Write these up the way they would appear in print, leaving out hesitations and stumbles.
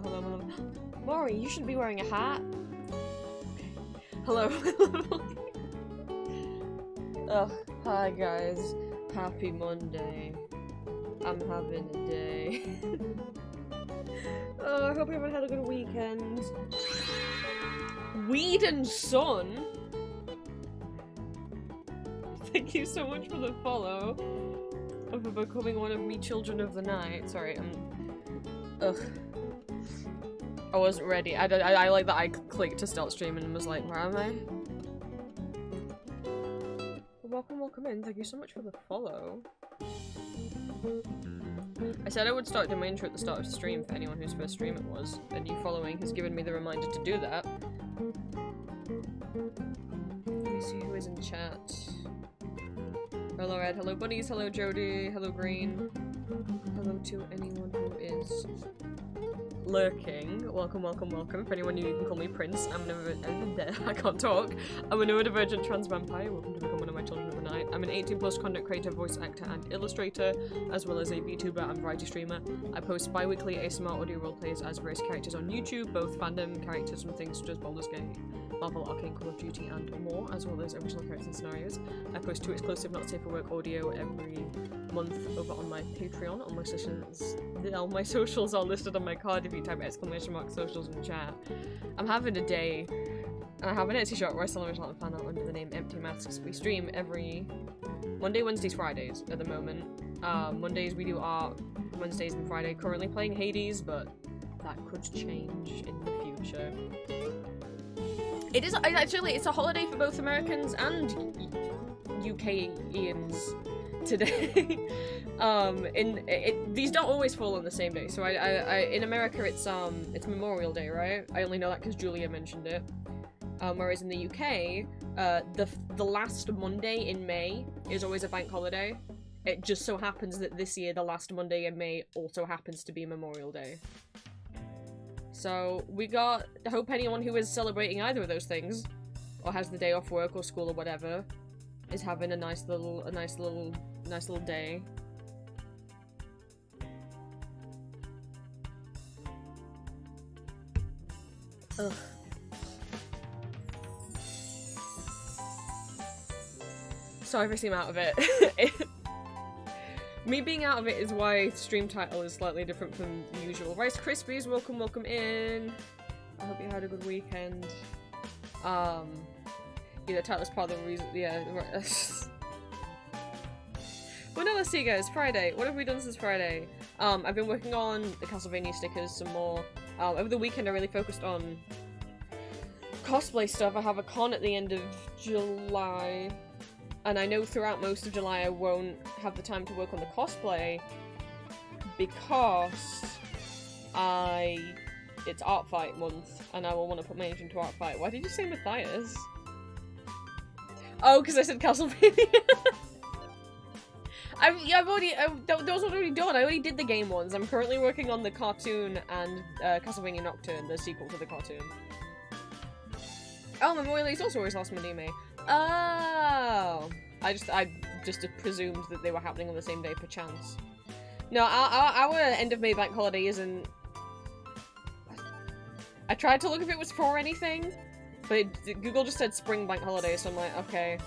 hello, hello. Maury, you should be wearing a hat. Okay. Hello. Oh, hi guys. Happy Monday. I'm having a day. Oh, I hope everyone had a good weekend. Weed and Sun? Thank you so much for the follow. And for becoming one of me children of the night. Sorry, ugh. I wasn't ready. I like that I clicked to start streaming and was like, where am I? Welcome, welcome in. Thank you so much for the follow. I said I would start doing my intro at the start of the stream for anyone whose first stream it was, and you following has given me the reminder to do that. Let me see who is in chat. Hello Ed, hello Bunnies, hello Jody, hello Green. Hello to anyone who is lurking. Welcome, welcome, welcome. For anyone new, you can call me Prince. I'm I can't talk. I'm a neurodivergent trans vampire. Welcome to become one of my children of the night. I'm an 18+ content creator, voice actor, and illustrator, as well as a VTuber and variety streamer. I post bi-weekly ASMR audio roleplays as various characters on YouTube, both fandom characters from things such as Baldur's Gate, Marvel, Arcane, Call of Duty, and more, as well as original characters and scenarios. I post 2 exclusive Not Safe for Work audio every month over on my Patreon. All my socials are listed on my card if you type !socials in the chat. I'm having a day, and I have an Etsy shop where I sell original fan art under the name Empty Masks. We stream every Monday, Wednesdays, Fridays at the moment. Mondays we do art, Wednesdays and Friday. Currently playing Hades, but that could change in the future. It is actually, it's a holiday for both Americans and UKians today. These don't always fall on the same day. So in America it's Memorial Day, right? I only know that because Julia mentioned it. Whereas in the UK, the last Monday in May is always a bank holiday. It just so happens that this year the last Monday in May also happens to be Memorial Day. So I hope anyone who is celebrating either of those things, or has the day off work or school or whatever, is having a nice little day. Ugh. Sorry if I seem out of it. Me being out of it is why stream title is slightly different from usual. Rice Krispies, welcome, welcome in. I hope you had a good weekend. Yeah, the title is part of the reason. Yeah. Well, no, let's see, guys. Friday. What have we done since Friday? I've been working on the Castlevania stickers some more. Over the weekend, I really focused on cosplay stuff. I have a con at the end of July. And I know throughout most of July I won't have the time to work on the cosplay because it's Art Fight month and I will want to put my energy into Art Fight. Why did you say Matthias? Oh, because I said Castlevania. I've already, those were already done. I already did the game ones. I'm currently working on the cartoon and Castlevania Nocturne, the sequel to the cartoon. Oh, Memorial Day is also always last Monday in May. Oh, I just presumed that they were happening on the same day per chance. No, our end of May bank holiday isn't. I tried to look if it was for anything, but Google just said spring bank holiday, so I'm like, okay.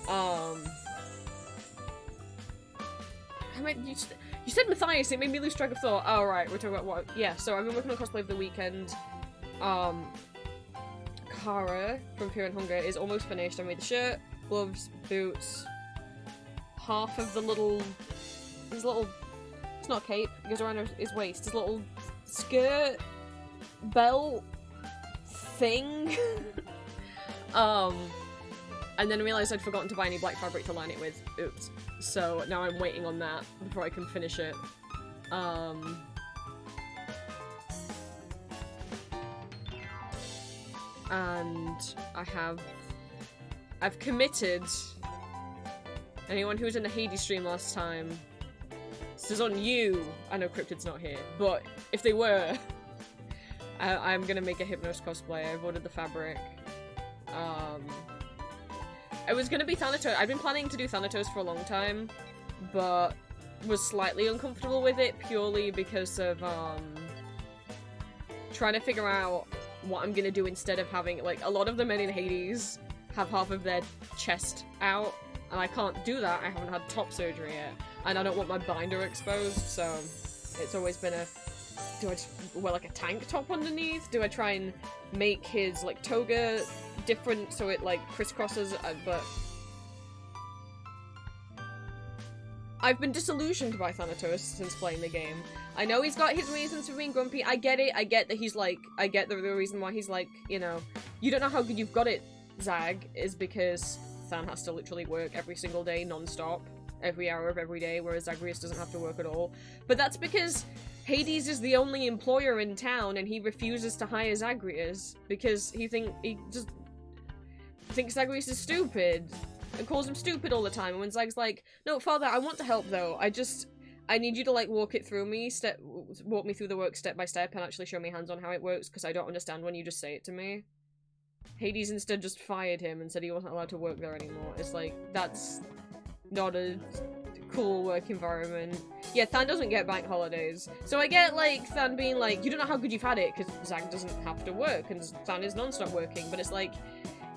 I mean, you said Matthias. It made me lose track of thought. Oh right, we're talking about what? Yeah. So I've been working on cosplay of the weekend. Kara from Fear and Hunger is almost finished. I made the shirt, gloves, boots, half of the his little, it's not a cape, it goes around his waist, his little skirt, belt, thing. And then I realised I'd forgotten to buy any black fabric to line it with. Oops. So now I'm waiting on that before I can finish it. And I've committed. Anyone who was in the Hades stream last time, this is on you. I know Cryptid's not here, but if they were, I'm gonna make a Hypnos cosplay. I've ordered the fabric. It was gonna be Thanatos. I've been planning to do Thanatos for a long time, but was slightly uncomfortable with it purely because of, trying to figure out what I'm gonna do instead of having, like, a lot of the men in Hades have half of their chest out, and I can't do that. I haven't had top surgery yet, and I don't want my binder exposed, so it's always been a, do I just wear, like, a tank top underneath? Do I try and make his, like, toga different so it, like, crisscrosses, but I've been disillusioned by Thanatos since playing the game. I know he's got his reasons for being grumpy. I get it. I get that he's like, I get the reason why he's like, you know, you don't know how good you've got it, Zag, is because Than has to literally work every single day, non-stop, every hour of every day, whereas Zagreus doesn't have to work at all. But that's because Hades is the only employer in town, and he refuses to hire Zagreus because he just thinks Zagreus is stupid. And calls him stupid all the time, and when Zag's like, no, father, I want to help though, I need you to, like, walk me through the work step by step and actually show me hands on how it works, because I don't understand when you just say it to me. Hades instead just fired him and said he wasn't allowed to work there anymore. It's like, that's not a cool work environment. Yeah, Than doesn't get bank holidays. So I get, like, Than being like, you don't know how good you've had it, because Zag doesn't have to work, and Than is non-stop working, but it's like,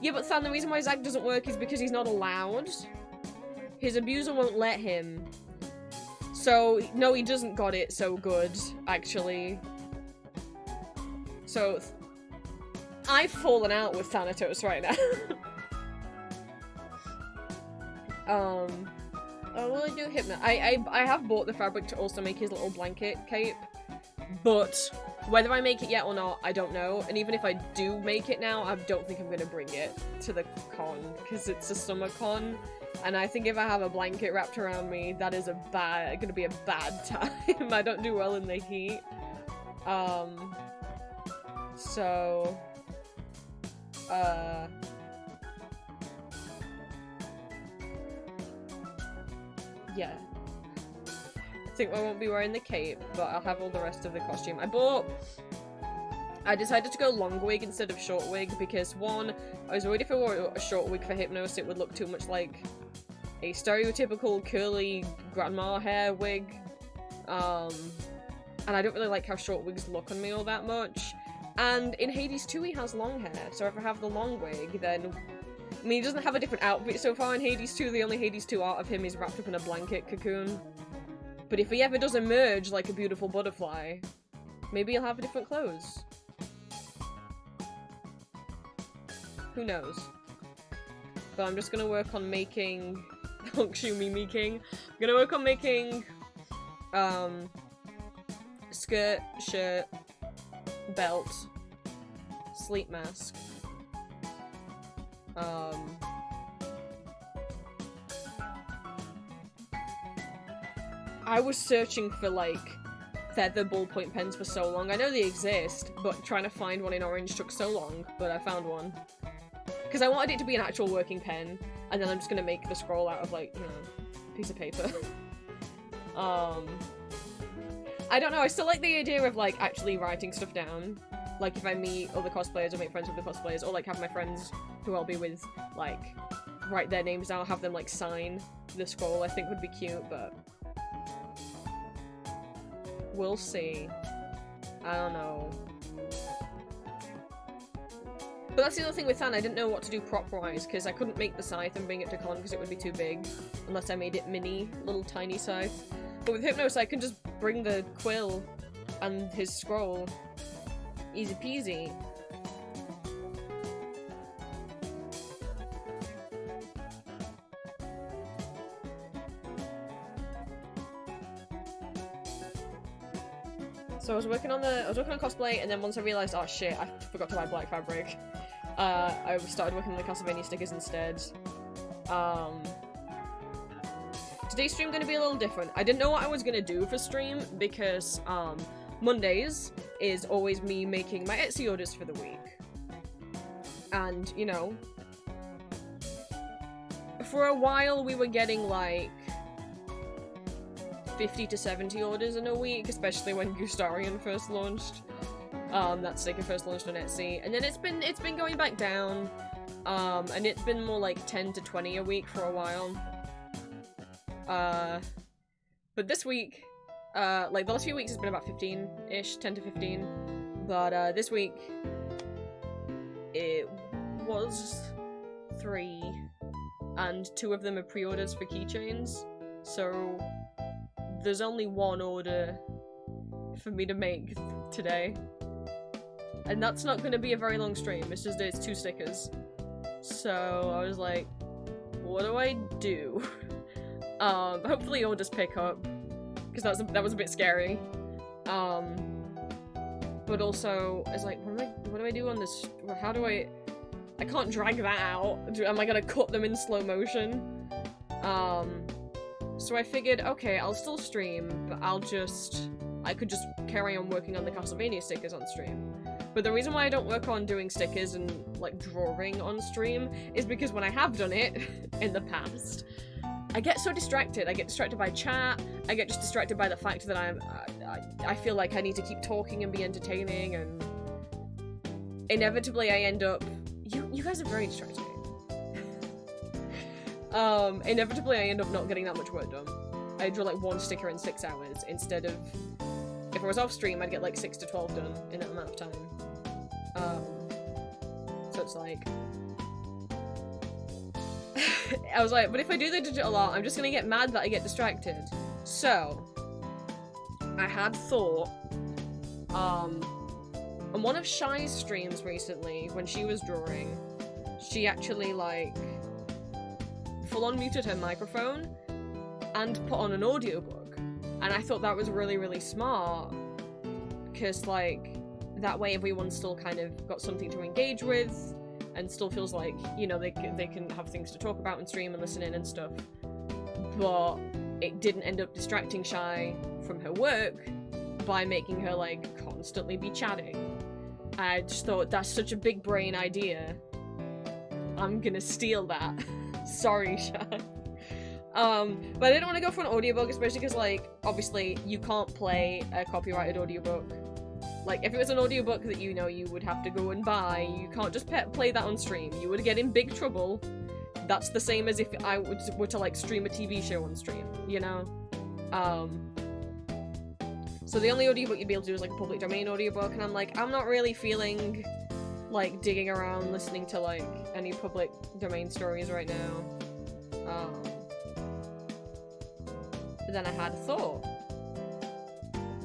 yeah, but Than, the reason why Zag doesn't work is because he's not allowed. His abuser won't let him. So, no, he doesn't got it so good, actually. So, I've fallen out with Thanatos right now. Oh, will I do Hypno? I have bought the fabric to also make his little blanket cape, but whether I make it yet or not, I don't know. And even if I do make it now, I don't think I'm gonna bring it to the con, because it's a summer con. And I think if I have a blanket wrapped around me, that is gonna be a bad time. I don't do well in the heat. Yeah. I think I won't be wearing the cape, but I'll have all the rest of the costume. I decided to go long wig instead of short wig because, one, I was worried if I wore a short wig for Hypnos it would look too much like a stereotypical curly grandma hair wig. And I don't really like how short wigs look on me all that much. And in Hades 2 he has long hair, so if I have the long wig, then... I mean, he doesn't have a different outfit so far in Hades 2, the only Hades 2 art of him is wrapped up in a blanket cocoon. But if he ever does emerge like a beautiful butterfly, maybe he'll have different clothes. Who knows? But I'm just gonna work on making... Honkshu making. I'm gonna work on making... skirt, shirt, belt, sleep mask. I was searching for, like, feather ballpoint pens for so long. I know they exist, but trying to find one in orange took so long, but I found one. Because I wanted it to be an actual working pen, and then I'm just gonna make the scroll out of, like, you know, a piece of paper. I don't know, I still like the idea of, like, actually writing stuff down. Like, if I meet other cosplayers or make friends with the cosplayers, or, like, have my friends who I'll be with, like, write their names down, have them, like, sign the scroll, I think would be cute, but... we'll see. I don't know. But that's the other thing with Than, I didn't know what to do prop-wise, because I couldn't make the scythe and bring it to con because it would be too big, unless I made it mini, little tiny scythe. But with Hypnos, I can just bring the quill and his scroll. Easy peasy. So I was working on cosplay, and then once I realized, oh shit, I forgot to buy black fabric, I started working on the Castlevania stickers instead. Today's stream gonna be a little different. I didn't know what I was gonna do for stream because, Mondays is always me making my Etsy orders for the week. And, you know, for a while we were getting, like, 50 to 70 orders in a week, especially when Gustarian first launched. That sticker first launched on Etsy. And then it's been going back down, and it's been more like 10 to 20 a week for a while. But this week, like the last few weeks has been about 15-ish, 10 to 15. But this week, it was 3, and 2 of them are pre-orders for keychains. So there's only 1 order for me to make today. And that's not going to be a very long stream, it's just it's 2 stickers. So I was like, what do I do? Hopefully it'll just pick up, because that was a bit scary. But also, it's like, what do I do on this? How do I can't drag that out. Am I gonna cut them in slow motion? So I figured, okay, I'll still stream, but I could just carry on working on the Castlevania stickers on stream. But the reason why I don't work on doing stickers and, like, drawing on stream is because when I have done it in the past, I get so distracted. I get distracted by chat, I get just distracted by the fact that I feel like I need to keep talking and be entertaining, and inevitably I end up... You guys are very distracting. Inevitably I end up not getting that much work done. I draw like 1 sticker in 6 hours instead of... If I was off stream, I'd get like 6 to 12 done in that amount of time. So it's like... I was like, but if I do the digital art, I'm just gonna get mad that I get distracted. So, I had thought, on one of Shy's streams recently, when she was drawing, she actually, like, full-on muted her microphone and put on an audiobook. And I thought that was really, really smart, because, like, that way everyone's still kind of got something to engage with, and still feels like, you know, they can have things to talk about and stream and listen in and stuff. But it didn't end up distracting Shy from her work by making her, like, constantly be chatting. I just thought, that's such a big brain idea. I'm gonna steal that. Sorry, Shy. But I didn't want to go for an audiobook, especially because, like, obviously you can't play a copyrighted audiobook. Like, if it was an audiobook that, you know, you would have to go and buy, you can't just play that on stream. You would get in big trouble. That's the same as if I were to, like, stream a TV show on stream, you know? So the only audiobook you'd be able to do is, like, a public domain audiobook, and I'm like, I'm not really feeling, like, digging around listening to, like, any public domain stories right now. But then I had a thought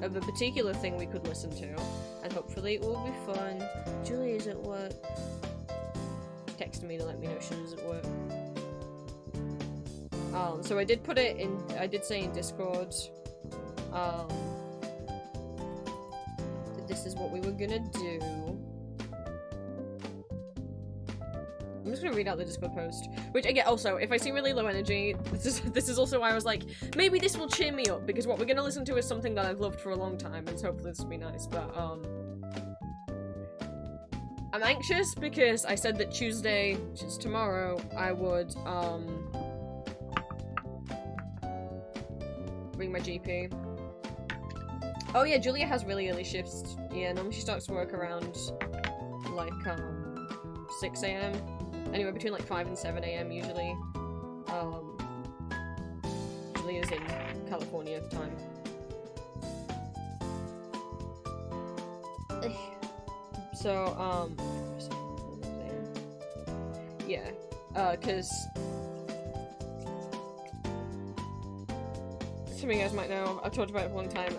of a particular thing we could listen to, and hopefully it will be fun. Julie is at work. Texted me to let me know she was at work. So I did put it in, I did say in Discord, that this is what we were gonna do. I'm just gonna read out the Discord post. Which, again, also, if I seem really low energy, this is also why I was like, maybe this will cheer me up, because what we're gonna listen to is something that I've loved for a long time, and so hopefully this will be nice, but, I'm anxious because I said that Tuesday, which is tomorrow, I would, bring my GP. Oh yeah, Julia has really early shifts. Yeah, normally she starts work around, like, 6 AM. Anywhere between like 5 and 7 AM usually. Julia's in California time. So, yeah, cause some of you guys might know, I've talked about it for a long time.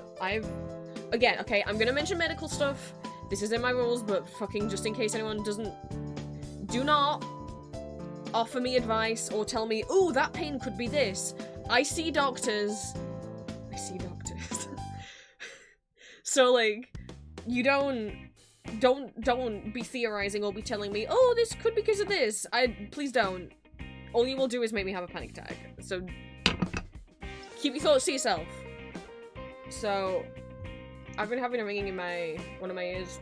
Again, okay, I'm gonna mention medical stuff. This is in my rules, but fucking just in case anyone doesn't, do not offer me advice or tell me, oh, that pain could be this. I see doctors. So, like, you don't be theorizing or be telling me, oh, this could be because of this. Please don't. All you will do is make me have a panic attack. So, keep your thoughts to yourself. So, I've been having a ringing in one of my ears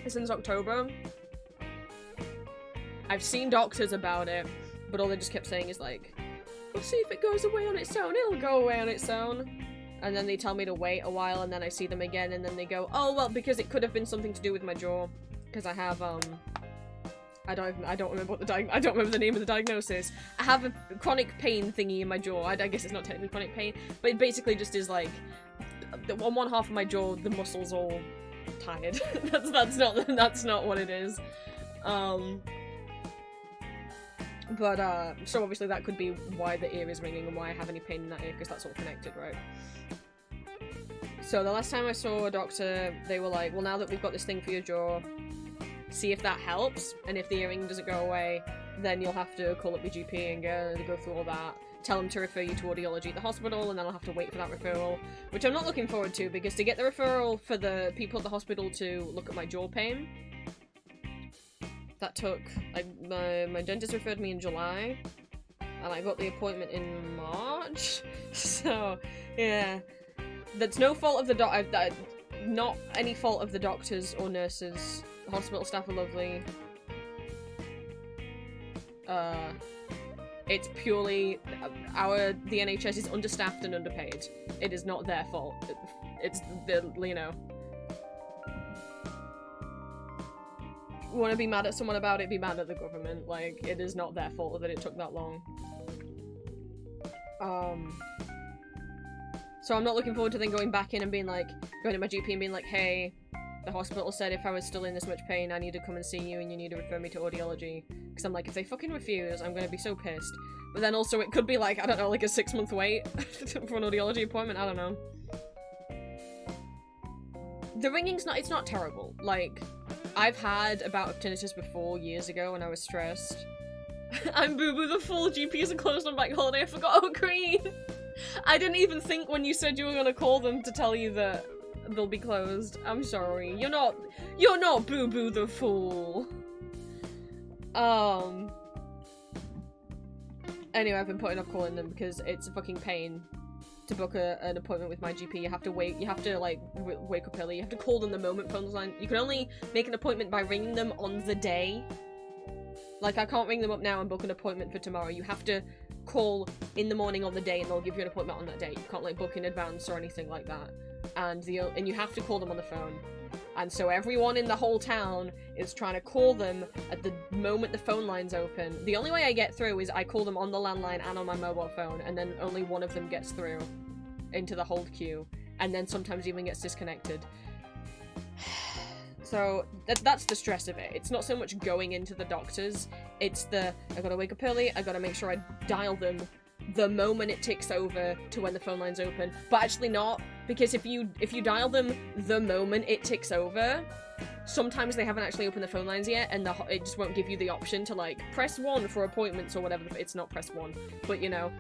since October. I've seen doctors about it, but all they just kept saying is like, we'll see if it goes away on its own, it'll go away on its own. And then they tell me to wait a while, and then I see them again, and then they go, oh, well, because it could have been something to do with my jaw. Because I have I don't remember what I don't remember the name of the diagnosis. I have a chronic pain thingy in my jaw. I guess it's not technically chronic pain, but it basically just is like on one half of my jaw, the muscles all tired. that's not what it is. But so obviously that could be why the ear is ringing and why I have any pain in that ear, because that's all connected, right? So the last time I saw a doctor, they were like, well, now that we've got this thing for your jaw, see if that helps, and if the earring doesn't go away, then you'll have to call up your GP and go through all that. Tell them to refer you to audiology at the hospital, and then I'll have to wait for that referral, which I'm not looking forward to, because to get the referral for the people at the hospital to look at my jaw pain, that took, like, my dentist referred me in July, and I got the appointment in March, so, yeah. That's no fault of the not any fault of the doctors or nurses. The hospital staff are lovely. It's purely the NHS is understaffed and underpaid. It is not their fault. It's the, you know. Want to be mad at someone about it, be mad at the government. Like, it is not their fault that it took that long. So I'm not looking forward to then going back in and being like, going to my GP and being like, hey, the hospital said if I was still in this much pain, I need to come and see you and you need to refer me to audiology. Because I'm like, if they fucking refuse, I'm going to be so pissed. But then also it could be like, I don't know, like a 6-month wait for an audiology appointment, I don't know. The ringing's it's not terrible. Like, I've had a bout of tinnitus before, years ago, when I was stressed. I'm boo-boo the full GPs are closed on bank holiday, I forgot. Oh, green! I didn't even think when you said you were gonna call them to tell you that they'll be closed. I'm sorry. You're not boo-boo the fool. Anyway, I've been putting off calling them because it's a fucking pain to book an appointment with my GP. You have to wait. You have to, like, wake up early. You have to call them the moment phone's line. You can only make an appointment by ringing them on the day. Like, I can't ring them up now and book an appointment for tomorrow. You have to call in the morning on the day and they'll give you an appointment on that day. You can't, like, book in advance or anything like that. And you have to call them on the phone. And so everyone in the whole town is trying to call them at the moment the phone line's open. The only way I get through is I call them on the landline and on my mobile phone, and then only one of them gets through into the hold queue, and then sometimes even gets disconnected. So that's the stress of it. It's not so much going into the doctors, it's I gotta wake up early, I gotta make sure I dial them the moment it ticks over to when the phone line's open. But actually not, because if you dial them the moment it ticks over, sometimes they haven't actually opened the phone lines yet, and it just won't give you the option to, like, press 1 for appointments or whatever. It's not press 1, but you know.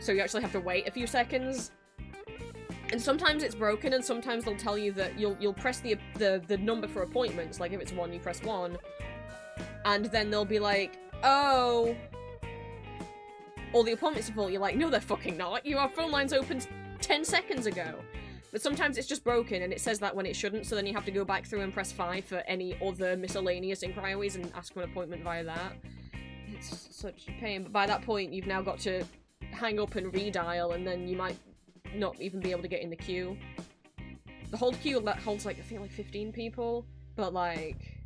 So you actually have to wait a few seconds. And sometimes it's broken, and sometimes they'll tell you that you'll press the number for appointments, like if it's 1, you press 1, and then they'll be like, oh, all the appointments are full. You're like, no, they're fucking not. Your phone line's opened 10 seconds ago. But sometimes it's just broken, and it says that when it shouldn't, so then you have to go back through and press 5 for any other miscellaneous inquiries and ask for an appointment via that. It's such a pain, but by that point, you've now got to hang up and redial, and then you might not even be able to get in the queue. The hold queue holds, like, I think, like 15 people, but, like,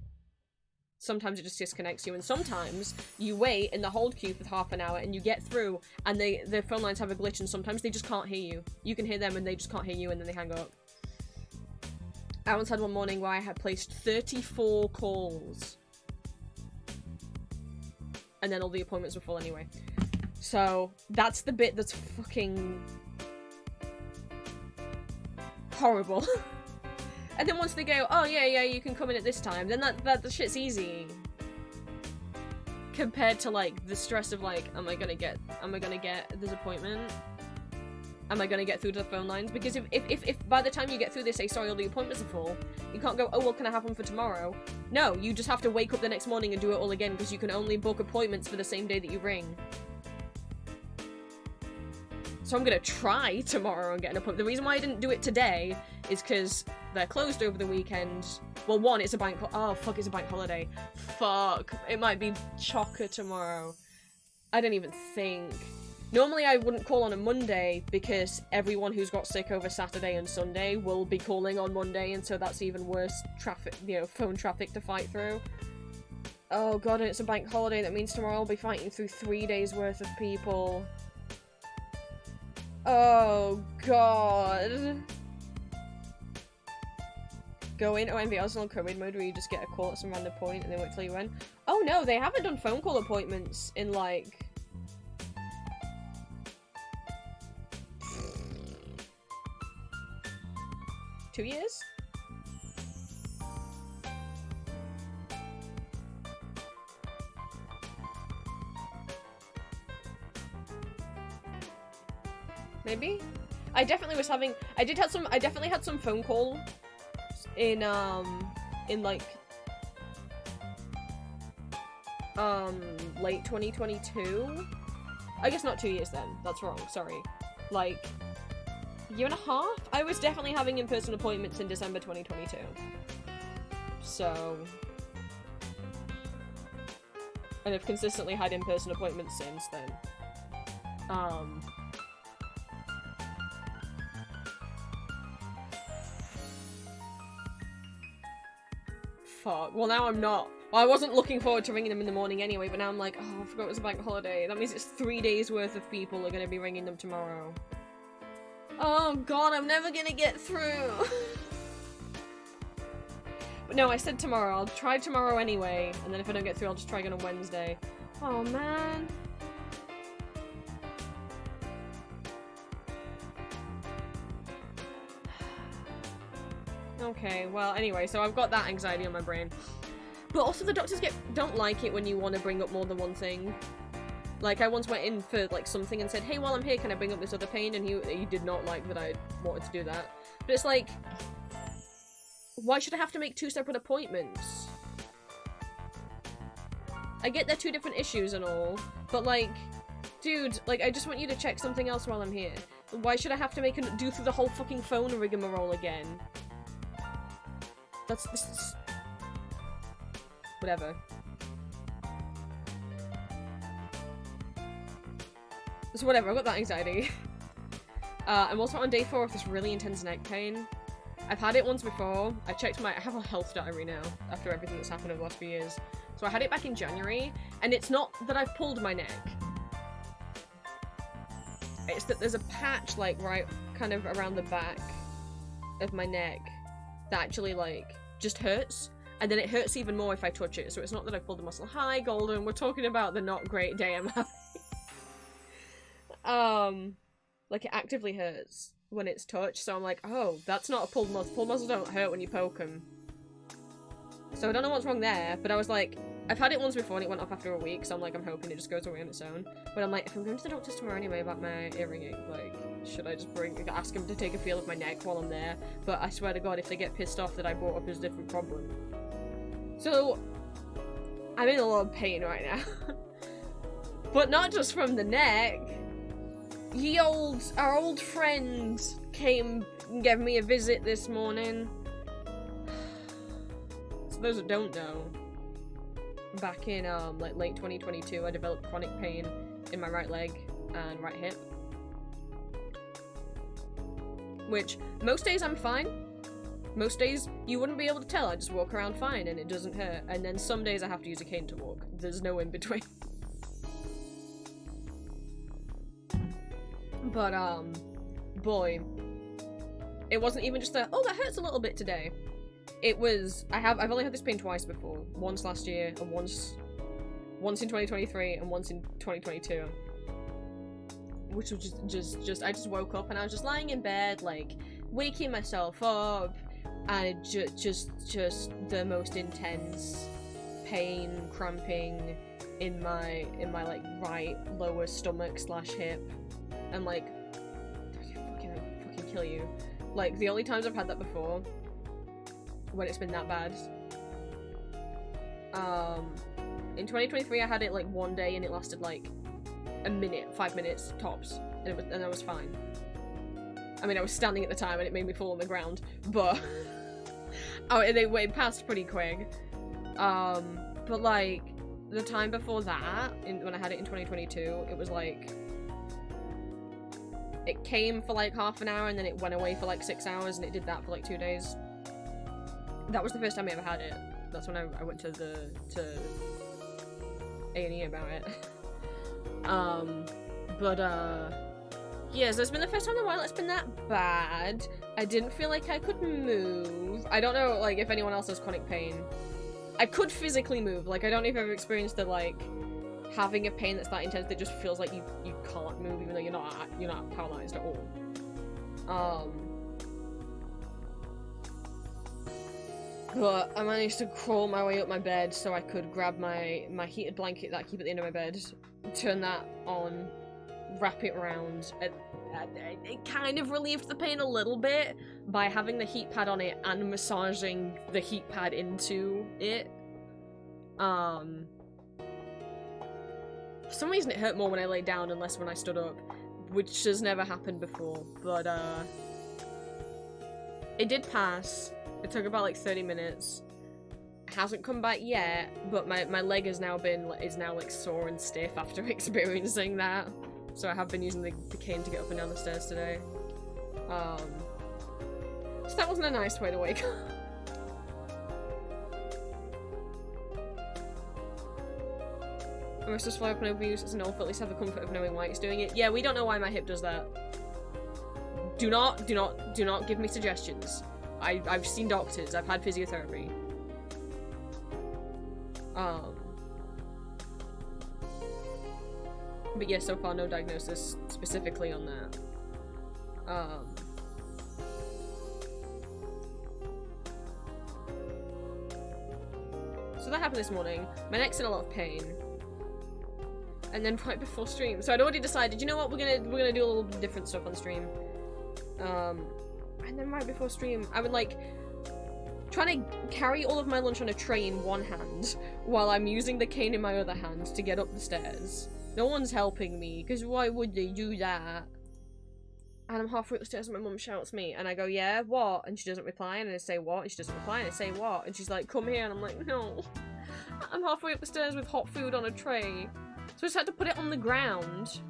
sometimes it just disconnects you, and sometimes you wait in the hold queue for half an hour and you get through, and their phone lines have a glitch, and sometimes they just can't hear you. You can hear them and they just can't hear you, and then they hang up. I once had one morning where I had placed 34 calls, and then all the appointments were full anyway. So that's the bit that's fucking horrible. And then once they go, oh yeah, you can come in at this time, then that the shit's easy. Compared to, like, the stress of, like, am I gonna get this appointment? Am I gonna get through to the phone lines? Because if by the time you get through they say, sorry, all the appointments are full, you can't go, oh, well, can I have one for tomorrow? No, you just have to wake up the next morning and do it all again, because you can only book appointments for the same day that you ring. So I'm gonna try tomorrow and get an appointment. The reason why I didn't do it today is because they're closed over the weekend. Well, one, it's a bank it's a bank holiday. Fuck. It might be chocker tomorrow. I didn't even think. Normally I wouldn't call on a Monday because everyone who's got sick over Saturday and Sunday will be calling on Monday, and so that's even worse traffic, phone traffic to fight through. Oh god, and it's a bank holiday. That means tomorrow I'll be fighting through 3 days worth of people. Oh god. Go in OMV Arsenal COVID mode where you just get a call at some random point and then wait till you win. Oh no, they haven't done phone call appointments in like... two years? Maybe? I definitely was having- I definitely had some phone call in like late 2022. I guess not 2 years then. That's wrong. Sorry. Like year and a half? I was definitely having in-person appointments in December 2022. So, and I've consistently had in-person appointments since then. Fuck. Well, now I'm not. Well, I wasn't looking forward to ringing them in the morning anyway, but now I'm like, oh, I forgot it was a bank holiday. That means it's 3 days worth of people are gonna be ringing them tomorrow. Oh god, I'm never gonna get through. But no, I said tomorrow. I'll try tomorrow anyway, and then if I don't get through, I'll just try again on Wednesday. Oh man. Okay, well, anyway, so I've got that anxiety on my brain. But also the doctors don't like it when you want to bring up more than one thing. Like, I once went in for, like, something and said, hey, while I'm here, can I bring up this other pain? And he did not like that I wanted to do that. But it's like, why should I have to make 2 separate appointments? I get they're 2 different issues and all, but, like, dude, like, I just want you to check something else while I'm here. Why should I have to do through the whole fucking phone rigmarole again? This is... whatever. So whatever, I've got that anxiety. I'm also on day 4 of this really intense neck pain. I've had it once before. I have a health diary now, after everything that's happened over the last few years. So I had it back in January, and it's not that I've pulled my neck. It's that there's a patch, like, right kind of around the back of my neck that actually, like, just hurts. And then it hurts even more if I touch it. So it's not that I've pulled the muscle. Hi, Golden. We're talking about the not great day I'm having. Like, it actively hurts when it's touched. So I'm like, oh, that's not a pulled muscle. Pulled muscles don't hurt when you poke them. So I don't know what's wrong there. But I was like, I've had it once before and it went off after a week. So I'm like, I'm hoping it just goes away on its own. But I'm like, if I'm going to the doctor's tomorrow anyway about my ear ringing, like, should I just ask him to take a feel of my neck while I'm there? But I swear to God, if they get pissed off that I brought up his different problem. So, I'm in a lot of pain right now. But not just from the neck. Our old friend came and gave me a visit this morning. So those that don't know, back in like late 2022, I developed chronic pain in my right leg and right hip. Which, most days I'm fine. Most days, you wouldn't be able to tell. I just walk around fine and it doesn't hurt. And then some days I have to use a cane to walk. There's no in between. But, boy. It wasn't even just oh, that hurts a little bit today. It was, I've only had this pain twice before. Once last year, and once in 2023, and once in 2022. Which was just, I just woke up and I was just lying in bed, like, waking myself up. And just the most intense pain, cramping in my like right lower stomach / hip, and like fucking kill you. Like the only times I've had that before, when it's been that bad. In 2023 I had it like one day and it lasted like a minute, 5 minutes tops, and I was fine. I mean, I was standing at the time and it made me fall on the ground, but it passed pretty quick. But like, the time before that, when I had it in 2022, it was like, it came for like half an hour and then it went away for like 6 hours and it did that for like 2 days. That was the first time I ever had it. That's when I went to A&E about it. Yeah, so it's been the first time in a while it's been that bad. I didn't feel like I could move. I don't know, like, if anyone else has chronic pain. I could physically move. Like, I don't know if you've ever experienced the, like, having a pain that's that intense that just feels like you can't move even though you're not paralyzed at all. But I managed to crawl my way up my bed so I could grab my heated blanket that I keep at the end of my bed, turn that on, wrap it around. It kind of relieved the pain a little bit by having the heat pad on it and massaging the heat pad into it. For some reason it hurt more when I laid down and less when I stood up, which has never happened before, but it did pass. It took about like 30 minutes. It hasn't come back yet, but my leg is now like sore and stiff after experiencing that. So I have been using the cane to get up and down the stairs today. So that wasn't a nice way to wake up. I must just fly up and overuse as an elf, at least have the comfort of knowing why it's doing it. Yeah, we don't know why my hip does that. Do not give me suggestions. I've seen doctors, I've had physiotherapy. But yeah, so far no diagnosis specifically on that. So that happened this morning. My neck's in a lot of pain. And then right before stream. So I'd already decided, you know what, we're gonna do a little bit different stuff on stream. And then right before stream, I would like trying to carry all of my lunch on a tray in one hand while I'm using the cane in my other hand to get up the stairs. No one's helping me, because why would they do that? And I'm halfway up the stairs and my mum shouts me, and I go, yeah, what? And she doesn't reply, and I say, what? And she doesn't reply, and I say, what? And she's like, come here, and I'm like, no. I'm halfway up the stairs with hot food on a tray. So I just had to put it on the ground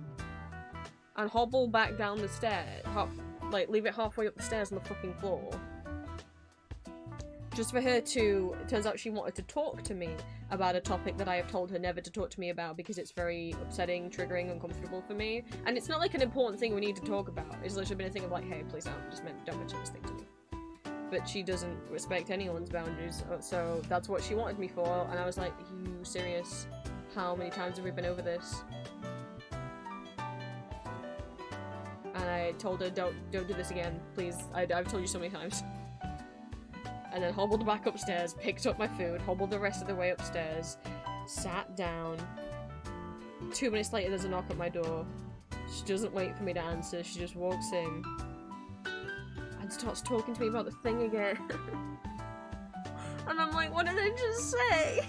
and hobble back down the stairs. Like, leave it halfway up the stairs on the fucking floor. Just for her to... It turns out she wanted to talk to me about a topic that I have told her never to talk to me about because it's very upsetting, triggering, uncomfortable for me. And it's not like an important thing we need to talk about. It's literally been a thing of like, hey, please don't mention this thing to me. But she doesn't respect anyone's boundaries, so that's what she wanted me for. And I was like, are you serious? How many times have we been over this? And I told her, don't do this again, please. I've told you so many times. And then hobbled back upstairs, picked up my food, hobbled the rest of the way upstairs, sat down. 2 minutes later, there's a knock at my door. She doesn't wait for me to answer, she just walks in. And starts talking to me about the thing again. And I'm like, what did I just say?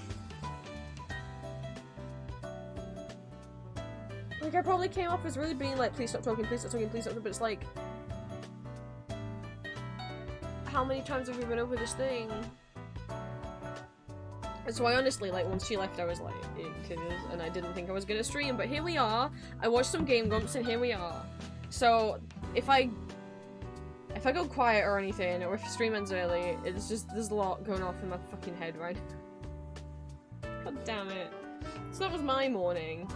Like, I probably came off as really being like, please stop talking, please stop talking, please stop talking, but it's like... How many times have we been over this thing? And so I honestly, like, once she left, I was like, and I didn't think I was gonna stream, but here we are. I watched some Game Grumps, and here we are. So, if I go quiet or anything, or if the stream ends early, it's just, there's a lot going off in my fucking head right now. God damn it. So that was my morning.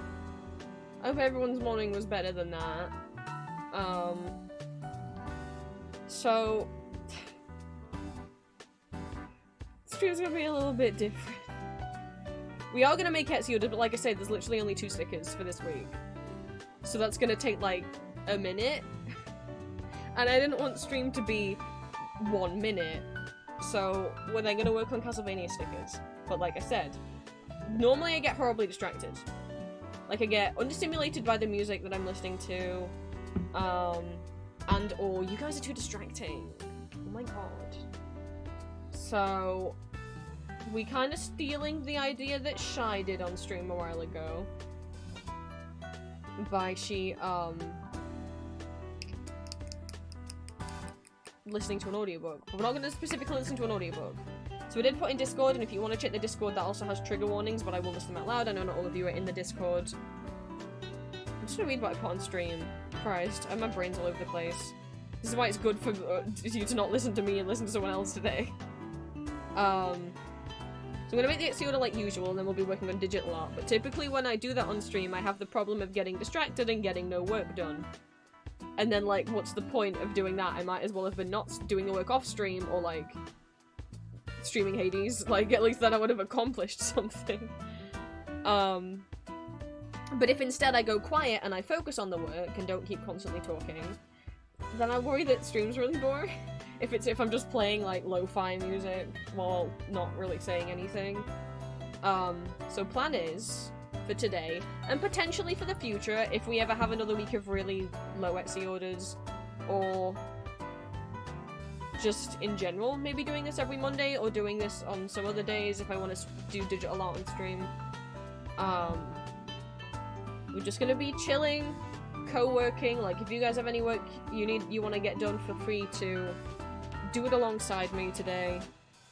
I hope everyone's morning was better than that. So... Stream's gonna be a little bit different. We are gonna make Etsy orders, but like I said, there's literally only 2 stickers for this week. So that's gonna take like a minute. And I didn't want the stream to be 1 minute. So we're then gonna work on Castlevania stickers. But like I said, normally I get horribly distracted. Like I get understimulated by the music that I'm listening to. And or you guys are too distracting. Oh my god. So, we kind of stealing the idea that Shy did on stream a while ago. By she, listening to an audiobook. But we're not going to specifically listen to an audiobook. So we did put in Discord, and if you want to check the Discord, that also has trigger warnings, but I will list them out loud. I know not all of you are in the Discord. I'm just gonna read what I put on stream. Christ, and my brain's all over the place. This is why it's good for you to not listen to me and listen to someone else today. I'm gonna make the Xi order like usual, and then we'll be working on digital art. But typically when I do that on stream, I have the problem of getting distracted and getting no work done. And then, like, what's the point of doing that? I might as well have been not doing the work off stream, or, like, streaming Hades. Like, at least then I would have accomplished something. But if instead I go quiet and I focus on the work and don't keep constantly talking, then I worry that stream's really boring. If I'm just playing, like, lo-fi music while not really saying anything. So plan is, for today, and potentially for the future, if we ever have another week of really low Etsy orders, or just in general, maybe doing this every Monday, or doing this on some other days if I want to do digital art on stream. We're just gonna be chilling, co-working. Like, if you guys have any work you want to get done, for free to do it alongside me today,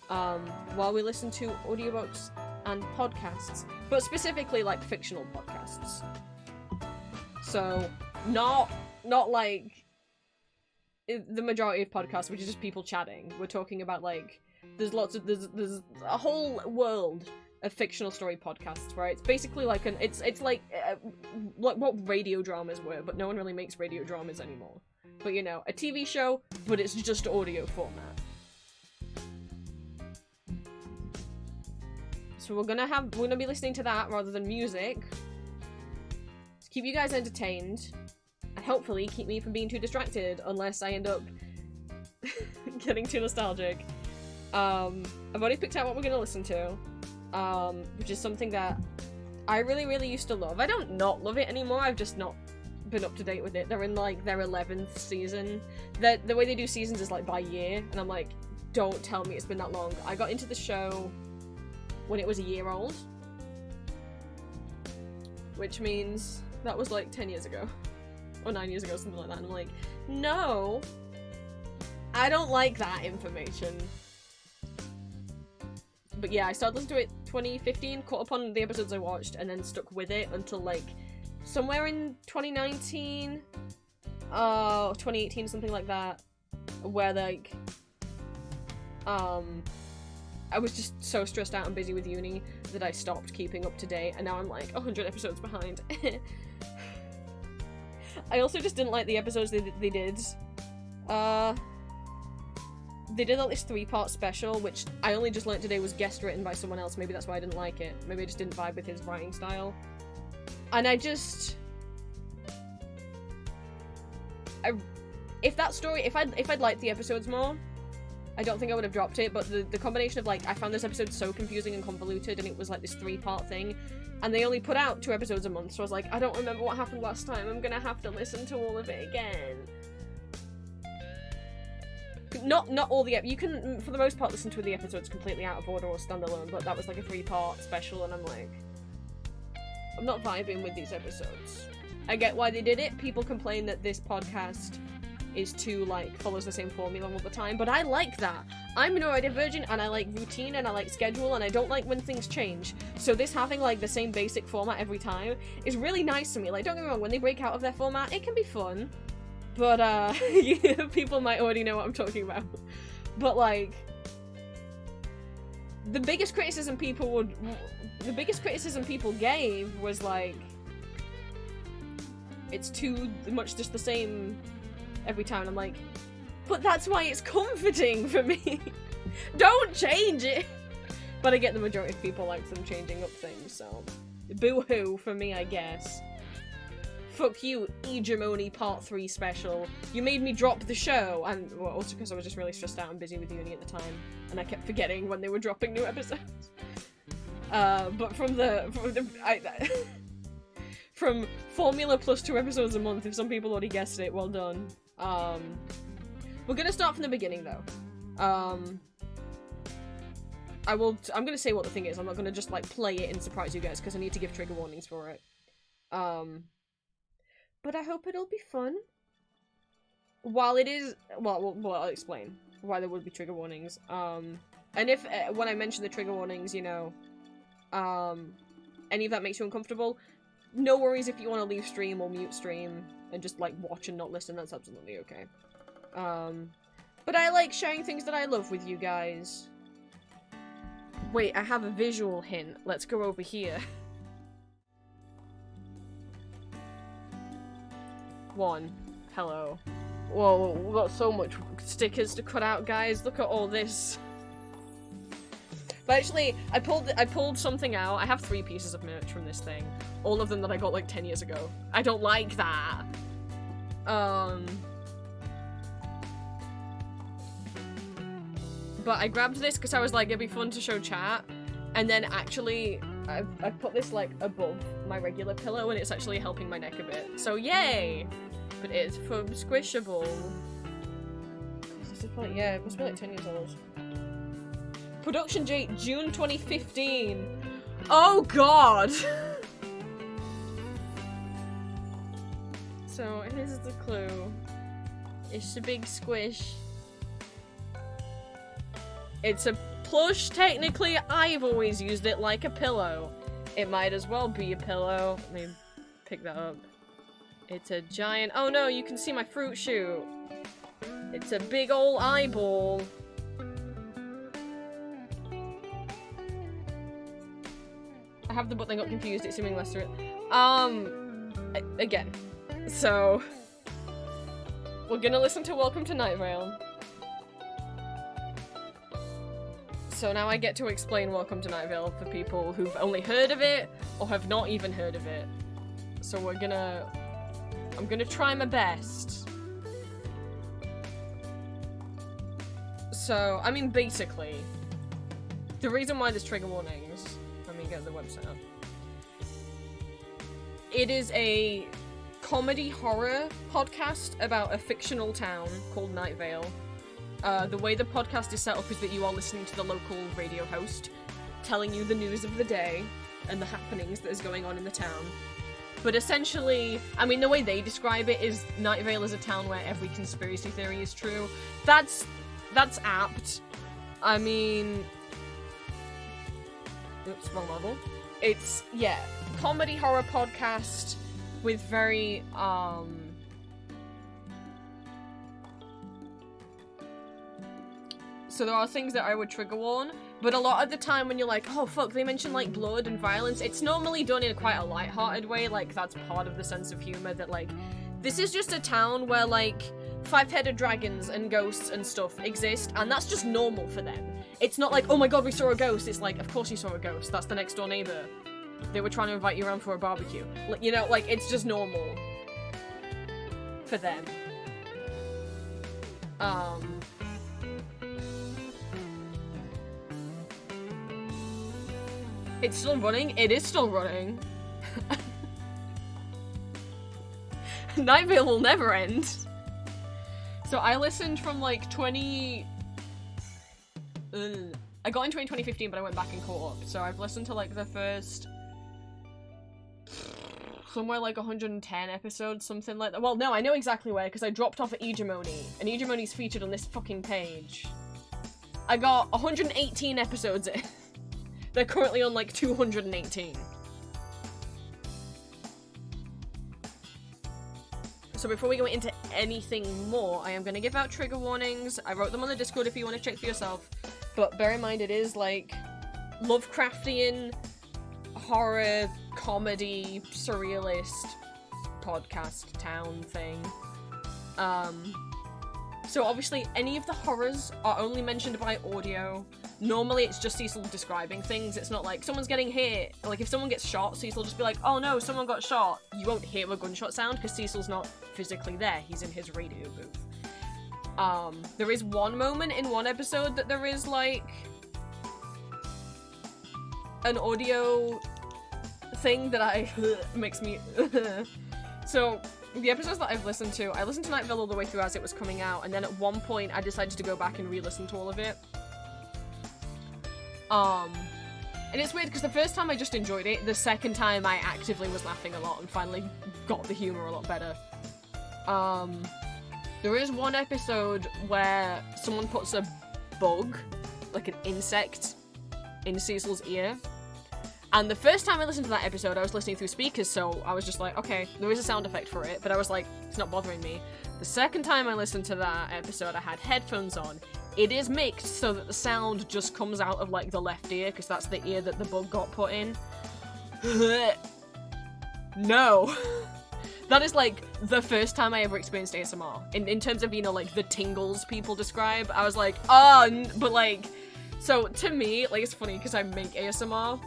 while we listen to audiobooks and podcasts, but specifically like fictional podcasts. So not like the majority of podcasts, which is just people chatting. We're talking about, like, there's a whole world of fictional story podcasts where it's basically like it's like what radio dramas were, but no one really makes radio dramas anymore. But, you know, a TV show, but it's just audio format. So we're gonna be listening to that rather than music to keep you guys entertained and hopefully keep me from being too distracted, unless I end up getting too nostalgic. I've already picked out what we're gonna listen to, which is something that I really used to love. I don't not love it anymore, I've just not been up to date with it. They're in, like, their 11th season. The way they do seasons is, like, by year, and I'm like, don't tell me it's been that long. I got into the show when it was a year old, which means that was like 10 years ago, or 9 years ago, something like that, and I'm like, no, I don't like that information. But yeah, I started listening to it 2015, caught up on the episodes I watched, and then stuck with it until, like, somewhere in 2019, 2018, something like that, where, like, I was just so stressed out and busy with uni that I stopped keeping up to date, and now I'm like 100 episodes behind. I also just didn't like the episodes they did. They did like this 3-part special, which I only just learned today was guest written by someone else. Maybe that's why I didn't like it. Maybe I just didn't vibe with his writing style. And if I'd liked the episodes more, I don't think I would have dropped it, but the combination of, like, I found this episode so confusing and convoluted, and it was like this 3-part thing, and they only put out 2 episodes a month, so I was like, I don't remember what happened last time, I'm gonna have to listen to all of it again. Not all the you can, for the most part, listen to the episodes completely out of order or standalone, but that was like a 3-part special, and I'm like, I'm not vibing with these episodes. I get why they did it. People complain that this podcast is too, like, follows the same formula all the time, but I like that. I'm neurodivergent, and I like routine, and I like schedule, and I don't like when things change. So this having, like, the same basic format every time is really nice to me. Like, don't get me wrong, when they break out of their format, it can be fun, but, yeah, people might already know what I'm talking about. But, like, the biggest criticism people gave was, like, it's too much just the same every time. I'm like, but that's why it's comforting for me. Don't change it. But I get the majority of people like them changing up things, so boo-hoo for me, I guess. Fuck you, Hegemony Part 3 special. You made me drop the show, and well, also because I was just really stressed out and busy with uni at the time, and I kept forgetting when they were dropping new episodes. But from formula plus 2 episodes a month, if some people already guessed it, well done. We're gonna start from the beginning, though. I'm gonna say what the thing is. I'm not gonna just, like, play it and surprise you guys, because I need to give trigger warnings for it. But I hope it'll be fun. While it is, well, I'll explain why there would be trigger warnings. And if, when I mention the trigger warnings, you know, any of that makes you uncomfortable, no worries if you want to leave stream or mute stream and just, like, watch and not listen, that's absolutely okay. But I like sharing things that I love with you guys. Wait, I have a visual hint. Let's go over here. 1. Hello. Whoa, we've got so much stickers to cut out, guys. Look at all this. But actually, I pulled something out. I have 3 pieces of merch from this thing. All of them that I got like 10 years ago. I don't like that. But I grabbed this because I was like, it'd be fun to show chat. And then actually, I've put this like above my regular pillow and it's actually helping my neck a bit. So yay! But it's from Squishable. Yeah, it must be like 10 years old. Production date, June 2015. Oh god! So here's the clue. It's a big squish. It's a plush, technically. I've always used it like a pillow. It might as well be a pillow. Let me pick that up. It's a giant— oh no, you can see my fruit shoot. It's a big ol' eyeball. I have the button got confused, it's seeming less through it. Again. So, we're gonna listen to Welcome to Night Vale. So now I get to explain Welcome to Night Vale for people who've only heard of it or have not even heard of it. So I'm gonna try my best. So, I mean, basically, the reason why there's trigger warnings— let me get the website up. It is a comedy horror podcast about a fictional town called Night Vale. The way the podcast is set up is that you are listening to the local radio host telling you the news of the day and the happenings that is going on in the town. But essentially, I mean, the way they describe it is Night Vale is a town where every conspiracy theory is true. That's apt. I mean— oops, wrong model. It's, yeah, comedy horror podcast with very, so there are things that I would trigger warn, but a lot of the time when you're like, oh fuck, they mention like blood and violence, it's normally done in quite a light-hearted way, like that's part of the sense of humor that like, this is just a town where like 5-headed dragons and ghosts and stuff exist, and that's just normal for them. It's not like, oh my god, we saw a ghost. It's like, of course you saw a ghost. That's the next door neighbor. They were trying to invite you around for a barbecue. Like, you know, like, it's just normal for them. It's still running? It is still running. Night Vale will never end. So I listened from like I got into it in 2015, but I went back and caught up. So I've listened to like the first somewhere like 110 episodes, something like that. Well, no, I know exactly where, because I dropped off at Hegemony, and Hegemony's featured on this fucking page. I got 118 episodes in. They're currently on like 218. So before we go into anything more, I am going to give out trigger warnings. I wrote them on the Discord if you want to check for yourself. But bear in mind, it is like Lovecraftian, horror, comedy, surrealist podcast town thing. So obviously any of the horrors are only mentioned by audio. Normally it's just Cecil describing things. It's not like someone's getting hit. Like if someone gets shot, Cecil will just be like, oh no, someone got shot. You won't hear a gunshot sound because Cecil's not physically there. He's in his radio booth. There is one moment in one episode that there is like an audio thing that makes me so the episodes that I've listened to, I listened to Night Vale all the way through as it was coming out, and then at one point I decided to go back and re-listen to all of it. And it's weird because the first time I just enjoyed it, the second time I actively was laughing a lot and finally got the humor a lot better. There is one episode where someone puts a bug, like an insect, in Cecil's ear. And the first time I listened to that episode, I was listening through speakers, so I was just like, okay, there is a sound effect for it, but I was like, it's not bothering me. The second time I listened to that episode, I had headphones on. it is mixed so that the sound just comes out of, like, the left ear, because that's the ear that the bug got put in. No. That is, like, the first time I ever experienced ASMR. In terms of, you know, like, the tingles people describe. I was like, oh, but, like... So, to me, like, it's funny, because I make ASMR.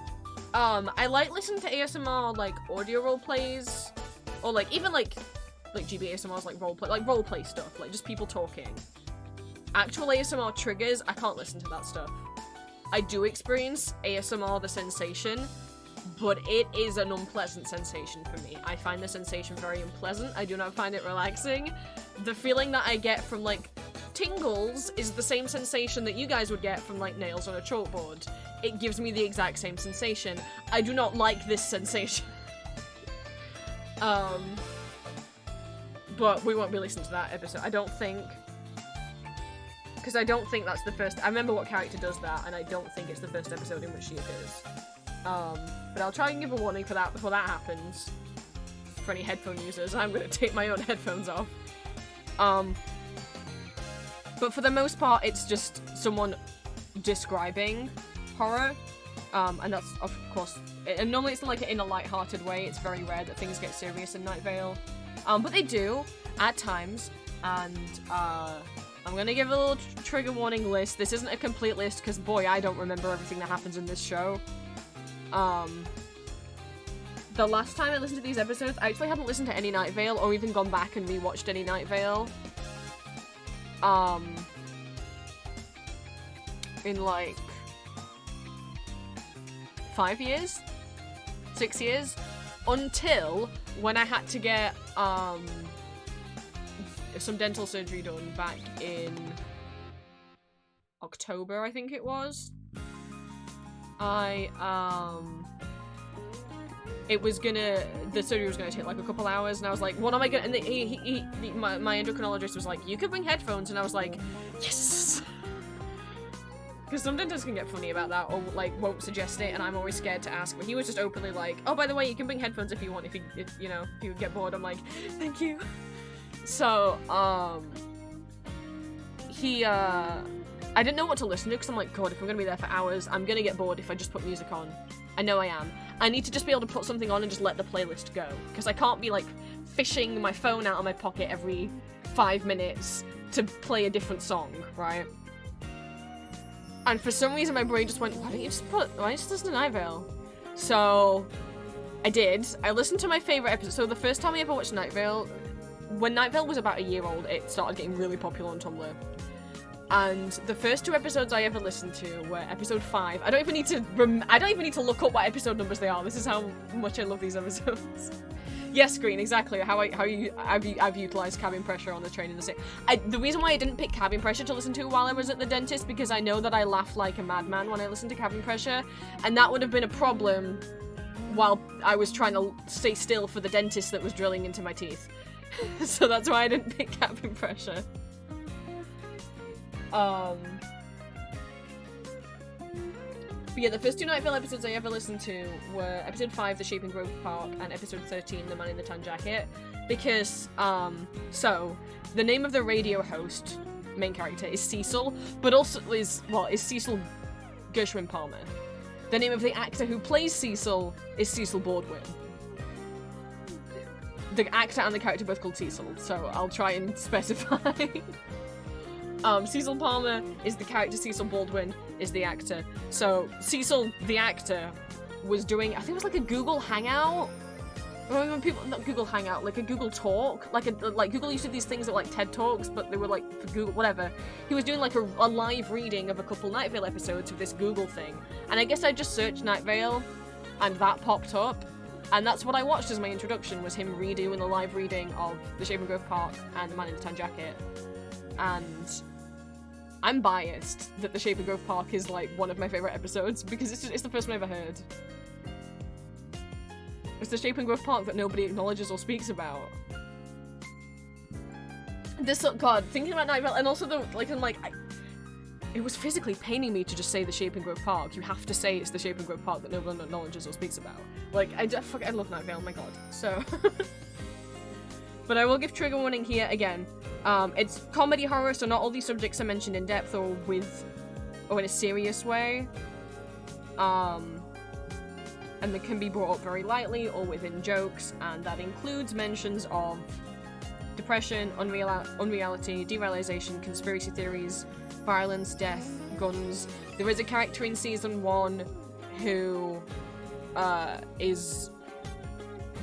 I like listening to ASMR, like, audio roleplays. Or, like, even, like GB ASMR's, like, roleplay stuff. Like, just people talking. Actual ASMR triggers, I can't listen to that stuff. I do experience ASMR, the sensation, but it is an unpleasant sensation for me. I find the sensation very unpleasant. I do not find it relaxing. The feeling that I get from, like, tingles is the same sensation that you guys would get from, like, nails on a chalkboard. It gives me the exact same sensation. I do not like this sensation. But we won't be listening to that episode. I don't think... Because I don't think that's the first... I remember what character does that, and I don't think it's the first episode in which she appears. But I'll try and give a warning for that before that happens. For any headphone users, I'm gonna take my own headphones off. But for the most part, it's just someone describing horror. And that's, of course... And normally it's like in a light-hearted way. It's very rare that things get serious in Night Vale. But they do, at times, and, I'm gonna give a little trigger warning list. This isn't a complete list, because, boy, I don't remember everything that happens in this show. The last time I listened to these episodes, I actually hadn't listened to any Night Vale, or even gone back and rewatched any Night Vale. In, like, 5 years? 6 years? Until when I had to get, some dental surgery done back in October, I think it was. The surgery was gonna take like a couple hours, and I was like, what am I gonna, and my endocrinologist was like, you could bring headphones, and I was like, yes! Because some dentists can get funny about that, or like won't suggest it, and I'm always scared to ask, but he was just openly like, oh, by the way, you can bring headphones if you want, if you get bored. I'm like, thank you. So, I didn't know what to listen to, because I'm like, God, if I'm gonna be there for hours, I'm gonna get bored if I just put music on. I know I am. I need to just be able to put something on and just let the playlist go, because I can't be, like, fishing my phone out of my pocket every 5 minutes to play a different song, right? And for some reason my brain just went, why don't you just listen to Night Vale? So, I did. I listened to my favourite episode. So the first time I ever watched Night Vale, when Night Vale was about a year old, it started getting really popular on Tumblr. And the first 2 episodes I ever listened to were episode 5. I don't even need to look up what episode numbers they are. This is how much I love these episodes. Yes, Green, exactly. I've utilized cabin pressure on the train in the city. The reason why I didn't pick cabin pressure to listen to while I was at the dentist, because I know that I laugh like a madman when I listen to cabin pressure, and that would have been a problem while I was trying to stay still for the dentist that was drilling into my teeth. So that's why I didn't pick cabin pressure. But yeah, the first 2 Night Vale episodes I ever listened to were episode 5, The Shape in Grove Park, and episode 13, The Man in the Tan Jacket, because, so, the name of the radio host, main character, is Cecil, but also is Cecil Gershwin Palmer. The name of the actor who plays Cecil is Cecil Baldwin. The actor and the character both called Cecil, so I'll try and specify. Cecil Palmer is the character, Cecil Baldwin is the actor. So, Cecil, the actor, was doing, I think it was like a Google Hangout? When people, not Google Hangout, like a Google Talk? Like Google used to do these things that were like TED Talks, but they were like for Google, whatever. He was doing like a live reading of a couple Night Vale episodes of this Google thing. And I guess I just searched Night Vale, and that popped up. And that's what I watched as my introduction, was him redoing the live reading of The Shape in Grove Park and The Man in the Tan Jacket. And I'm biased that The Shape in Grove Park is like one of my favourite episodes, because it's the first one I ever heard. It's The Shape in Grove Park that nobody acknowledges or speaks about. God, thinking about Night Vale, and also it was physically paining me to just say The Shape in Grove Park. You have to say it's The Shape in Grove Park that no one acknowledges or speaks about. Like, I love Night Vale, oh my god. So, but I will give trigger warning here again. It's comedy horror, so not all these subjects are mentioned in depth or in a serious way. And they can be brought up very lightly or within jokes, and that includes mentions of depression, unreality, derealization, conspiracy theories, violence, death, guns. There is a character in season 1 who is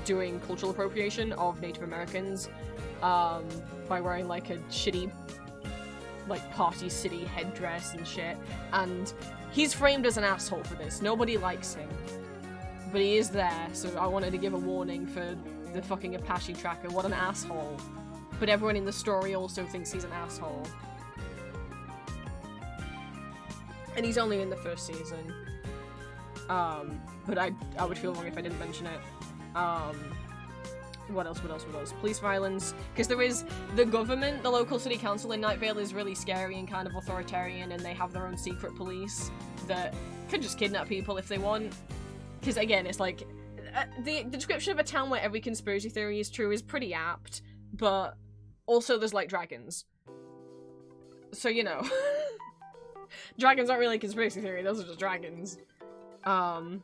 doing cultural appropriation of Native Americans by wearing like a shitty like Party City headdress and shit, and he's framed as an asshole for this. Nobody likes him, but he is there, so I wanted to give a warning for the fucking Apache tracker. What an asshole. But everyone in the story also thinks he's an asshole. And he's only in the first season. But I would feel wrong if I didn't mention it. What else? Police violence. Because there is the government, the local city council in Night Vale is really scary and kind of authoritarian, and they have their own secret police that can just kidnap people if they want. Because again, it's like, the description of a town where every conspiracy theory is true is pretty apt, but also there's like dragons. So, you know. Dragons aren't really a conspiracy theory, those are just dragons. The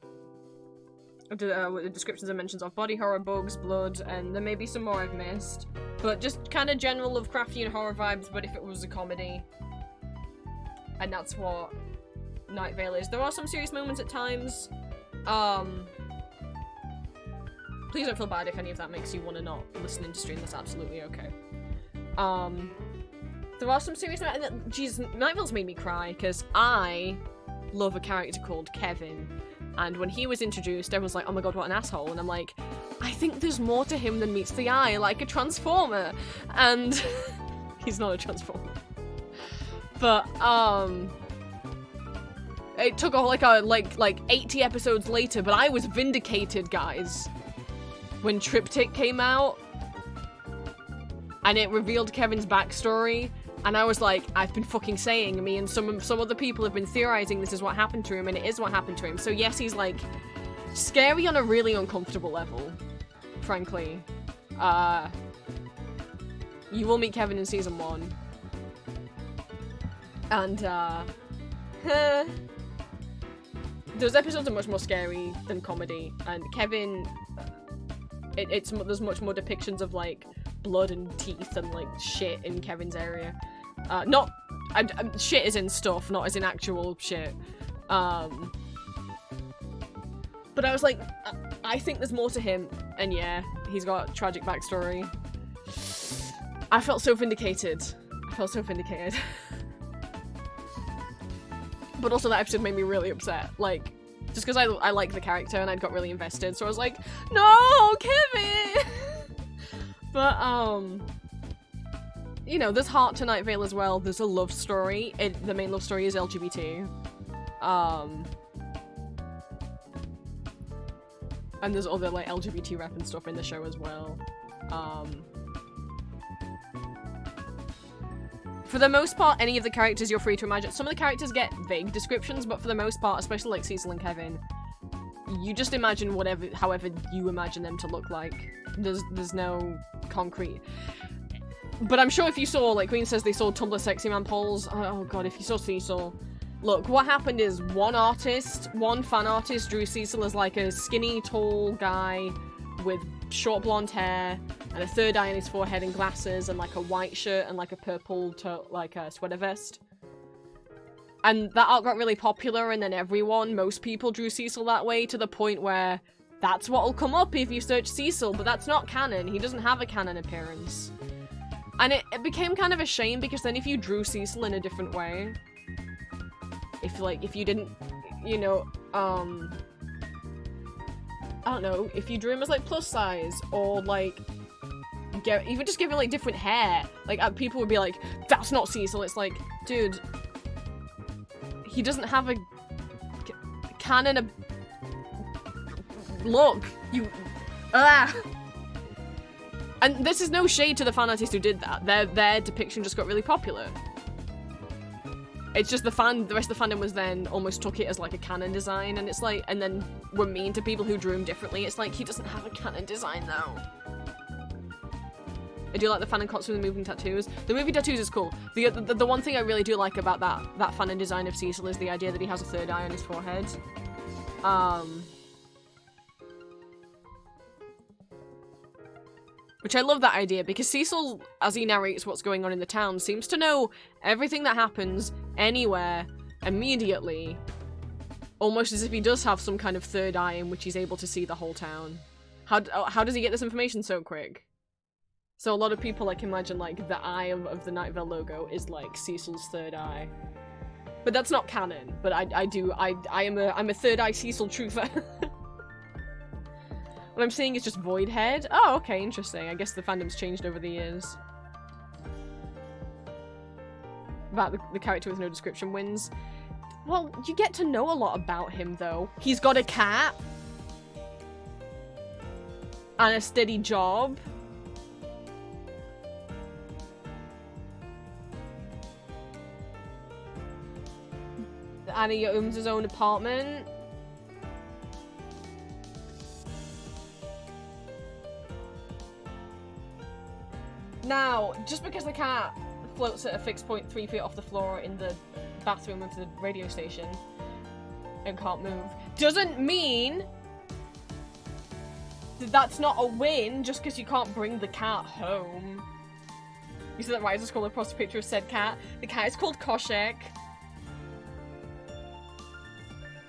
descriptions and mentions of body horror, bugs, blood, and there may be some more I've missed. But just kind of general Lovecraftian horror vibes, but if it was a comedy. And that's what Night Vale is. There are some serious moments at times. Please don't feel bad if any of that makes you want to not listen into stream, that's absolutely okay. There are some serious moments, jeez, Night Vale's made me cry, because I love a character called Kevin. And when he was introduced, everyone's like, oh my god, what an asshole. And I'm like, I think there's more to him than meets the eye, like a transformer. And he's not a transformer. But, it took like 80 episodes later, but I was vindicated, guys. When Triptych came out, and it revealed Kevin's backstory, and I was like, I've been fucking saying, me and some other people have been theorizing this is what happened to him, and it is what happened to him. So yes, he's like scary on a really uncomfortable level, frankly. You will meet Kevin in season 1. And those episodes are much more scary than comedy, and Kevin, there's much more depictions of like blood and teeth and like shit in Kevin's area. Shit is in stuff, not as in actual shit. But I was like, I think there's more to him, and yeah, he's got a tragic backstory. I felt so vindicated. But also that episode made me really upset, like, just because I like the character and I'd got really invested, so I was like, no, Kevin! But, you know, there's heart to Night Vale as well. There's a love story. The main love story is LGBT. And there's other, like, LGBT rep and stuff in the show as well. For the most part, any of the characters you're free to imagine. Some of the characters get vague descriptions, but for the most part, especially like Cecil and Kevin, you just imagine however you imagine them to look like. There's no concrete. But I'm sure if you saw, like Green says they saw Tumblr Sexy Man polls. Oh god, if you saw Cecil. Look, what happened is one fan artist drew Cecil as like a skinny, tall guy with short blonde hair and a third eye on his forehead and glasses and like a white shirt and like a purple sweater vest. And that art got really popular, and then most people drew Cecil that way, to the point where that's what'll come up if you search Cecil, but that's not canon. He doesn't have a canon appearance. And it became kind of a shame, because then if you drew Cecil in a different way, if you didn't, you know, I don't know, if you drew him as like plus size, or like even just give him like different hair, like people would be like, that's not Cecil. It's like, dude, he doesn't have a canon look. And this is no shade to the fan artists who did that. Their depiction just got really popular. It's just the rest of the fandom was then almost took it as like a canon design, and it's like, and then were mean to people who drew him differently. It's like, he doesn't have a canon design though. I do like the fan and costume with the moving tattoos. The moving tattoos is cool. The one thing I really do like about that fan and design of Cecil is the idea that he has a third eye on his forehead. Which I love that idea, because Cecil, as he narrates what's going on in the town, seems to know everything that happens, anywhere, immediately. Almost as if he does have some kind of third eye in which he's able to see the whole town. How does he get this information so quick? So a lot of people, like, imagine, like, the eye of the Night Vale logo is, like, Cecil's third eye. But that's not canon, but I'm a third eye Cecil truther. What I'm seeing is just Voidhead. Oh, okay, interesting. I guess the fandom's changed over the years. About the character with no description wins. Well, you get to know a lot about him, though. He's got a cat. And a steady job. And he owns his own apartment. Now, just because the cat floats at a fixed point 3 feet off the floor in the bathroom of the radio station and can't move, doesn't mean that that's not a win just because you can't bring the cat home. You see that Ryza scroll across the picture of said cat? The cat is called Koshek.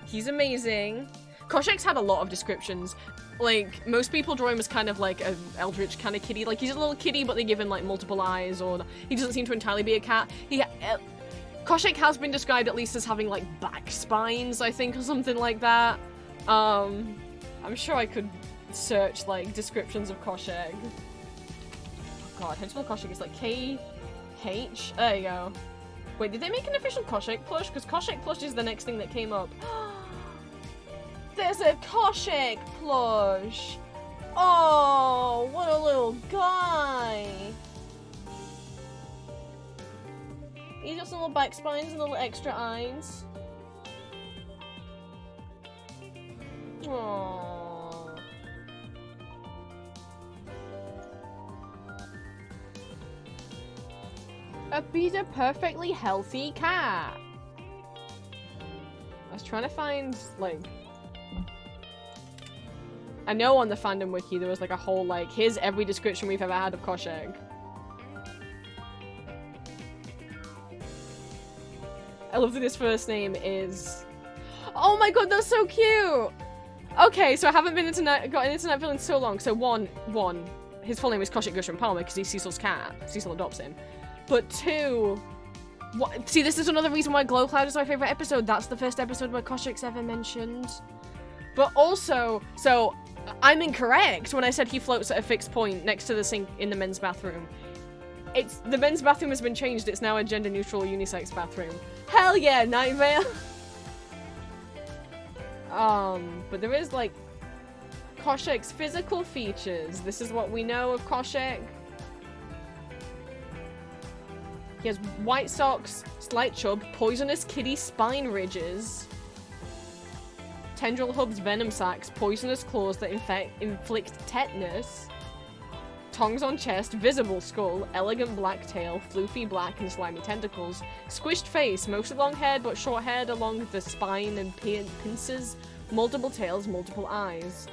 He's amazing. Koshek's had a lot of descriptions. Like, most people draw him as kind of like an eldritch kind of kitty. Like, he's a little kitty, but they give him like multiple eyes, or he doesn't seem to entirely be a cat. Koshek has been described at least as having like back spines, I think, or something like that. I'm sure I could search like descriptions of Koshek. Oh god, how do you spell Koshek? It's like K-H. There you go. Wait, did they make an official Koshek plush? Because Koshek plush is the next thing that came up. There's a Koshek plush! Oh, what a little guy! He's got some little back spines and little extra eyes. Aww. He's a perfectly healthy cat. I was trying to find, like... I know on the fandom wiki there was like a whole like, here's every description we've ever had of Koshek. I love that his first name is... Oh my god, that's so cute! Okay, so I haven't been got into Night Vale in so long. So one, his full name is Koshek Gushram Palmer because he's Cecil's cat. Cecil adopts him. But two... See, this is another reason why Glow Cloud is my favourite episode. That's the first episode where Koshek's ever mentioned. But also, so... I'm incorrect when I said he floats at a fixed point next to the sink in the men's bathroom. The men's bathroom has been changed. It's now a gender-neutral unisex bathroom. Hell yeah, Night Vale! But there is, like, Koshek's physical features. This is what we know of Koshek. He has white socks, slight chub, poisonous kitty spine ridges, tendril hubs, venom sacs, poisonous claws that inflict tetanus, tongues on chest, visible skull, elegant black tail, floofy black and slimy tentacles, squished face, mostly long-haired but short-haired along the spine and pincers, multiple tails, multiple eyes.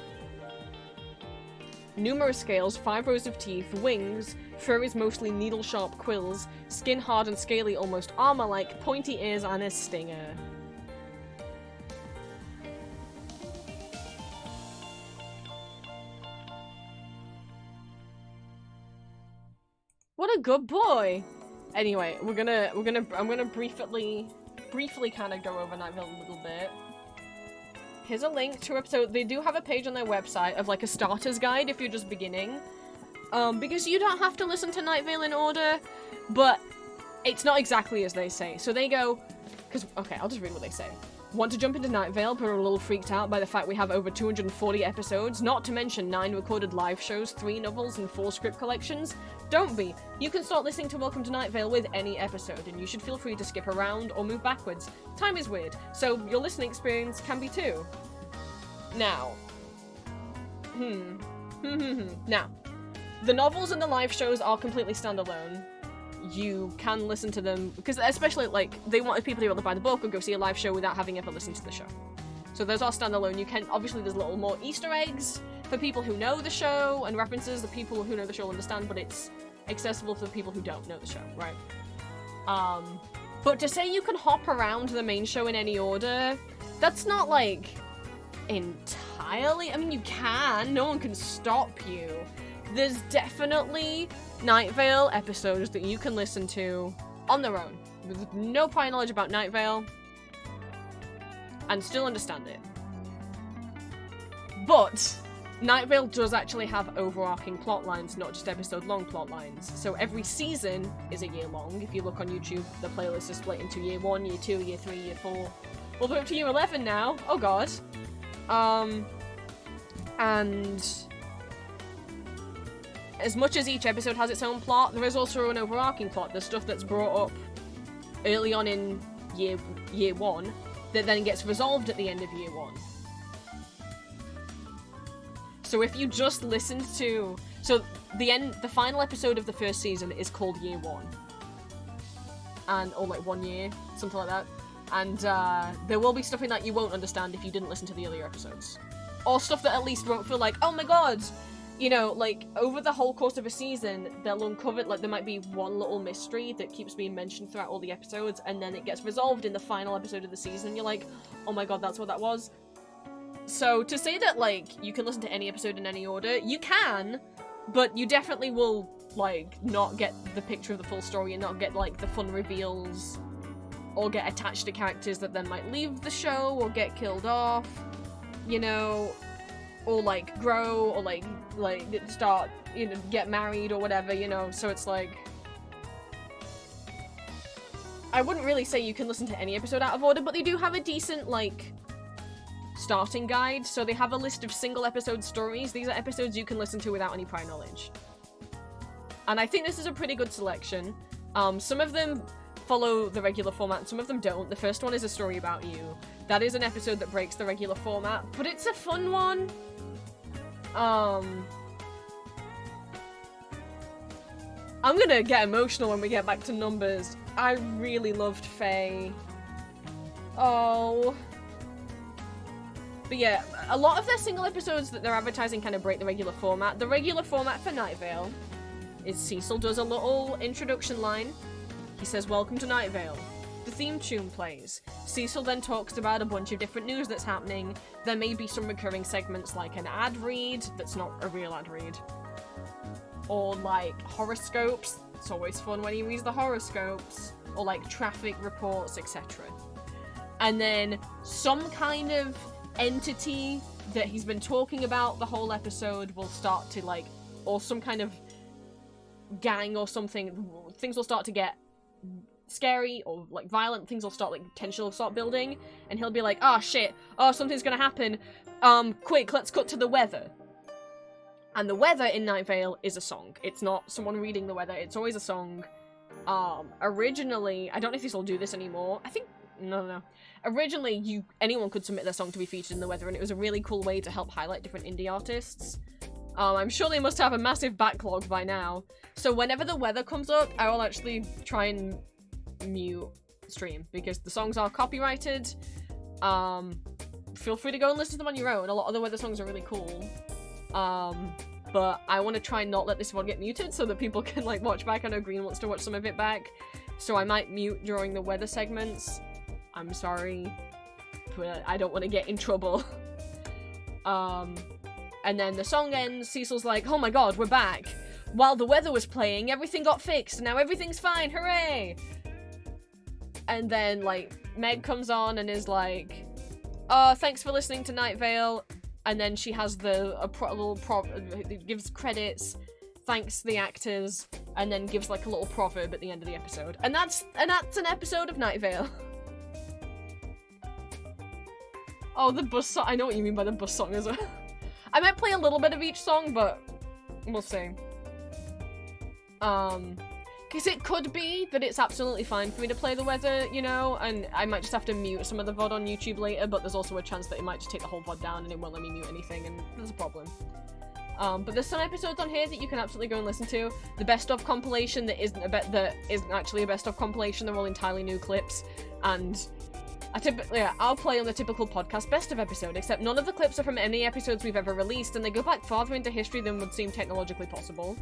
Numerous scales, 5 rows of teeth, wings, fur is mostly needle-sharp quills, skin hard and scaly, almost armor-like, pointy ears, and a stinger. What a good boy! Anyway, I'm gonna briefly kind of go over Night Vale a little bit. Here's a link to episode. They do have a page on their website of like a starter's guide if you're just beginning. Because you don't have to listen to Night Vale in order, but it's not exactly as they say. So they go, okay, I'll just read what they say. Want to jump into Night Vale, but are a little freaked out by the fact we have over 240 episodes, not to mention 9 recorded live shows, 3 novels, and 4 script collections? Don't be. You can start listening to Welcome to Night Vale with any episode, and you should feel free to skip around or move backwards. Time is weird, so your listening experience can be too. Now. Now. The novels and the live shows are completely standalone. You can listen to them, because especially, like, they wanted people to be able to buy the book or go see a live show without having ever listened to the show. So those are standalone. You can, obviously there's a little more Easter eggs for people who know the show, and references that people who know the show understand, but it's accessible for the people who don't know the show, right? But to say you can hop around the main show in any order, that's not, like, entirely... I mean, you can. No one can stop you. There's definitely Night Vale episodes that you can listen to on their own, with no prior knowledge about Night Vale, and still understand it. But Night Vale does actually have overarching plot lines, not just episode-long plot lines. So every season is a year long. If you look on YouTube, the playlist is split into year 1, year 2, year 3, year 4. We're up to year 11 now. Oh god. And as much as each episode has its own plot, there is also an overarching plot. There's stuff that's brought up early on in year 1 that then gets resolved at the end of year 1. So if you just listened to... So the final episode of the first season is called Year 1. Or like 1 year, something like that. And there will be stuff in that you won't understand if you didn't listen to the earlier episodes. Or stuff that at least won't feel like, oh my god! You know, like, over the whole course of a season, they'll uncover, like, there might be one little mystery that keeps being mentioned throughout all the episodes, and then it gets resolved in the final episode of the season, and you're like, oh my god, that's what that was. So, to say that, like, you can listen to any episode in any order, you can, but you definitely will, like, not get the picture of the full story and not get, like, the fun reveals, or get attached to characters that then might leave the show, or get killed off, you know, or, like, grow, or, like, start, you know, get married or whatever, you know, so it's like... I wouldn't really say you can listen to any episode out of order, but they do have a decent, like, starting guide, so they have a list of single episode stories. These are episodes you can listen to without any prior knowledge. And I think this is a pretty good selection. Some of them follow the regular format, and some of them don't. The first one is A Story About You. That is an episode that breaks the regular format, but it's a fun one. I'm gonna get emotional when we get back to numbers. I really loved Faye. Oh. But yeah, a lot of their single episodes that they're advertising kind of break the regular format. The regular format for Night Vale is Cecil does a little introduction line. He says, "Welcome to Night Vale." The theme tune plays. Cecil then talks about a bunch of different news that's happening. There may be some recurring segments like an ad read that's not a real ad read. Or like horoscopes. It's always fun when he reads the horoscopes. Or like traffic reports, etc. And then some kind of entity that he's been talking about the whole episode will start to like, or some kind of gang or something, things will start to get scary or like violent, things will start like tension will start building, and he'll be like, oh shit, oh something's gonna happen, quick, let's cut to the weather. And the weather in Night Vale is a song. It's not someone reading the weather, it's always a song. Originally, I don't know if these will do this anymore, I think, no. Originally, anyone could submit their song to be featured in the weather, and it was a really cool way to help highlight different indie artists. I'm sure they must have a massive backlog by now. So whenever the weather comes up, I will actually try and mute stream, because the songs are copyrighted. Feel free to go and listen to them on your own. A lot of the weather songs are really cool. But I want to try and not let this one get muted so that people can like watch back. I know Green wants to watch some of it back, so I might mute during the weather segments. I'm sorry, but I don't want to get in trouble. And then the song ends, Cecil's like, oh my god, we're back. While the weather was playing, everything got fixed, and now everything's fine, hooray! And then, like, Meg comes on and is like, oh, thanks for listening to Night Vale. And then she has gives credits, thanks the actors, and then gives like a little proverb at the end of the episode. And that's an episode of Night Vale. Oh, the bus song. I know what you mean by the bus song as well. I might play a little bit of each song, but we'll see. Because it could be that it's absolutely fine for me to play the weather, you know, and I might just have to mute some of the VOD on YouTube later, but there's also a chance that it might just take the whole VOD down and it won't let me mute anything, and there's a problem. But there's some episodes on here that you can absolutely go and listen to. The best of compilation that isn't actually a best of compilation. They're all entirely new clips, and I'll play on the typical podcast best of episode, except none of the clips are from any episodes we've ever released, and they go back farther into history than would seem technologically possible.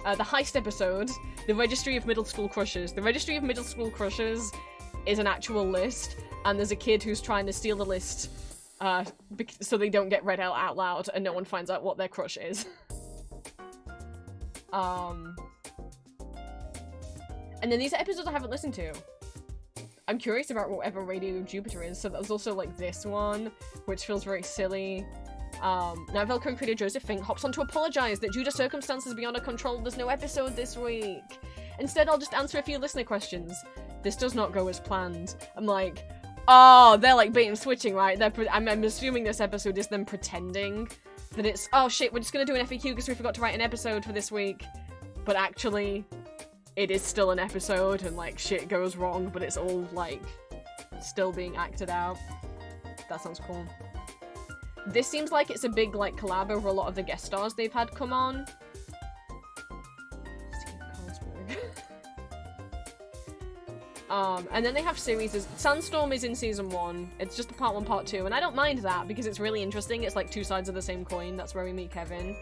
The heist episode, the Registry of Middle School Crushes. The Registry of Middle School Crushes is an actual list, and there's a kid who's trying to steal the list so they don't get read out loud and no one finds out what their crush is. And then these are episodes I haven't listened to. I'm curious about whatever Radio Jupiter is, so there's also like this one, which feels very silly. Now Velcro creator Joseph Fink hops on to apologise that due to circumstances beyond our control, there's no episode this week. Instead, I'll just answer a few listener questions. This does not go as planned. I'm like, oh, they're like bait and switching, right? I'm assuming this episode is them pretending that it's, oh shit, we're just gonna do an FAQ because we forgot to write an episode for this week. But actually, it is still an episode and like shit goes wrong, but it's all like still being acted out. That sounds cool. This seems like it's a big like collab over a lot of the guest stars they've had come on. And then they have series. Sandstorm is in season 1. It's just a part 1, part 2, and I don't mind that because it's really interesting. It's like two sides of the same coin. That's where we meet Kevin.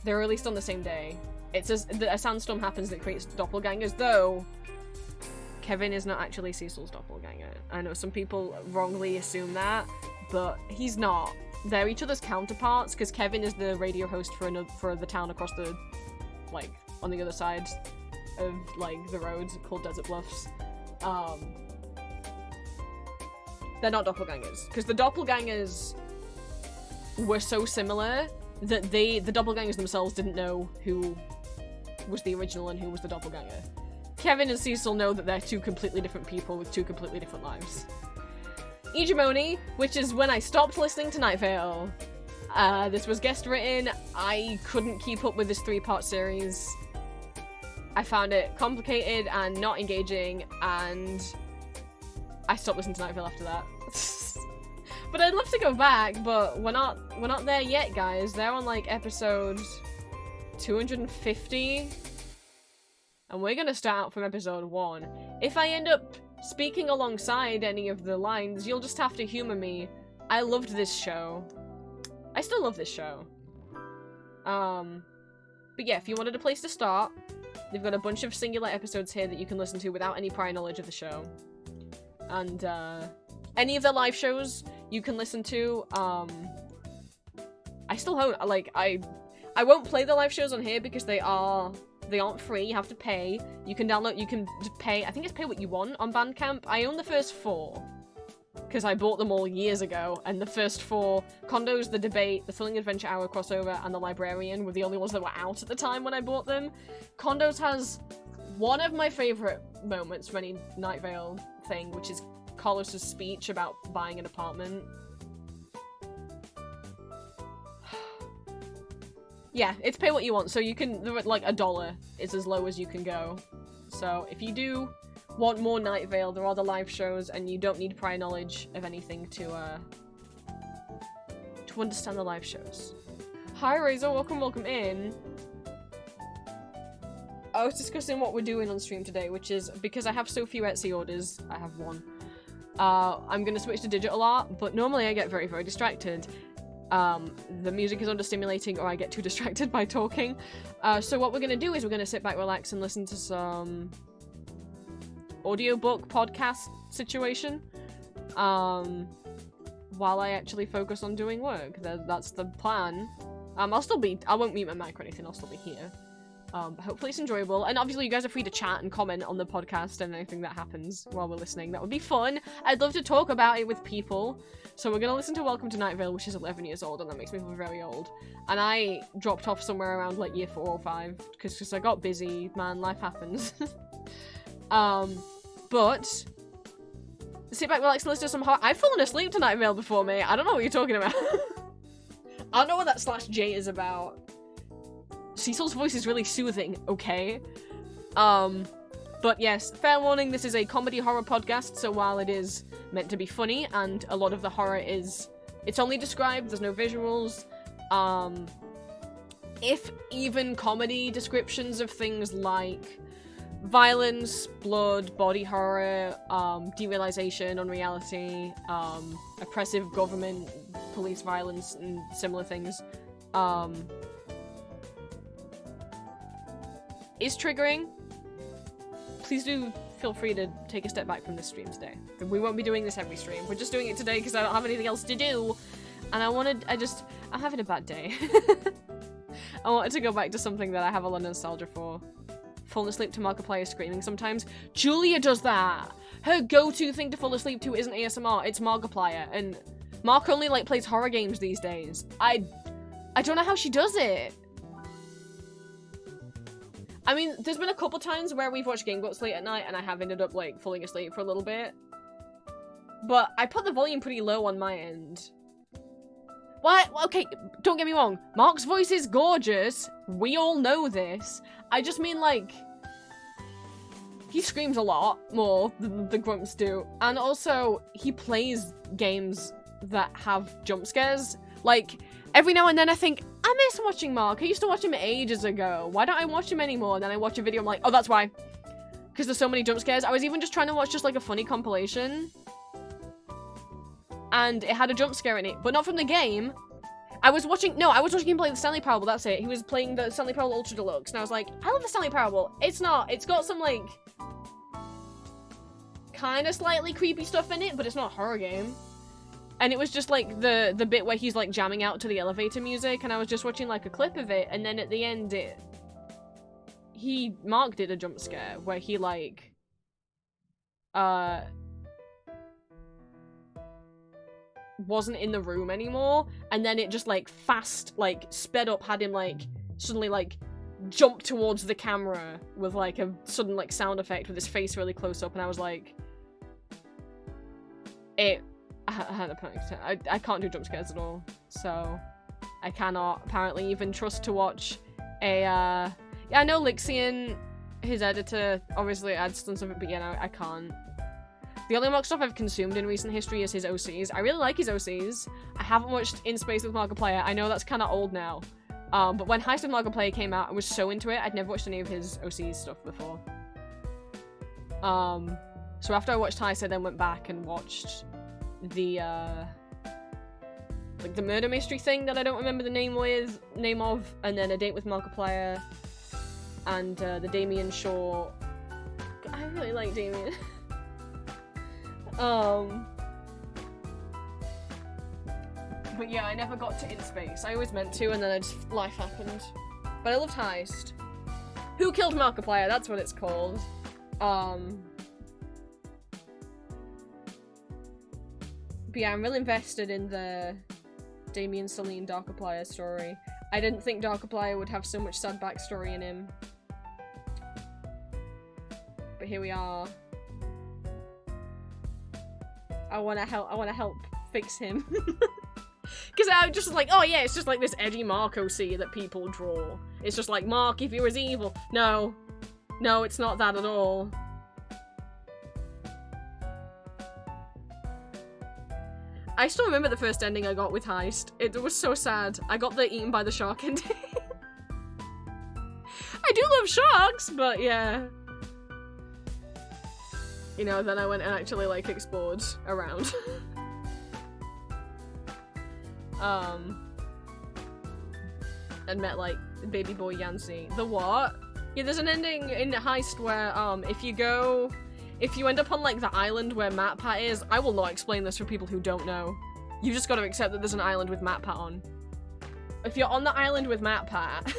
They're released on the same day. It's a sandstorm happens that creates doppelgangers, though Kevin is not actually Cecil's doppelganger. I know some people wrongly assume that, but he's not. They're each other's counterparts because Kevin is the radio host for the town across the, like, on the other side of like the road called Desert Bluffs. They're not doppelgangers because the doppelgangers were so similar that the doppelgangers themselves didn't know who was the original and who was the doppelganger. Kevin and Cecil know that they're two completely different people with two completely different lives. Hegemony, which is when I stopped listening to Night Vale. This was guest written. I couldn't keep up with this 3-part series. I found it complicated and not engaging, and I stopped listening to Night Vale after that. But I'd love to go back, but we're not there yet, guys. They're on like episode 250, and we're gonna start out from episode 1. If I end up speaking alongside any of the lines, you'll just have to humor me. I loved this show. I still love this show. But yeah, if you wanted a place to start, they've got a bunch of singular episodes here that you can listen to without any prior knowledge of the show. And, any of their live shows you can listen to. I still hope, like, I won't play the live shows on here because they aren't free. You have to pay. You can pay, I think it's pay what you want on Bandcamp. I own the first 4. Because I bought them all years ago, and the first 4, Condos, The Debate, The Thrilling Adventure Hour crossover, and The Librarian were the only ones that were out at the time when I bought them. Condos has one of my favourite moments from any Night Vale thing, which is Carlos's speech about buying an apartment. Yeah, it's pay what you want, so you can, like, $1 is as low as you can go. So if you do want more Night Vale, there are the live shows, and you don't need prior knowledge of anything to understand the live shows. Hi Razor, welcome in. I was discussing what we're doing on stream today, which is, because I have so few Etsy orders, I have 1. I'm gonna switch to digital art, but normally I get very, very distracted. The music is understimulating, or I get too distracted by talking. So what we're gonna do is we're gonna sit back, relax, and listen to some audiobook podcast situation while I actually focus on doing work. That's the plan. I won't mute my mic or anything, I'll still be here. But hopefully it's enjoyable, and obviously you guys are free to chat and comment on the podcast and anything that happens while we're listening. That would be fun. I'd love to talk about it with people. So we're gonna listen to Welcome to Night Vale, which is 11 years old, and that makes me feel very old. And I dropped off somewhere around like year 4 or 5 because I got busy. Man, life happens. But sit back, relax, and listen to some horror. I've fallen asleep to Night Vale before, mate. I don't know what you're talking about. I don't know what that /J is about. Cecil's voice is really soothing, okay? But yes, fair warning, this is a comedy horror podcast, so while it is meant to be funny, and a lot of the horror it's only described, there's no visuals, If even comedy descriptions of things like violence, blood, body horror, derealization, unreality, oppressive government, police violence, and similar things, is triggering, please do feel free to take a step back from this stream today. We won't be doing this every stream. We're just doing it today because I don't have anything else to do. And I'm having a bad day. I wanted to go back to something that I have a lot of nostalgia for. Falling asleep to Markiplier screaming sometimes. Julia does that! Her go-to thing to fall asleep to isn't ASMR, it's Markiplier. And Mark only, like, plays horror games these days. I don't know how she does it. I mean, there's been a couple times where we've watched Game Goats late at night and I have ended up, like, falling asleep for a little bit. But I put the volume pretty low on my end. What? Okay, don't get me wrong. Mark's voice is gorgeous. We all know this. I just mean, like, he screams a lot more than the grumps do. And also, he plays games that have jump scares. Like, every now and then I think, I miss watching Mark. I used to watch him ages ago. Why don't I watch him anymore? And then I watch a video, I'm like, oh, that's why. Because there's so many jump scares. I was even just trying to watch just, like, a funny compilation. And it had a jump scare in it, but not from the game. I was watching him play the Stanley Parable, that's it. He was playing the Stanley Parable Ultra Deluxe, and I was like, I love the Stanley Parable. It's got some, like, kind of slightly creepy stuff in it, but it's not a horror game. And it was just, like, the bit where he's, like, jamming out to the elevator music, and I was just watching, like, a clip of it, and then at the end, Mark did a jump scare, where he, like, wasn't in the room anymore, and then it just, like, fast, like, sped up, had him, like, suddenly, like, jump towards the camera with, like, a sudden, like, sound effect with his face really close up, and I was like, I had a panic attack. I can't do jump scares at all, so I cannot apparently even trust to watch a, yeah, I know Lixian, his editor, obviously adds some stuff, but yeah, no, I can't. The only Mark stuff I've consumed in recent history is his OCs. I really like his OCs. I haven't watched In Space with Markiplier. I know that's kind of old now. But when Heist with Markiplier came out, I was so into it. I'd never watched any of his OCs stuff before. So after I watched Heist, I then went back and watched the, like, the murder mystery thing that I don't remember the name of, and then A Date with Markiplier, and the Damien Shaw. I really like Damien. But yeah, I never got to In Space. I always meant to, and then life happened. But I loved Heist. Who Killed Markiplier? That's what it's called. But yeah, I'm really invested in the Damien Celine Darkiplier story. I didn't think Darkiplier would have so much sad backstory in him. But here we are. I wanna help fix him. Because I was just like, oh yeah, it's just like this edgy Mark OC that people draw. It's just like, Mark, if you was evil. No. No, it's not that at all. I still remember the first ending I got with Heist. It was so sad. I got the eaten by the shark ending. I do love sharks, but yeah. You know, then I went and actually, like, explored around. And met, like, baby boy Yancy. The what? Yeah, there's an ending in Heist where, if you end up on, like, the island where MatPat is, I will not explain this for people who don't know. You just gotta accept that there's an island with MatPat on. If you're on the island with MatPat,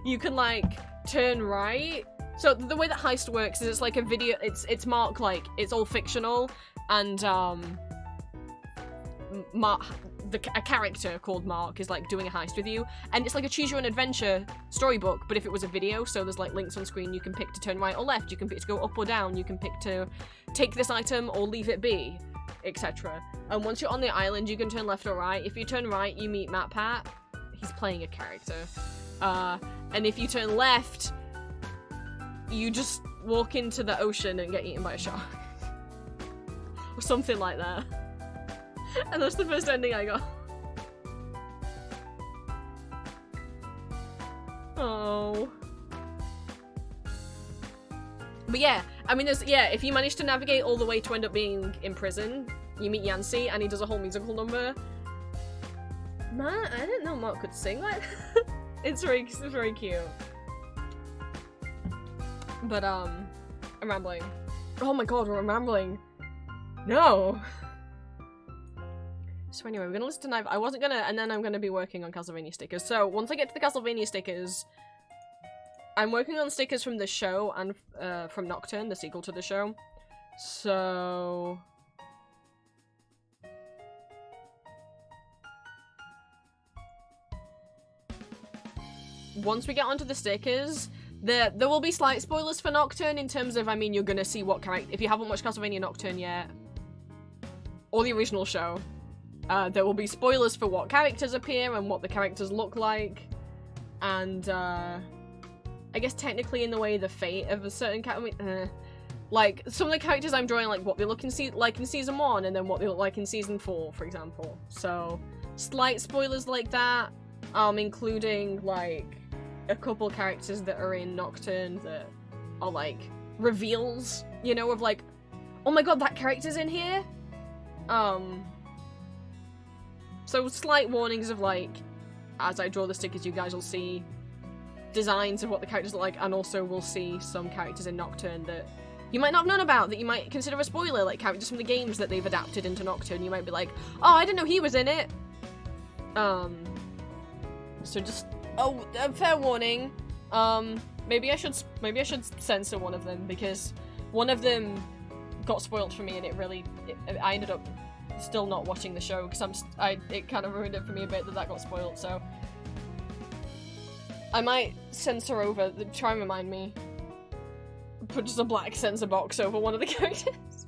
you can, like, turn right. So the way that Heist works is it's like a video, it's Mark, like, it's all fictional, and, a character called Mark is, like, doing a heist with you, and it's like a choose-your-own-adventure storybook, but if it was a video, so there's, like, links on screen, you can pick to turn right or left, you can pick to go up or down, you can pick to take this item or leave it be, etc. And once you're on the island, you can turn left or right. If you turn right, you meet MatPat. He's playing a character. And if you turn left, you just walk into the ocean and get eaten by a shark. Or something like that. And that's the first ending I got. Oh. But yeah, I mean, if you manage to navigate all the way to end up being in prison, you meet Yancey and he does a whole musical number. Man, I didn't know Mark could sing like that. It's very cute. But, I'm rambling. Oh my god, I'm rambling. No! So anyway, we're gonna listen to Knife. I wasn't gonna, and then I'm gonna be working on Castlevania stickers. So, once I get to the Castlevania stickers, I'm working on stickers from the show and, from Nocturne, the sequel to the show. So... once we get onto the stickers, there will be slight spoilers for Nocturne in terms of, I mean, you're gonna see what character, if you haven't watched Castlevania Nocturne yet, or the original show, there will be spoilers for what characters appear and what the characters look like, and, I guess technically in the way the fate of a certain character, like, some of the characters I'm drawing, like, what they look like in Season 1, and then what they look like in Season 4, for example. So, slight spoilers like that, including, like, a couple characters that are in Nocturne that are, like, reveals, you know, of, like, oh my god, that character's in here? So slight warnings of, like, as I draw the stickers, you guys will see designs of what the characters look like, and also we'll see some characters in Nocturne that you might not have known about, that you might consider a spoiler, like characters from the games that they've adapted into Nocturne. You might be like, oh, I didn't know he was in it! So just, oh, a fair warning. Maybe I should censor one of them, because one of them got spoiled for me, and I ended up still not watching the show, because it kind of ruined it for me a bit that got spoiled, so I might censor over, try and remind me, put just a black censor box over one of the characters,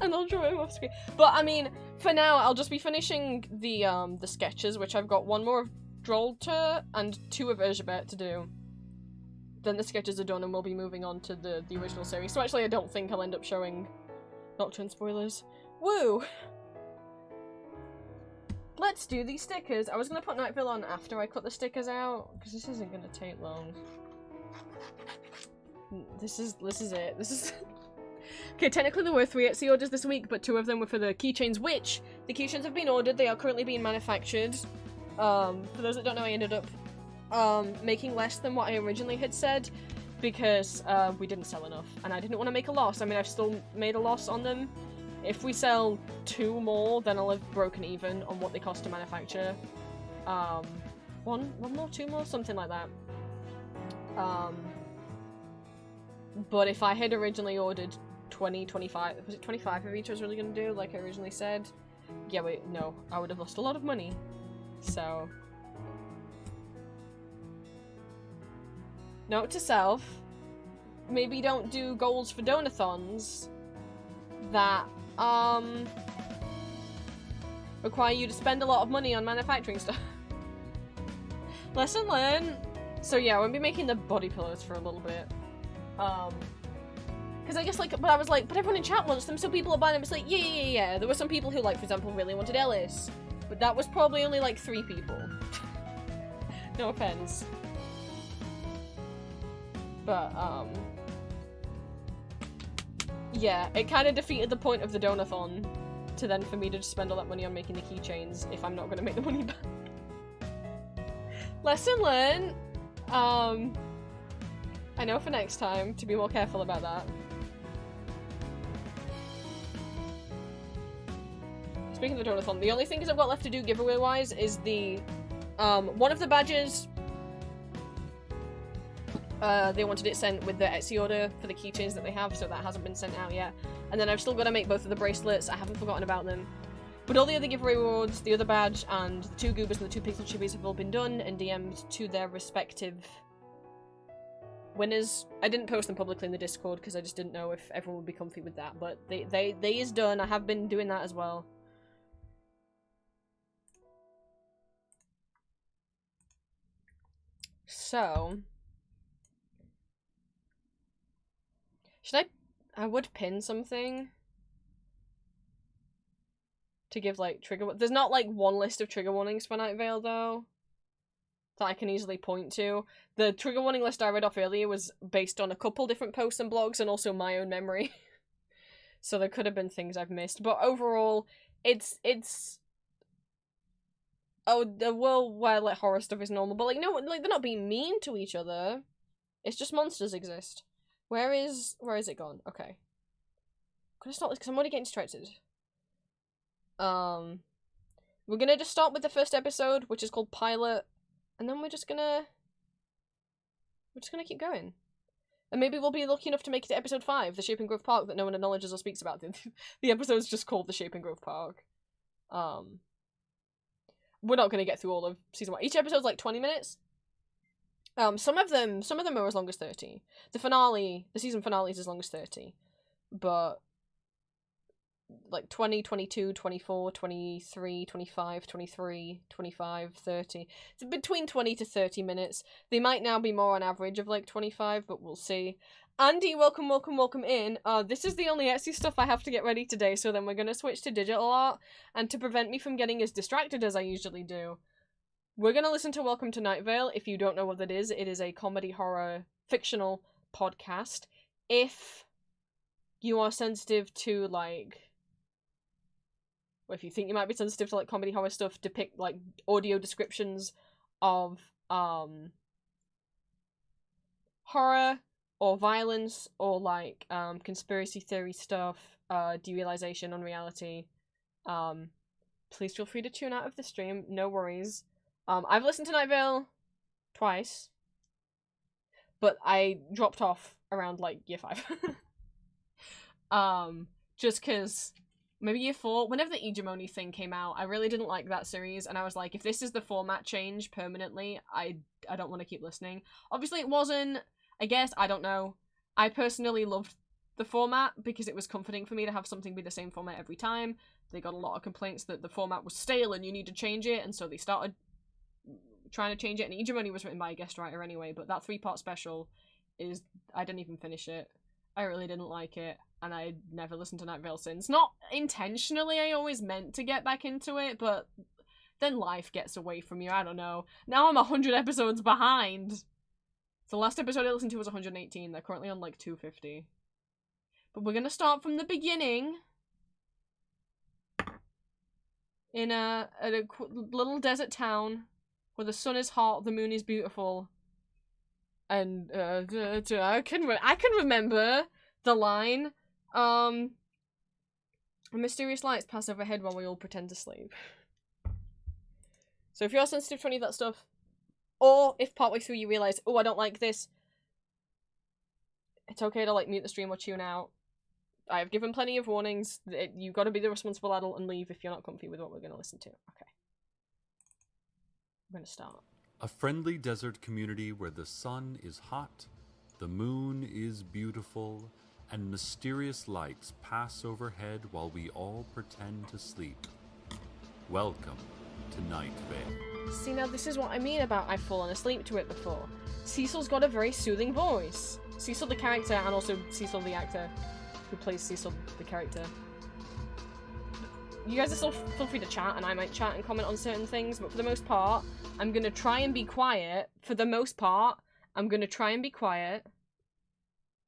and I'll draw him off screen. But I mean, for now, I'll just be finishing the sketches, which I've got one more of Drolter and 2 of Urzgebet to do. Then the sketches are done and we'll be moving on to the original series. So actually I don't think I'll end up showing Nocturne spoilers. Woo! Let's do these stickers. I was gonna put Nightville on after I cut the stickers out, because this isn't gonna take long. This is it. This is... Okay, technically there were 3 Etsy orders this week, but 2 of them were for the keychains, which the keychains have been ordered. They are currently being manufactured. For those that don't know, I ended up making less than what I originally had said, because we didn't sell enough, and I didn't want to make a loss. I mean, I've still made a loss on them. If we sell 2 more, then I'll have broken even on what they cost to manufacture. One more, 2 more, something like that. But if I had originally ordered 20, 25, was it 25 of each I was really gonna do, like I originally said? Yeah, wait, no, I would have lost a lot of money. So... note to self, maybe don't do goals for donathons that, require you to spend a lot of money on manufacturing stuff. Lesson learned! So yeah, I won't be making the body pillows for a little bit. Because I guess, like, but I was like, but everyone in chat wants them, so people are buying them. It's like, yeah. There were some people who, like, for example, really wanted Ellis. But that was probably only, like, 3 people. No offense. But, yeah, it kind of defeated the point of the donathon to then for me to just spend all that money on making the keychains if I'm not going to make the money back. Lesson learned. I know for next time to be more careful about that. Speaking of the donathon, the only things I've got left to do giveaway-wise is the, one of the badges, they wanted it sent with the Etsy order for the keychains that they have, so that hasn't been sent out yet. And then I've still got to make both of the bracelets, I haven't forgotten about them. But all the other giveaway rewards, the other badge, and the 2 goobers and the 2 pixel chibis have all been done and DM'd to their respective winners. I didn't post them publicly in the Discord because I just didn't know if everyone would be comfy with that, but they is done. I have been doing that as well. So, should I would pin something to give, like, trigger... There's not, like, one list of trigger warnings for Night Vale, though. that I can easily point to. The trigger warning list I read off earlier was based on a couple different posts and blogs and also my own memory. So there could have been things I've missed. But overall, it's a world where like horror stuff is normal, but like no, like they're not being mean to each other. It's just monsters exist. Where is it gone? Okay. Could I start this because I'm already getting distracted. We're gonna just start with the first episode, which is called Pilot, and then we're just gonna keep going. And maybe we'll be lucky enough to make it to episode 5, the Shaping Grove Park, that no one acknowledges or speaks about. The episode's just called the Shaping Grove Park. We're not gonna get through all of season 1. Each episode's like 20 minutes. Some of them are as long as 30. The season finale is as long as 30. But like 20, 22, 24, 23, 25, 23, 25, 30. It's between 20 to 30 minutes. They might now be more on average of like 25, but we'll see. Andy, welcome in. This is the only Etsy stuff I have to get ready today, so then we're gonna switch to digital art, and to prevent me from getting as distracted as I usually do, we're gonna listen to Welcome to Night Vale. If you don't know what that is, it is a comedy horror fictional podcast. If you are sensitive to like, or if you think you might be sensitive to like comedy horror stuff, depict like audio descriptions of horror or violence or like conspiracy theory stuff, derealization, unreality, please feel free to tune out of the stream, no worries. I've listened to Night Vale twice, but I dropped off around like year 5. Just cause maybe year 4, whenever the Hegemony thing came out, I really didn't like that series, and I was like, if this is the format change permanently, I don't want to keep listening. Obviously it wasn't, I guess, I don't know. I personally loved the format because it was comforting for me to have something be the same format every time. They got a lot of complaints that the format was stale and you need to change it, and so they started trying to change it, and Hegemony was written by a guest writer anyway, but that 3-part special is, I didn't even finish it. I really didn't like it, and I never listened to Night Vale since. Not intentionally, I always meant to get back into it, but then life gets away from you, I don't know. Now I'm 100 episodes behind. The last episode I listened to was 118, they're currently on like 250. But we're gonna start from the beginning. In a little desert town where the sun is hot, the moon is beautiful, and I can remember the line. Mysterious lights pass overhead while we all pretend to sleep. So if you're sensitive to any of that stuff, or if partway through you realize, oh, I don't like this, it's okay to like mute the stream or tune out. I have given plenty of warnings. You've got to be the responsible adult and leave if you're not comfy with what we're going to listen to. Okay. I'm going to start. A friendly desert community where the sun is hot, the moon is beautiful, and mysterious lights pass overhead while we all pretend to sleep. Welcome to Night Vale. See, now this is what I mean about I've fallen asleep to it before. Cecil's got a very soothing voice. Cecil the character, and also Cecil the actor who plays Cecil the character. You guys are still feel free to chat, and I might chat and comment on certain things, but for the most part, I'm gonna try and be quiet. For the most part, I'm gonna try and be quiet.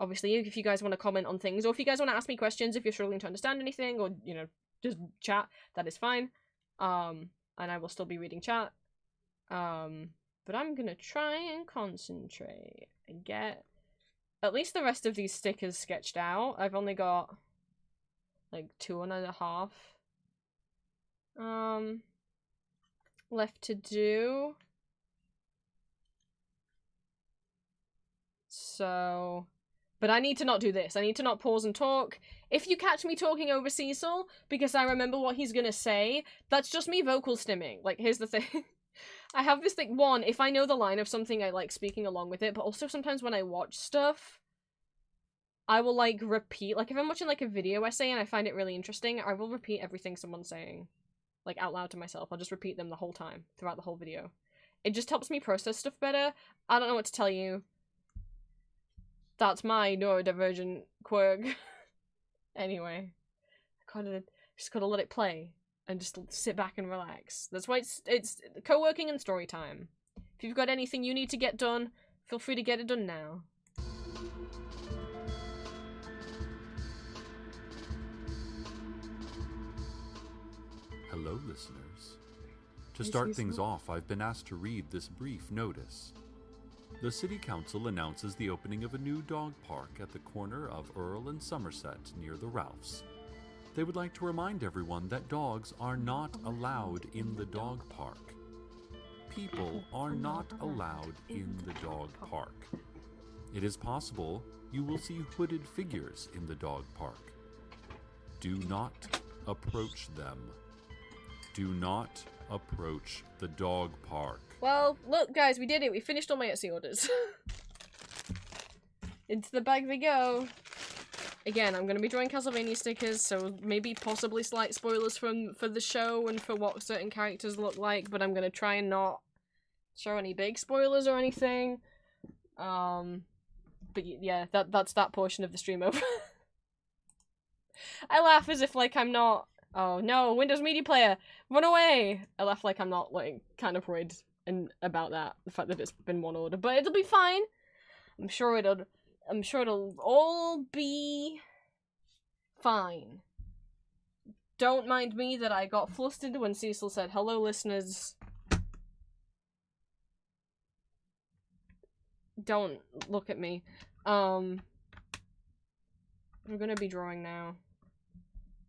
Obviously, if you guys want to comment on things, or if you guys want to ask me questions, if you're struggling to understand anything, or, you know, just chat, that is fine. And I will still be reading chat. But I'm gonna try and concentrate and get at least the rest of these stickers sketched out. I've only got like 2.5 left to do. So, but I need to not do this. I need to not pause and talk. If you catch me talking over Cecil because I remember what he's gonna say, that's just me vocal stimming. Like, here's the thing. I have this thing, one, if I know the line of something, I like speaking along with it, but also sometimes when I watch stuff, I will, like, repeat, like, if I'm watching, like, a video essay and I find it really interesting, I will repeat everything someone's saying, like, out loud to myself. I'll just repeat them the whole time, throughout the whole video. It just helps me process stuff better. I don't know what to tell you. That's my neurodivergent quirk. Anyway, just gotta let it play and just sit back and relax. That's why it's co-working and story time. If you've got anything you need to get done, feel free to get it done now. Hello, listeners. To start things off, I've been asked to read this brief notice. The City Council announces the opening of a new dog park at the corner of Earl and Somerset near the Ralphs. They would like to remind everyone that dogs are not allowed in the dog park. People are not allowed in the dog park. It is possible you will see hooded figures in the dog park. Do not approach them. Do not approach the dog park. Well, look, guys, we did it. We finished all my Etsy orders. Into the bag they go. Again, I'm going to be drawing Castlevania stickers, so maybe possibly slight spoilers for the show and for what certain characters look like, but I'm going to try and not show any big spoilers or anything. But yeah, that's that portion of the stream over. I laugh as if, like, I'm not... Oh, no, Windows Media Player! Run away! I laugh like I'm not, like, kind of worried about that, the fact that it's been one order, but it'll be fine. I'm sure it'll all be fine. Don't mind me that I got flustered when Cecil said, "Hello, listeners." Don't look at me. I'm gonna be drawing now.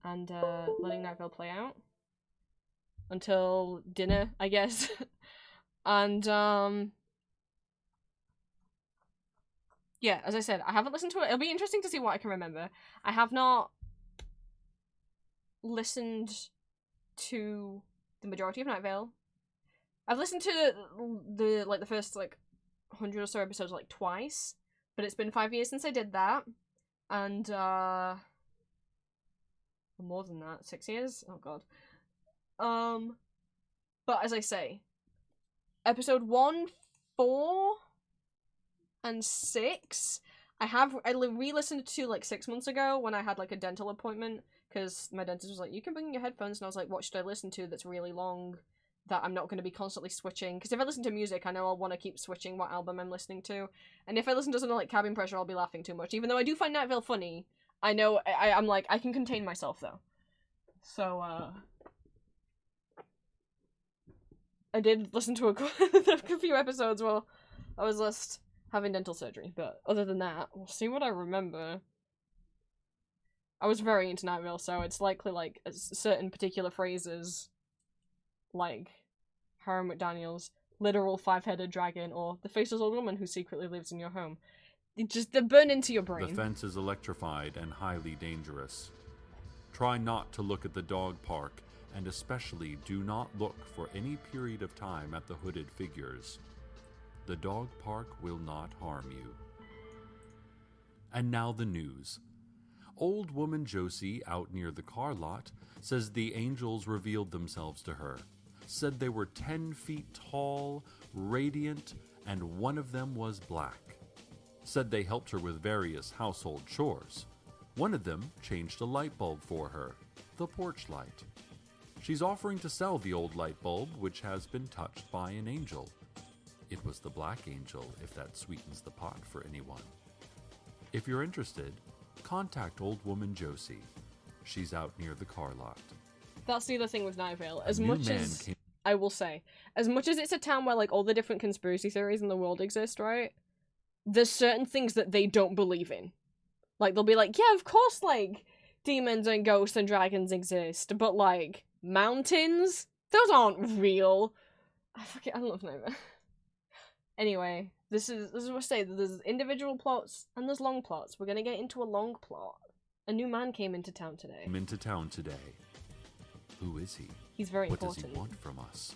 And, letting that go play out. Until dinner, I guess. And, yeah, as I said, I haven't listened to it. It'll be interesting to see what I can remember. I have not listened to the majority of Night Vale. I've listened to the first, 100 or so episodes, twice. But it's been 5 years since I did that. And, more than that, 6 years? Oh god. But as I say, episode 1, 4, and 6, I re-listened to 6 months ago when I had a dental appointment, because my dentist was like, you can bring your headphones, and I was like, what should I listen to that's really long, that I'm not going to be constantly switching, because if I listen to music, I know I'll want to keep switching what album I'm listening to, and if I listen to something like Cabin Pressure, I'll be laughing too much, even though I do find Night Vale funny. I know, I'm like, I can contain myself, though. So, I did listen to a few episodes while I was just having dental surgery, but other than that, we'll see what I remember. I was very into Night Vale, so it's likely, certain particular phrases, like Harry McDaniel's literal five-headed dragon, or the faceless old woman who secretly lives in your home. They burn into your brain. The fence is electrified and highly dangerous. Try not to look at the dog park, and especially do not look for any period of time at the hooded figures. The dog park will not harm you. And now the news. Old woman Josie, out near the car lot, says the angels revealed themselves to her, said they were 10 feet tall, radiant, and one of them was black. Said they helped her with various household chores. One of them changed a light bulb for her, the porch light. She's offering to sell the old light bulb, which has been touched by an angel. It was the black angel, if that sweetens the pot for anyone. If you're interested, contact old woman Josie. She's out near the car lot. That's the other thing with Night Vale. I will say, as much as it's a town where all the different conspiracy theories in the world exist, right? There's certain things that they don't believe in. They'll be like, yeah, of course, demons and ghosts and dragons exist, but, mountains? Those aren't real. I love Night Vale. Anyway, this is what I say, there's individual plots, and there's long plots. We're gonna get into a long plot. A new man came into town today. Who is he? He's very important. important. What does he want from us?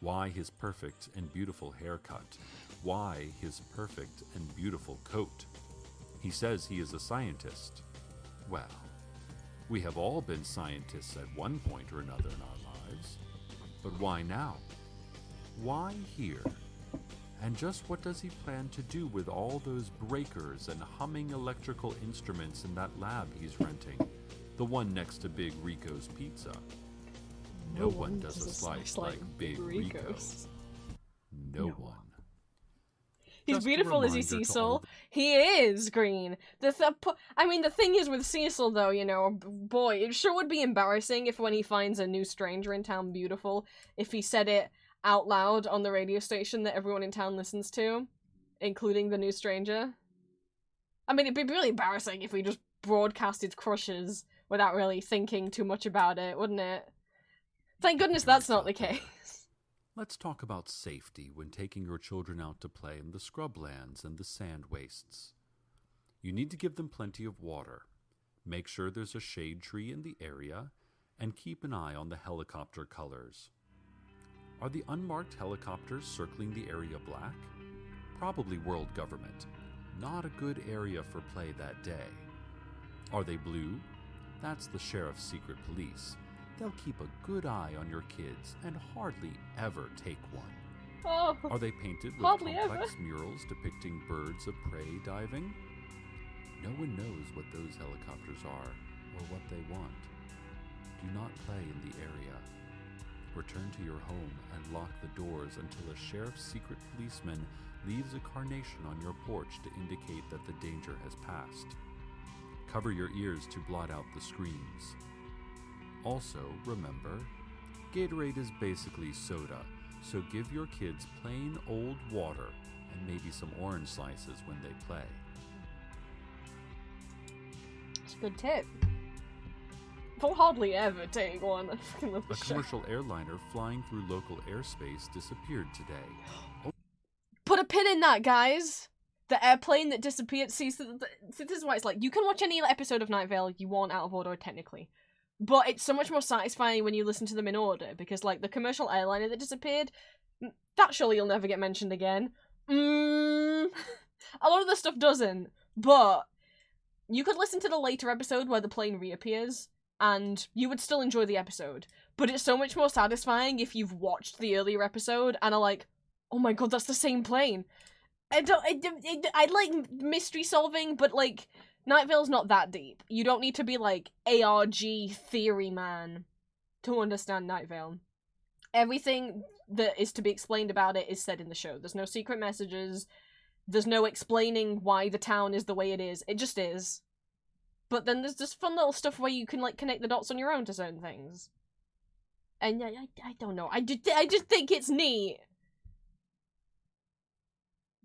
Why his perfect and beautiful haircut? Why his perfect and beautiful coat? He says he is a scientist. Well, we have all been scientists at one point or another in our lives. But why now? Why here? And just what does he plan to do with all those breakers and humming electrical instruments in that lab he's renting? The one next to Big Rico's Pizza. No one does a slice like Big Rico's. no one. He's Just a beautiful, is he, reminder to Cecil? all He is, Green. The thing is with Cecil, though, you know, boy, it sure would be embarrassing if when he finds a new stranger in town beautiful, if he said it out loud on the radio station that everyone in town listens to, including the new stranger. I mean, it'd be really embarrassing if we just broadcasted crushes without really thinking too much about it, wouldn't it? Thank goodness that's not the case. Let's talk about safety when taking your children out to play in the scrublands and the sand wastes. You need to give them plenty of water, make sure there's a shade tree in the area, and keep an eye on the helicopter colors. Are the unmarked helicopters circling the area black? Probably world government. Not a good area for play that day. Are they blue? That's the sheriff's secret police. They'll keep a good eye on your kids and hardly ever take one. Oh, Are they painted with hardly complex ever. murals depicting birds of prey diving? No one knows what those helicopters are or what they want. Do not play in the area. Return to your home and lock the doors until a sheriff's secret policeman leaves a carnation on your porch to indicate that the danger has passed. Cover your ears to blot out the screams. Also, remember, Gatorade is basically soda, so give your kids plain old water and maybe some orange slices when they play. It's a good tip. They'll hardly ever take one. I fucking love the A show. commercial airliner flying through local airspace disappeared today. Put a pin in that, guys! The airplane that disappeared. See, so this is why it's like, you can watch any episode of Night Vale you want out of order, technically. But it's so much more satisfying when you listen to them in order, because, like, the commercial airliner that disappeared, that surely you'll never get mentioned again. A lot of the stuff doesn't, but you could listen to the later episode where the plane reappears, and you would still enjoy the episode. But it's so much more satisfying if you've watched the earlier episode and are like, oh my god, that's the same plane. I like mystery solving, but, like, Night Vale's not that deep. You don't need to be, like, ARG theory man to understand Night Vale. Everything that is to be explained about it is said in the show. There's no secret messages. There's no explaining why the town is the way it is. It just is. But then there's this fun little stuff where you can, like, connect the dots on your own to certain things. And I don't know. I just think it's neat.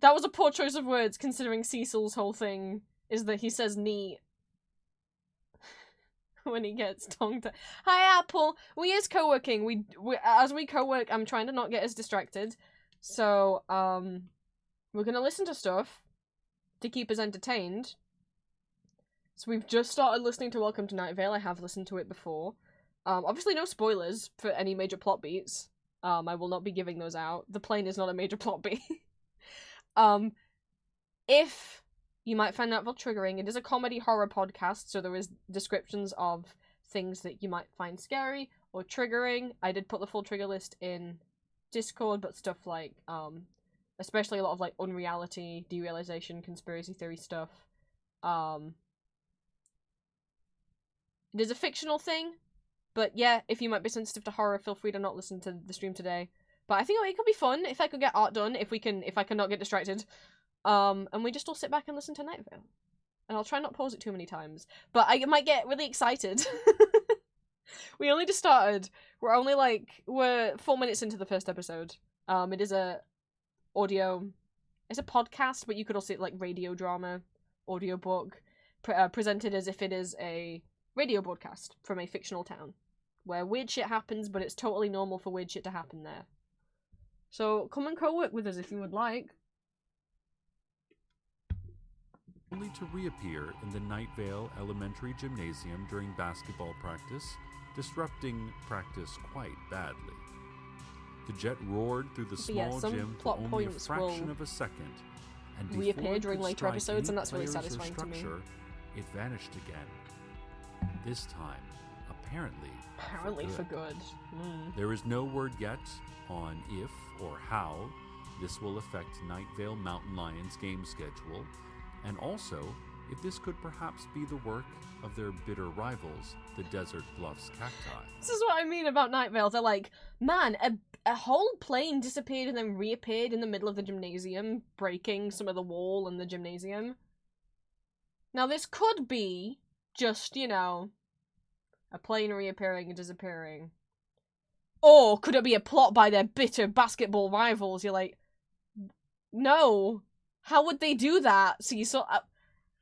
That was a poor choice of words, considering Cecil's whole thing is that he says neat when he gets tongue-tied. Hi, Apple! We is co-working. We as we co-work, I'm trying to not get as distracted. So, we're gonna listen to stuff to keep us entertained. So we've just started listening to Welcome to Night Vale. I have listened to it before. Obviously no spoilers for any major plot beats. I will not be giving those out. The plane is not a major plot beat. If you might find that triggering, it is a comedy horror podcast, so there is descriptions of things that you might find scary or triggering. I did put the full trigger list in Discord, but stuff like, especially a lot of, like, unreality, derealization, conspiracy theory stuff. It is a fictional thing, but yeah, if you might be sensitive to horror, feel free to not listen to the stream today. But I think it could be fun if I could get art done, if I can not get distracted. And we just all sit back and listen to Night Vale. And I'll try not to pause it too many times. But I might get really excited. We only just started. We're 4 minutes into the first episode. It is it's a podcast, but you could also, like, radio drama, audiobook, presented as if it is a radio broadcast from a fictional town. Where weird shit happens, but it's totally normal for weird shit to happen there. So, come and co-work with us if you would like. Only to reappear in the Night Vale Elementary Gymnasium during basketball practice, disrupting practice quite badly. The jet roared through the small some gym for plot only a points fraction will of a second, and reappear before it during could later strike episodes, any and that's really players or satisfying to me. structure, it vanished again. This time, apparently For good. There is no word yet on if or how this will affect Night Vale Mountain Lions' game schedule, and also if this could perhaps be the work of their bitter rivals, the Desert Bluffs Cacti. This is what I mean about Night Vale. They're like, man, a whole plane disappeared and then reappeared in the middle of the gymnasium, breaking some of the wall in the gymnasium. Now, this could be just, you know, a plane reappearing and disappearing. Or could it be a plot by their bitter basketball rivals? You're like, no. How would they do that? See, so...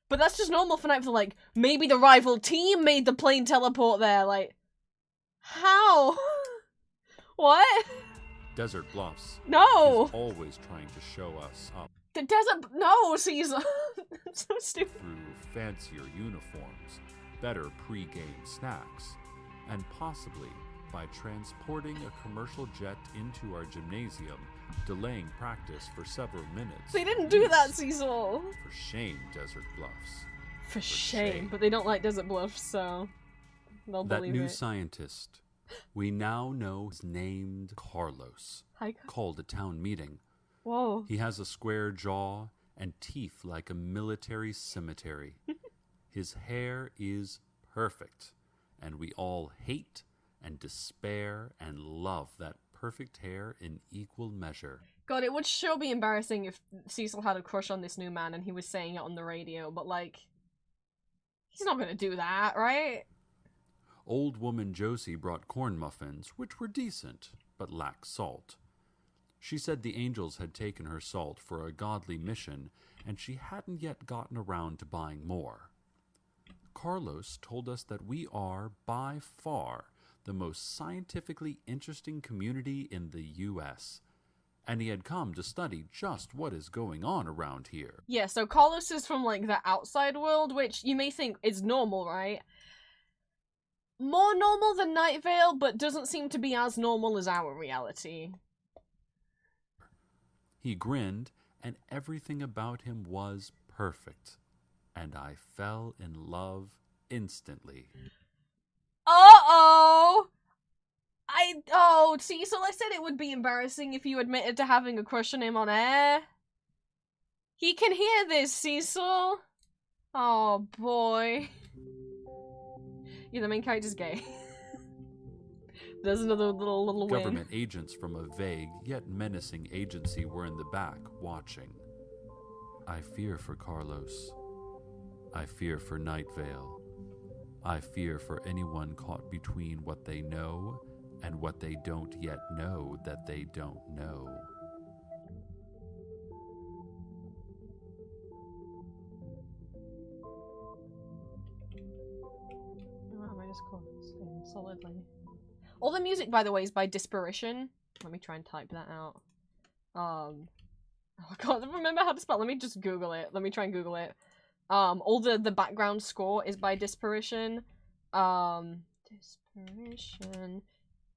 but that's just normal for Night Vale. Like, maybe the rival team made the plane teleport there. Like, how? What? Desert Bluffs No! is always trying to show us up The desert... No, Caesar. So stupid. through fancier uniforms, better pre-game snacks, and possibly by transporting a commercial jet into our gymnasium, delaying practice for several minutes. They didn't do that, Caesar. For shame, Desert Bluffs. For shame. shame. But they don't like Desert Bluffs, so... they'll That believe new it. scientist, we now know is named Carlos, Hi. called a town meeting. Whoa. He has a square jaw and teeth like a military cemetery. His hair is perfect, and we all hate and despair and love that perfect hair in equal measure. God, it would sure be embarrassing if Cecil had a crush on this new man and he was saying it on the radio, but like... he's not gonna do that, right? Old woman Josie brought corn muffins, which were decent, but lacked salt. She said the angels had taken her salt for a godly mission, and she hadn't yet gotten around to buying more. Carlos told us that we are, by far, the most scientifically interesting community in the U.S., and he had come to study just what is going on around here. Yeah, so Carlos is from, like, the outside world, which you may think is normal, right? More normal than Night Vale, but doesn't seem to be as normal as our reality. He grinned, and everything about him was perfect, and I fell in love instantly. Uh-oh! Cecil, I said it would be embarrassing if you admitted to having a crush on him on air. He can hear this, Cecil. Oh, boy. Yeah, the main character's gay. There's another little win. Government agents from a vague yet menacing agency were in the back, watching. I fear for Carlos. I fear for Night Vale. I fear for anyone caught between what they know and what they don't yet know that they don't know. Oh, I just caught it solidly. All the music, by the way, is by Disparition. Let me try and type that out. Oh, I can't remember how to spell. Let me just Google it. Let me try and Google it. All the background score is by Disparition. Disparition.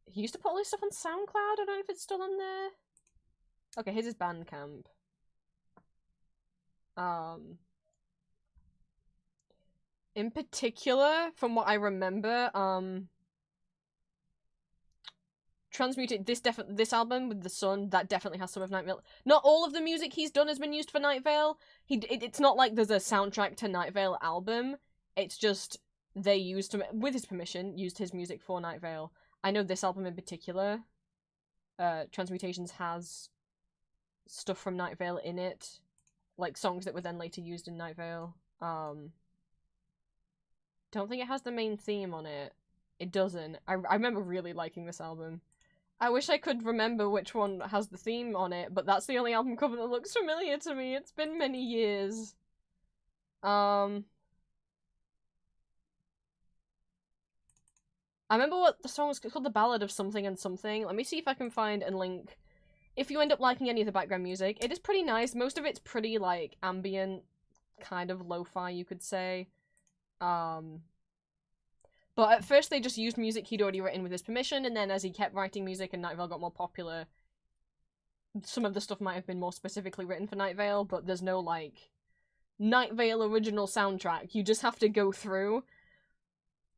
He used to put all this stuff on SoundCloud. I don't know if it's still on there. Okay, here's his Bandcamp. In particular, from what I remember, Transmuted, this album with the Sun, that definitely has some of Night Vale. Not all of the music he's done has been used for Night Vale. It's not like there's a soundtrack to Night Vale album. It's just they used him, with his permission, used his music for Night Vale. I know this album in particular, Transmutations, has stuff from Night Vale in it, like songs that were then later used in Night Vale. Don't think it has the main theme on it. It doesn't. I remember really liking this album. I wish I could remember which one has the theme on it, but that's the only album cover that looks familiar to me. It's been many years. I remember what the song was called, The Ballad of Something and Something. Let me see if I can find and link. If you end up liking any of the background music, it is pretty nice. Most of it's pretty, like, ambient, kind of lo-fi, you could say. But at first they just used music he'd already written with his permission, and then as he kept writing music and Night Vale got more popular, some of the stuff might have been more specifically written for Night Vale, but there's no, like, Night Vale original soundtrack. You just have to go through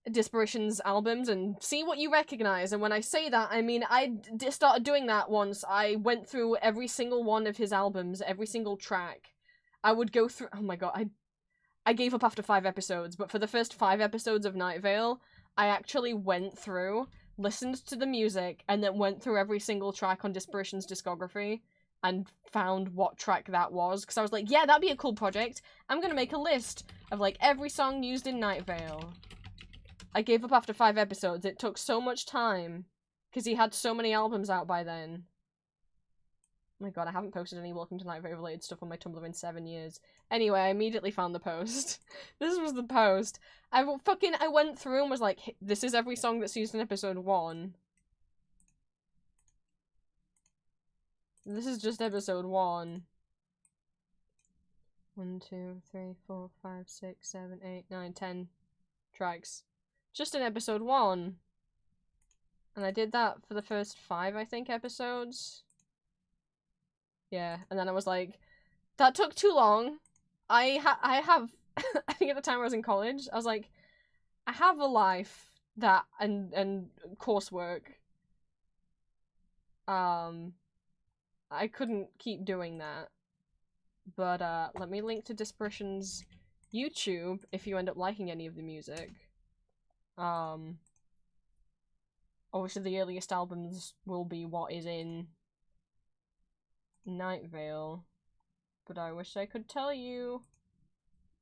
Disparition's albums and see what you recognize, and when I say that, I mean I started doing that once. I went through every single one of his albums, every single track. I would go through— oh my god, I gave up after 5 episodes, but for the first 5 episodes of Night Vale, I actually went through listened to the music, and then went through every single track on Disparition's discography and found what track that was. Because I was like, yeah, that'd be a cool project. I'm gonna make a list of, like, every song used in Night Vale. I gave up after 5 episodes. It took so much time. Because he had so many albums out by then. Oh my god, I haven't posted any Welcome to Night Vale related stuff on my Tumblr in 7 years. Anyway, I immediately found the post. This was the post. I went through and was like, this is every song that's used in episode 1. This is just episode 1. 1, 2, 3, 4, 5, 6, 7, 8, 9, 10 tracks. Just in episode 1. And I did that for the first 5, I think, episodes. Yeah, and then I was like, that took too long. I have, I think at the time I was in college, I was like, I have a life that, and coursework. I couldn't keep doing that. But, let me link to Disparition's YouTube if you end up liking any of the music. Obviously the earliest albums will be what is in Night Vale, but I wish I could tell you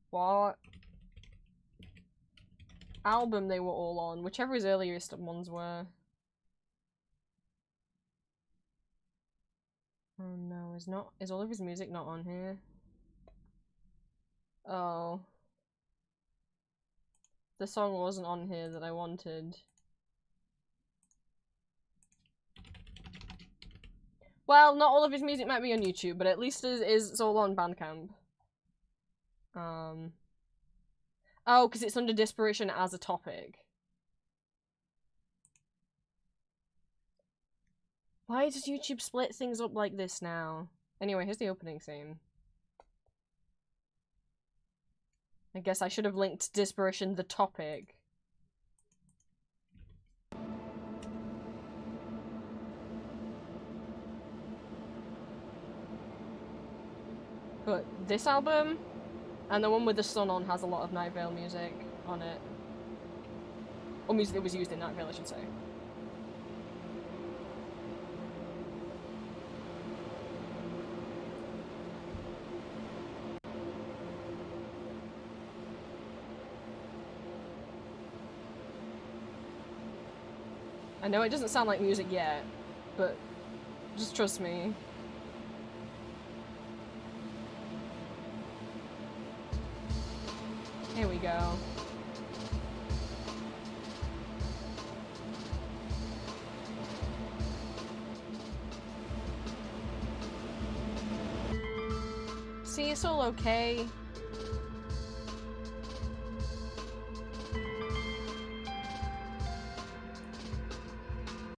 what album they were all on, whichever his earliest ones were. Oh no, is all of his music not on here? Oh. The song wasn't on here that I wanted. Well, not all of his music might be on YouTube, but at least it's all on Bandcamp. Oh, because it's under Disparition as a topic. Why does YouTube split things up like this now? Anyway, here's the opening theme. I guess I should have linked Disparition the topic. But this album, and the one with the sun on, has a lot of Night Vale music on it. Or music that was used in Night Vale, I should say. I know it doesn't sound like music yet, but just trust me. Here we go. See, it's all okay.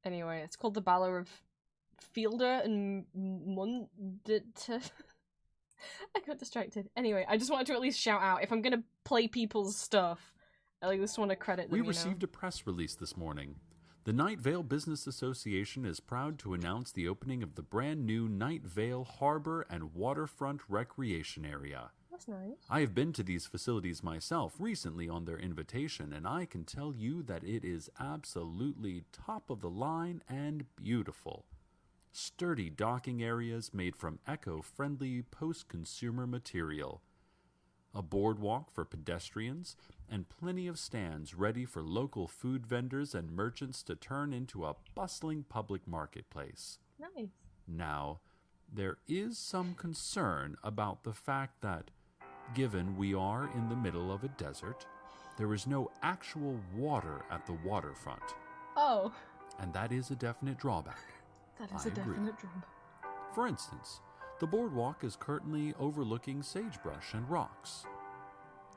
Anyway, it's called The Ballad of Fielder and Mundit. I got distracted. Anyway, I just wanted to at least shout out, if I'm gonna play people's stuff, I at least want to credit them, We received a press release this morning. The Night Vale Business Association is proud to announce the opening of the brand new Night Vale Harbor and Waterfront Recreation Area. That's nice. I have been to these facilities myself recently on their invitation, and I can tell you that it is absolutely top of the line and beautiful. Sturdy docking areas made from eco-friendly post-consumer material. A boardwalk for pedestrians, and plenty of stands ready for local food vendors and merchants to turn into a bustling public marketplace. Nice. Now, there is some concern about the fact that, given we are in the middle of a desert, there is no actual water at the waterfront. Oh. And that is a definite drawback. That is I a agree. definite drawback. For instance, the boardwalk is currently overlooking sagebrush and rocks.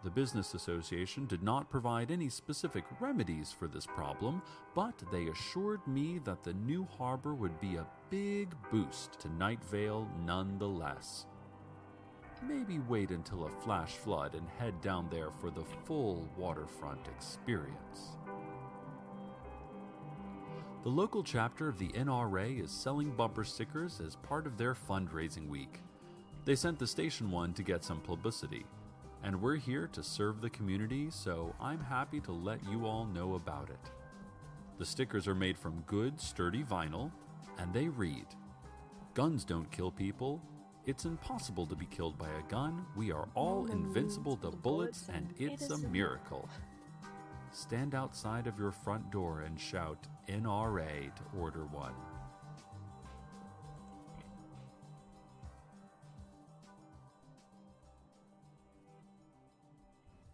The Business Association did not provide any specific remedies for this problem, but they assured me that the new harbor would be a big boost to Night Vale nonetheless. Maybe wait until a flash flood and head down there for the full waterfront experience. The local chapter of the NRA is selling bumper stickers as part of their fundraising week. They sent the station one to get some publicity, and we're here to serve the community, so I'm happy to let you all know about it. The stickers are made from good, sturdy vinyl, and they read, "Guns don't kill people. It's impossible to be killed by a gun. We are all invincible to bullets, and it's a miracle." Stand outside of your front door and shout NRA to order one.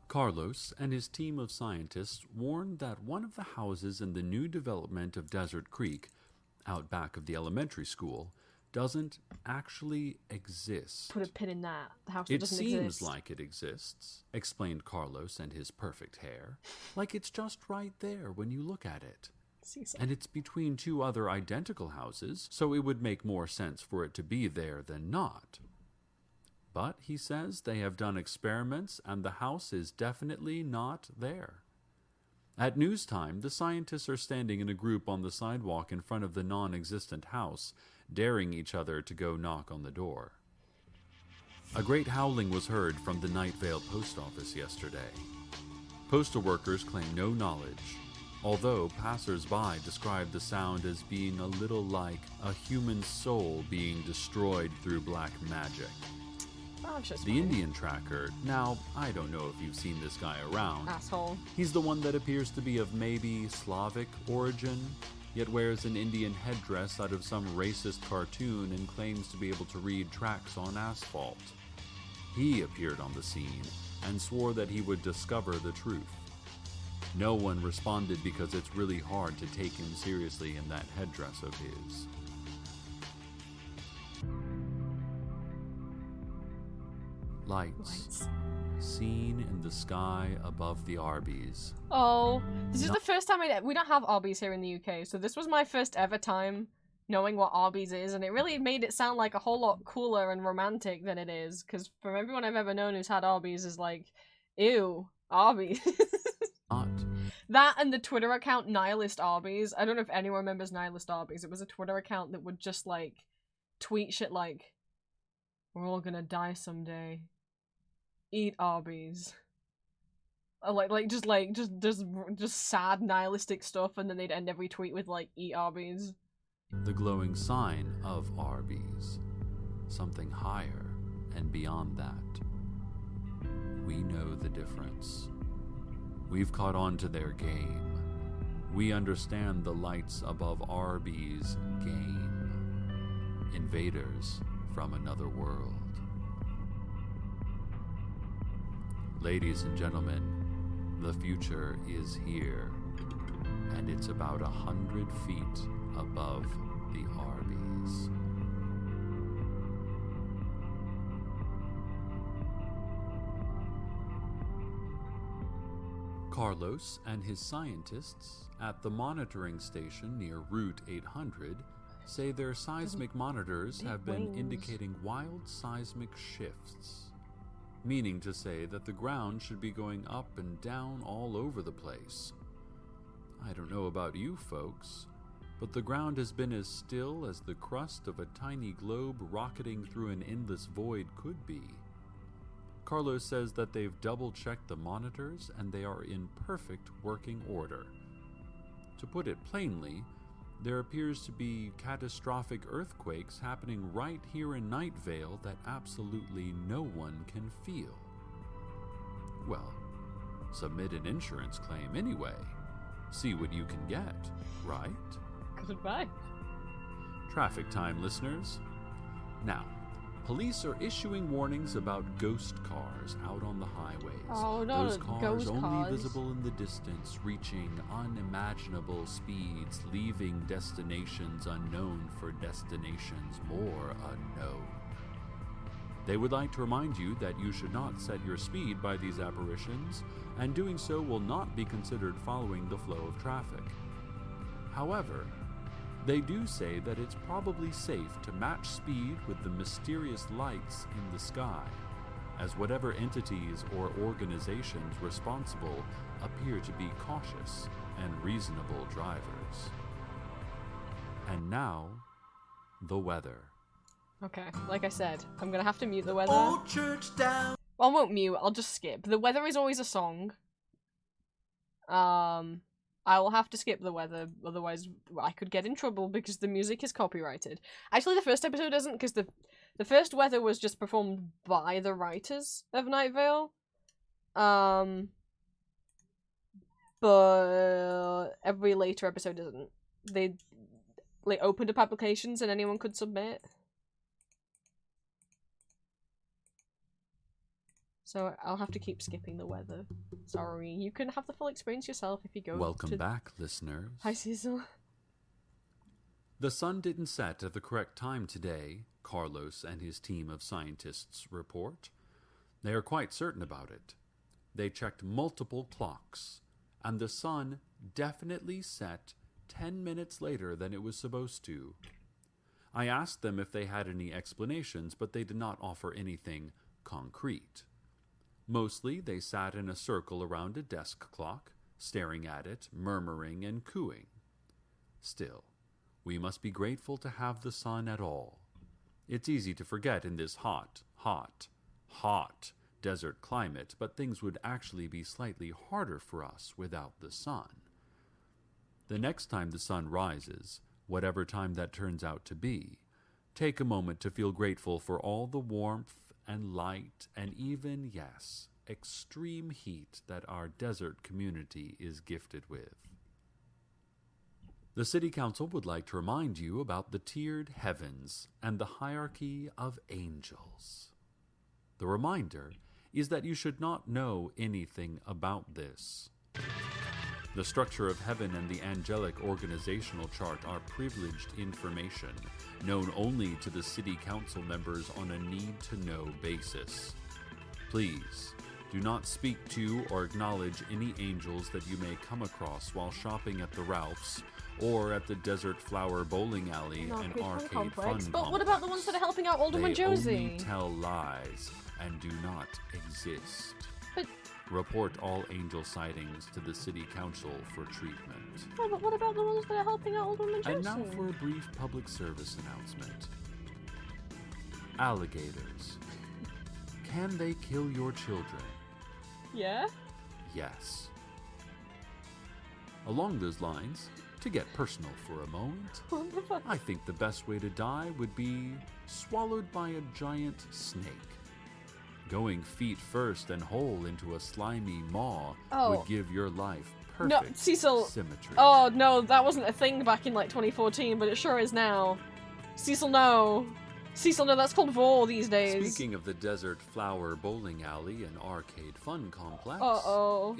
Carlos and his team of scientists warned that one of the houses in the new development of Desert Creek, out back of the elementary school, doesn't actually exist. Put a pin in that. The house It doesn't seems exist. like it exists, explained Carlos and his perfect hair. Like it's just right there when you look at it. And it's between two other identical houses, so it would make more sense for it to be there than not. But, he says, they have done experiments and the house is definitely not there. At news time, the scientists are standing in a group on the sidewalk in front of the non-existent house, daring each other to go knock on the door. A great howling was heard from the Night Vale post office yesterday. Postal workers claim no knowledge, although passers-by describe the sound as being a little like a human soul being destroyed through black magic. Oh, The Indian tracker, now, I don't know if you've seen this guy around. Asshole. He's the one that appears to be of maybe Slavic origin, yet wears an Indian headdress out of some racist cartoon and claims to be able to read tracks on asphalt. He appeared on the scene and swore that he would discover the truth. No one responded because it's really hard to take him seriously in that headdress of his. Lights. Seen in the sky above the Arby's. Oh, this is the first time we don't have Arby's here in the UK, so this was my first ever time knowing what Arby's is, and it really made it sound like a whole lot cooler and romantic than it is, because from everyone I've ever known who's had Arby's is like, ew, Arby's. Not. That and the Twitter account Nihilist Arby's. I don't know if anyone remembers Nihilist Arby's. It was a Twitter account that would just like tweet shit like, "We're all gonna die someday. Eat Arby's." Just sad nihilistic stuff, and then they'd end every tweet with like, "Eat Arby's." The glowing sign of Arby's. Something higher and beyond that. We know the difference. We've caught on to their game. We understand the lights above Arby's game. Invaders from another world. Ladies and gentlemen, the future is here, and it's about 100 feet above the Arby's. Carlos and his scientists at the monitoring station near Route 800 say their seismic monitors have been indicating wild seismic shifts, meaning to say that the ground should be going up and down all over the place. I don't know about you folks, but the ground has been as still as the crust of a tiny globe rocketing through an endless void could be. Carlos says that they've double-checked the monitors and they are in perfect working order. To put it plainly, there appears to be catastrophic earthquakes happening right here in Night Vale that absolutely no one can feel. Well, submit an insurance claim anyway. See what you can get, right? Goodbye. Traffic time, listeners. Now, police are issuing warnings about ghost cars out on the highways. Oh, no, those cars ghost only cars. visible in the distance, reaching unimaginable speeds, leaving destinations unknown for destinations more unknown. They would like to remind you that you should not set your speed by these apparitions, and doing so will not be considered following the flow of traffic. However, they do say that it's probably safe to match speed with the mysterious lights in the sky, as whatever entities or organizations responsible appear to be cautious and reasonable drivers. And now, the weather. Okay, like I said, I'm gonna have to mute the weather. Old church down. Well, I won't mute, I'll just skip. The weather is always a song. I will have to skip the weather, otherwise I could get in trouble because the music is copyrighted. Actually, the first episode isn't, because the first weather was just performed by the writers of Night Vale. But every later episode isn't. They opened up applications and anyone could submit. So I'll have to keep skipping the weather. Sorry, you can have the full experience yourself if you go. Welcome back, listeners. Hi, Cecil. The sun didn't set at the correct time today, Carlos and his team of scientists report. They are quite certain about it. They checked multiple clocks, and the sun definitely set 10 minutes later than it was supposed to. I asked them if they had any explanations, but they did not offer anything concrete. Mostly, they sat in a circle around a desk clock, staring at it, murmuring and cooing. Still, we must be grateful to have the sun at all. It's easy to forget in this hot desert climate, but things would actually be slightly harder for us without the sun. The next time the sun rises, whatever time that turns out to be, take a moment to feel grateful for all the warmth and light and even, yes, extreme heat that our desert community is gifted with. The City Council would like to remind you about the tiered heavens and the hierarchy of angels. The reminder is that you should not know anything about this. The structure of heaven and the angelic organizational chart are privileged information, known only to the City Council members on a need-to-know basis. Please, do not speak to or acknowledge any angels that you may come across while shopping at the Ralphs or at the Desert Flower Bowling Alley and Arcade Fun Complex. But what about the ones that are helping out Alderman Josie? They only tell lies and do not exist. But report all angel sightings to the City Council for treatment. Oh, but what about the ones that are helping out Alderman Josie? And now for a brief public service announcement. Alligators. Can they kill your children? Yeah? Yes. Along those lines, to get personal for a moment, I think the best way to die would be swallowed by a giant snake. Going feet first and whole into a slimy maw would give your life perfect symmetry. Oh, no, that wasn't a thing back in, 2014, but it sure is now. Cecil, no. Cecil, no, that's called Vor these days. Speaking of the Desert Flower Bowling Alley and Arcade Fun Complex,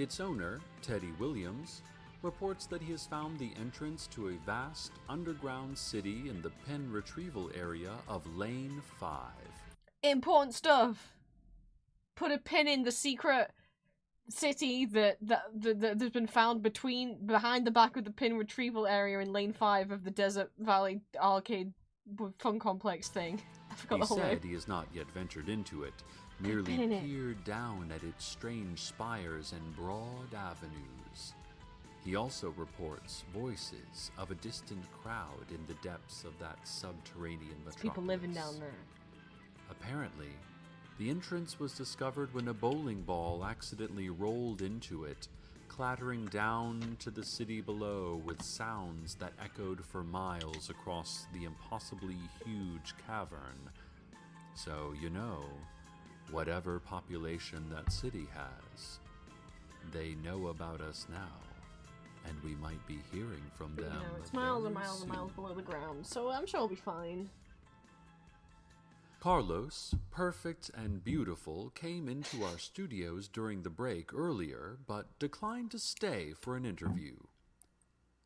its owner, Teddy Williams, reports that he has found the entrance to a vast underground city in the pin retrieval area of Lane 5. Important stuff. Put a pin in the secret city that's been found behind the back of the pin retrieval area in Lane 5 of the Desert Valley Arcade Fun Complex thing. I forgot the whole name. He said he has not yet ventured into it, merely peered down at its strange spires and broad avenues. He also reports voices of a distant crowd in the depths of that subterranean metropolis. People living down there. Apparently, the entrance was discovered when a bowling ball accidentally rolled into it, clattering down to the city below with sounds that echoed for miles across the impossibly huge cavern. So, whatever population that city has, they know about us now, and we might be hearing from them. It's miles and miles and miles below the ground, so I'm sure we'll be fine. Carlos, perfect and beautiful, came into our studios during the break earlier, but declined to stay for an interview.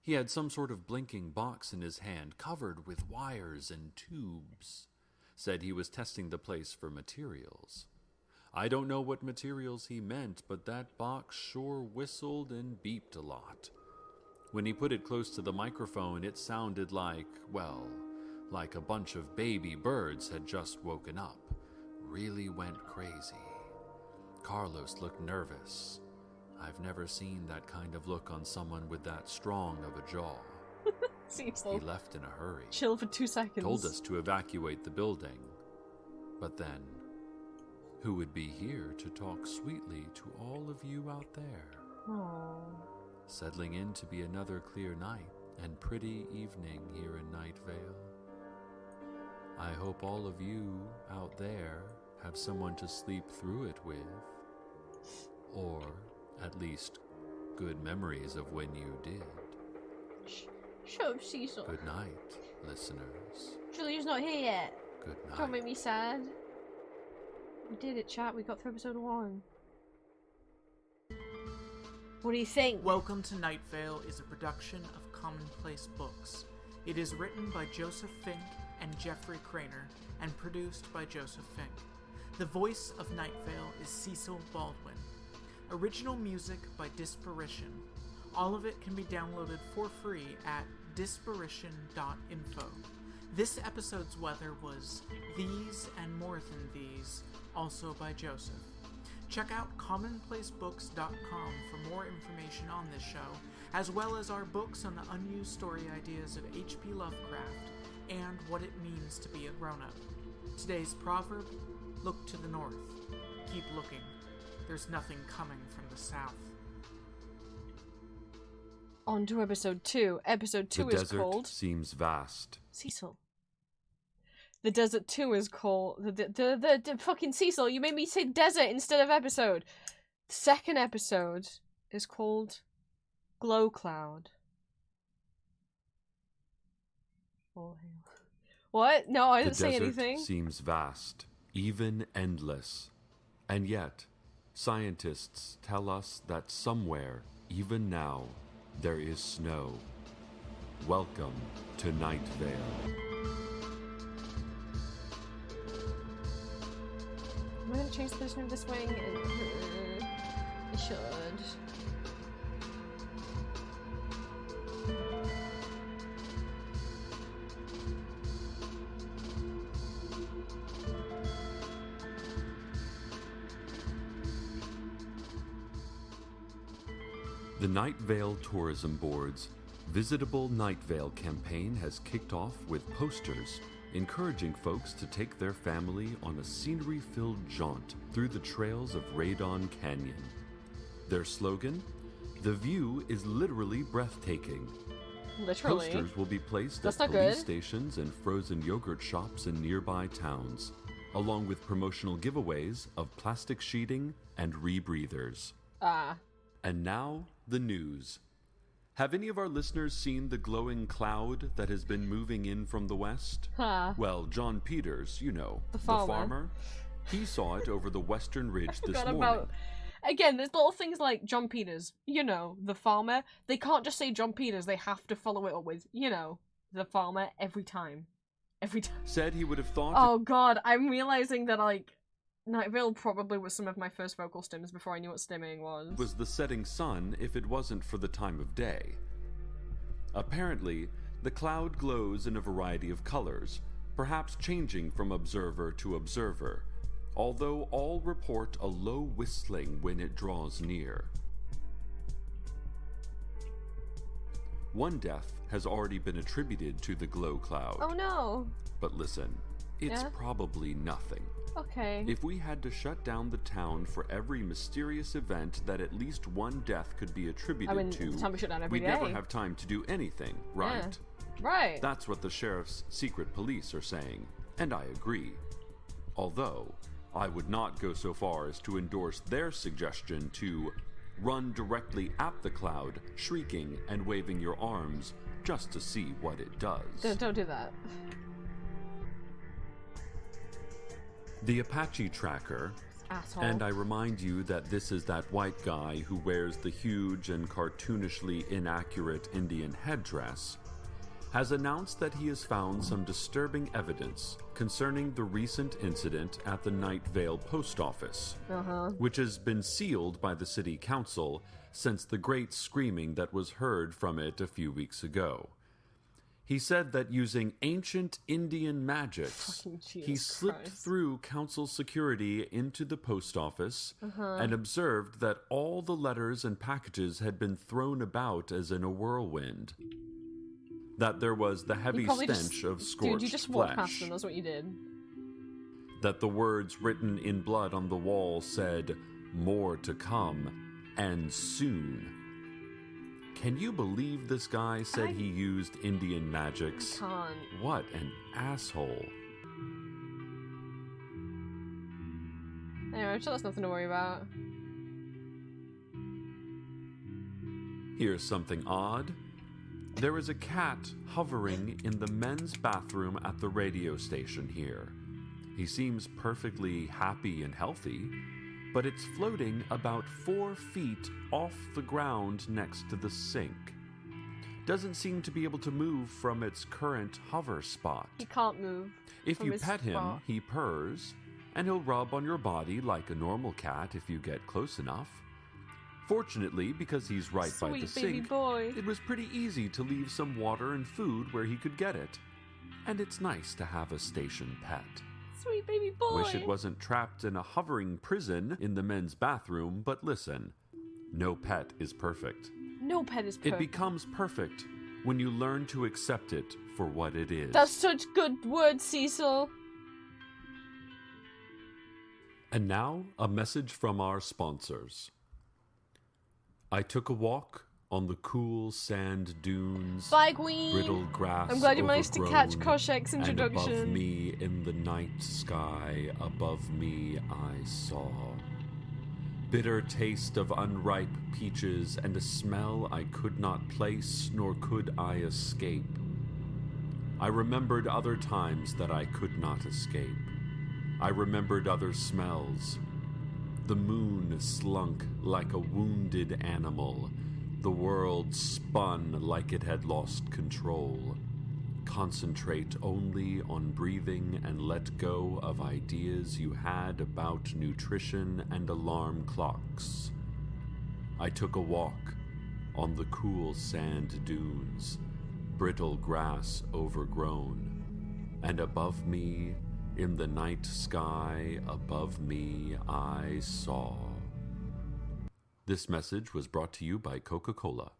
He had some sort of blinking box in his hand, covered with wires and tubes. Said he was testing the place for materials. I don't know what materials he meant, but that box sure whistled and beeped a lot. When he put it close to the microphone, it sounded like a bunch of baby birds had just woken up. Really went crazy. Carlos looked nervous. I've never seen that kind of look on someone with that strong of a jaw. Cecil. He left in a hurry. Chill for 2 seconds. Told us to evacuate the building. But then, who would be here to talk sweetly to all of you out there? Aww. settling in to be another clear night and pretty evening here in Night Vale. I hope all of you out there have someone to sleep through it with, or at least good memories of when you did. Shut up, Cecil. Good night, listeners. Julia's not here yet. Good night. Don't make me sad. We did it, chat. We got through episode 1. What do you think? Welcome to Night Vale is a production of Commonplace Books. It is written by Joseph Fink and Jeffrey Craner, and produced by Joseph Fink. The voice of Night Vale is Cecil Baldwin. Original music by Disparition. All of it can be downloaded for free at disparition.info. This episode's weather was These and More Than These, also by Joseph. Check out commonplacebooks.com for more information on this show, as well as our books on the unused story ideas of H.P. Lovecraft and what it means to be a grown-up. Today's proverb, look to the north. Keep looking. There's nothing coming from the south. On to episode 2. Episode 2 The is desert called... seems vast. Cecil. The desert 2 is called... The fucking Cecil, you made me say desert instead of episode. The second episode is called Glow Cloud. Oh, hang on. What? No, I didn't say anything. The desert seems vast, even endless. And yet, scientists tell us that somewhere, even now, there is snow. Welcome to Night Vale. I'm gonna change the position of this wing and... I should. The Night Vale Tourism Board's Visitable Night Vale campaign has kicked off with posters encouraging folks to take their family on a scenery-filled jaunt through the trails of Radon Canyon. Their slogan, "The view is literally breathtaking." Literally. Posters will be placed That's at not police good. stations and frozen yogurt shops in nearby towns, along with promotional giveaways of plastic sheeting and rebreathers. Ah. And now, the news. Have any of our listeners seen the glowing cloud that has been moving in from the west? Huh. Well, John Peters, you know, The farmer. he saw it over the western ridge this Forgot morning. about... Again, there's little things like John Peters, you know, the farmer. They can't just say John Peters, they have to follow it up with, you know, the farmer every time. Every time. Said he would have thought Oh god, I'm realizing that, like, Night Vale probably was some of my first vocal stims before I knew what stimming was. it was the setting sun if it wasn't for the time of day. Apparently, the cloud glows in a variety of colors, perhaps changing from observer to observer, although all report a low whistling when it draws near. One death has already been attributed to the glow cloud. Oh no! But listen, it's Yeah? probably nothing. Okay. If we had to shut down the town for every mysterious event that at least one death could be attributed I mean, to, it's time we shut down every we'd day. never have time to do anything, right? Right. That's what the sheriff's secret police are saying, and I agree. Although, I would not go so far as to endorse their suggestion to run directly at the cloud, shrieking and waving your arms just to see what it does. Don't do that. The Apache Tracker, Asshole. and I remind you that this is that white guy who wears the huge and cartoonishly inaccurate Indian headdress, has announced that he has found some disturbing evidence concerning the recent incident at the Night Vale Post Office, which has been sealed by the city council since the great screaming that was heard from it a few weeks ago. He said that using ancient Indian magics, Fucking he Jesus slipped Christ. through council security into the post office and observed that all the letters and packages had been thrown about as in a whirlwind. That there was the heavy You probably stench just, of scorched dude, you just walked flesh. past them, that's what you did. That the words written in blood on the wall said, "More to come, and soon." Can you believe this guy said he used Indian magics? Can't. What an asshole. Anyway, I'm sure that's nothing to worry about. Here's something odd. There is a cat hovering in the men's bathroom at the radio station here. He seems perfectly happy and healthy, but it's floating about 4 feet off the ground next to the sink. Doesn't seem to be able to move from its current hover spot. He can't move. If from you his pet him, spot. he purrs, and he'll rub on your body like a normal cat if you get close enough. Fortunately, because he's right by the Sweet baby sink, boy. it was pretty easy to leave some water and food where he could get it. And it's nice to have a station pet. Sweet baby boy. Wish it wasn't trapped in a hovering prison in the men's bathroom, but listen, no pet is perfect. No pet is perfect. It becomes perfect when you learn to accept it for what it is. That's such good words, Cecil. And now, a message from our sponsors. I took a walk on the cool sand dunes, Bye, Queen. brittle grass I'm glad you managed to catch overgrown, Koshek's and introduction. above me in the night sky, above me I saw bitter taste of unripe peaches and a smell I could not place nor could I escape. I remembered other times that I could not escape. I remembered other smells. The moon slunk like a wounded animal. The world spun like it had lost control. Concentrate only on breathing and let go of ideas you had about nutrition and alarm clocks. I took a walk on the cool sand dunes, brittle grass overgrown, and above me, in the night sky above me, I saw. This message was brought to you by Coca-Cola.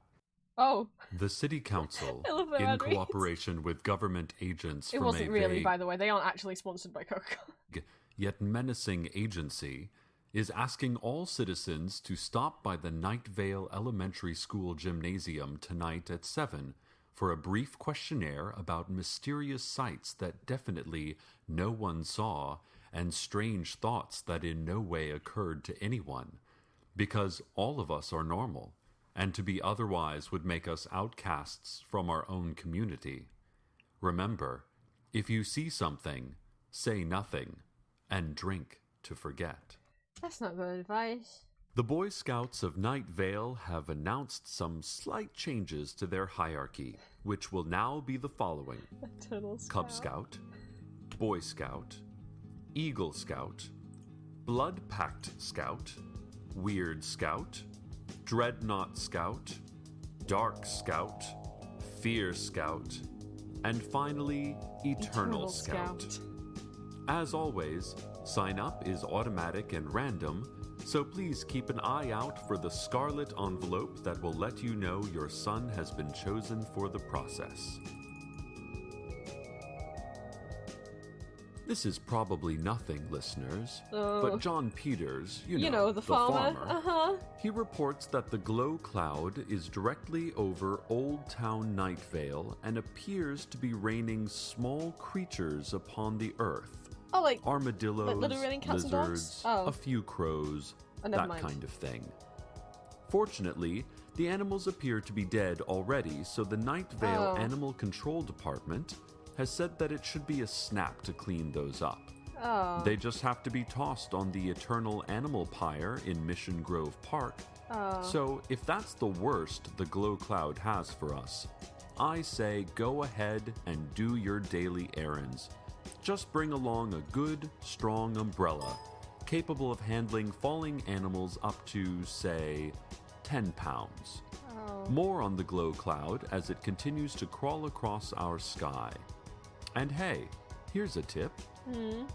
Oh, The City Council, I love that in ad reads. cooperation with government agents it from wasn't a really, vague by the way. They aren't actually sponsored by Coca-Cola. yet menacing agency, is asking all citizens to stop by the Night Vale Elementary School gymnasium tonight at 7 for a brief questionnaire about mysterious sights that definitely no one saw and strange thoughts that in no way occurred to anyone, because all of us are normal, and to be otherwise would make us outcasts from our own community. Remember, if you see something, say nothing, and drink to forget. That's not good advice. The Boy Scouts of Night Vale have announced some slight changes to their hierarchy, which will now be the following: Turtle Cub Scout, Boy Scout, Eagle Scout, Blood Pact Scout, Weird Scout, Dreadnought Scout, Dark Scout, Fear Scout, and finally, Eternal Scout. As always, sign up is automatic and random, so please keep an eye out for the scarlet envelope that will let you know your son has been chosen for the process. This is probably nothing, listeners, but John Peters, you know, the farmer. Uh-huh. he reports that the glow cloud is directly over Old Town Night Vale and appears to be raining small creatures upon the earth. Oh, like Armadillos, little raining cats and dogs? lizards, Oh. a few crows, never that mind. kind of thing. Fortunately, the animals appear to be dead already, so the Night Vale Oh. Animal Control Department has said that it should be a snap to clean those up. Oh. They just have to be tossed on the Eternal Animal Pyre in Mission Grove Park. Oh. So if that's the worst the glow cloud has for us, I say go ahead and do your daily errands. Just bring along a good, strong umbrella, capable of handling falling animals up to, say, 10 pounds. Oh. More on the glow cloud as it continues to crawl across our sky. And hey, here's a tip.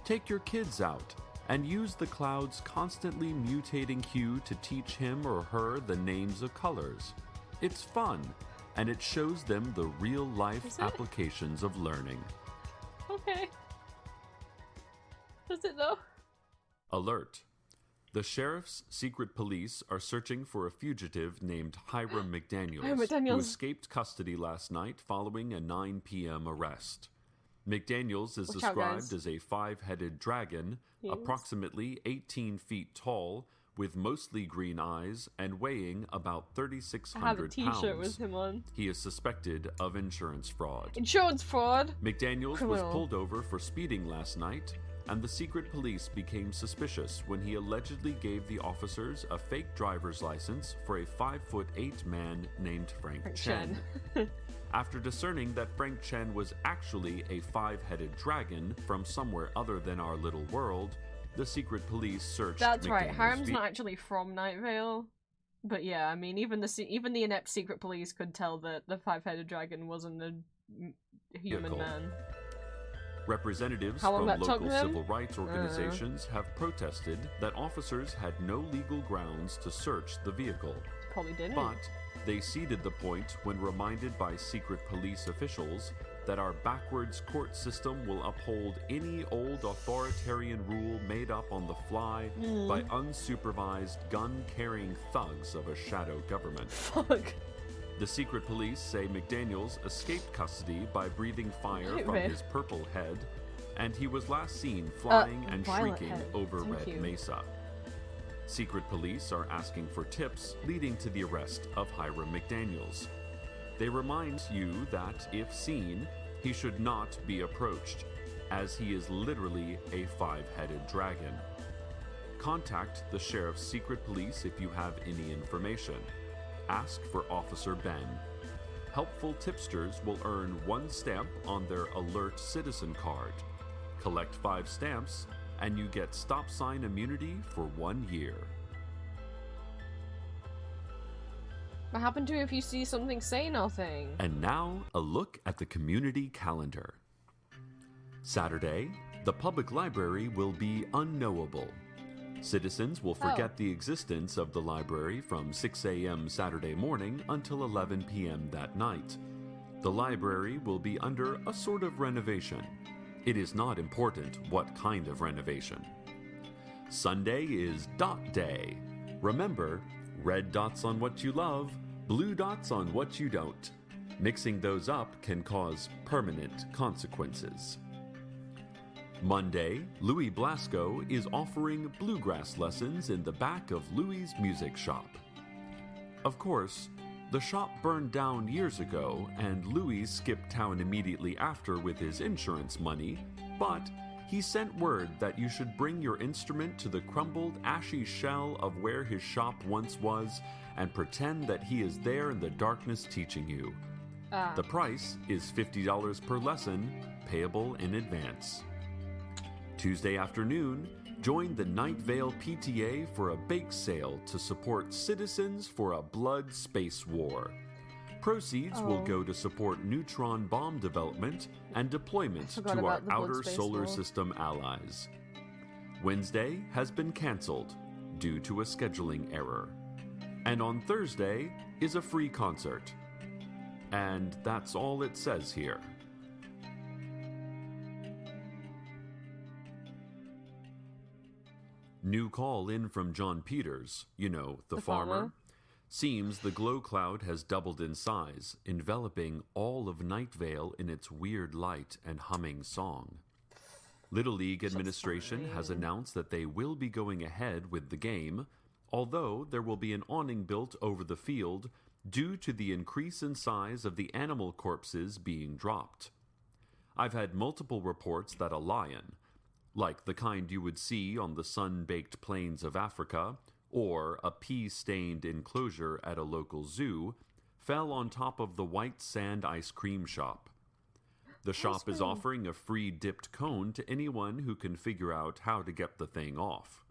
Take your kids out and use the cloud's constantly mutating hue to teach him or her the names of colors. It's fun, and it shows them the real-life Is it? applications of learning. Okay. Does it though? Alert. The sheriff's secret police are searching for a fugitive named Hiram McDaniels, Hiram who McDaniels. escaped custody last night following a 9 p.m. arrest. McDaniels is Watch out, described guys. as a 5-headed dragon, He is. approximately 18 feet tall, with mostly green eyes and weighing about I have a 3,600 t-shirt pounds. with him on. He is suspected of insurance fraud. Insurance fraud! McDaniels Criminal. was pulled over for speeding last night, and the secret police became suspicious when he allegedly gave the officers a fake driver's license for a 5'8" man named Frank Chen. After discerning that Frank Chen was actually a 5-headed dragon from somewhere other than our little world, the secret police searched That's right, McDaniels' Hiram's not actually from Night Vale. But yeah, I mean, even the inept secret police could tell that the 5-headed dragon wasn't a human Vehicle. man. Representatives How long from that took local them? civil rights organizations have protested that officers had no legal grounds to search the vehicle. Probably didn't. But they ceded the point when reminded by secret police officials that our backwards court system will uphold any old authoritarian rule made up on the fly by unsupervised gun-carrying thugs of a shadow government. Fuck. The secret police say McDaniels escaped custody by breathing fire from Right. his purple head, and he was last seen flying and violet shrieking head. over Thank Red you. Mesa. Secret police are asking for tips leading to the arrest of Hiram McDaniels. They remind you that, if seen, he should not be approached, as he is literally a 5-headed dragon. Contact the sheriff's secret police if you have any information. Ask for Officer Ben. Helpful tipsters will earn 1 stamp on their Alert Citizen card. Collect 5 stamps, and you get stop sign immunity for 1 year. What happened to if you see something, say nothing? And now, a look at the community calendar. Saturday, the public library will be unknowable. Citizens will forget the existence of the library from 6 a.m. Saturday morning until 11 p.m. that night. The library will be under a sort of renovation. It is not important what kind of renovation. Sunday is Dot Day. Remember, red dots on what you love, blue dots on what you don't. Mixing those up can cause permanent consequences. Monday, Louis Blasco is offering bluegrass lessons in the back of Louis's music shop. Of course, the shop burned down years ago, and Louis skipped town immediately after with his insurance money, but he sent word that you should bring your instrument to the crumbled, ashy shell of where his shop once was and pretend that he is there in the darkness teaching you. The price is $50 per lesson, payable in advance. Tuesday afternoon, join the Night Vale PTA for a bake sale to support Citizens for a Blood Space War. Proceeds will go to support neutron bomb development and deployment Forgot to our about the Blood outer Space solar War. system allies. Wednesday has been cancelled due to a scheduling error. And on Thursday is a free concert. And that's all it says here. New call in from John Peters, you know, the farmer. Seems the glow cloud has doubled in size, enveloping all of Night Vale in its weird light and humming song. Little League administration has announced that they will be going ahead with the game, although there will be an awning built over the field due to the increase in size of the animal corpses being dropped. I've had multiple reports that a lion, like the kind you would see on the sun-baked plains of Africa, or a pea-stained enclosure at a local zoo, fell on top of the white sand ice cream shop. The shop is offering a free dipped cone to anyone who can figure out how to get the thing off.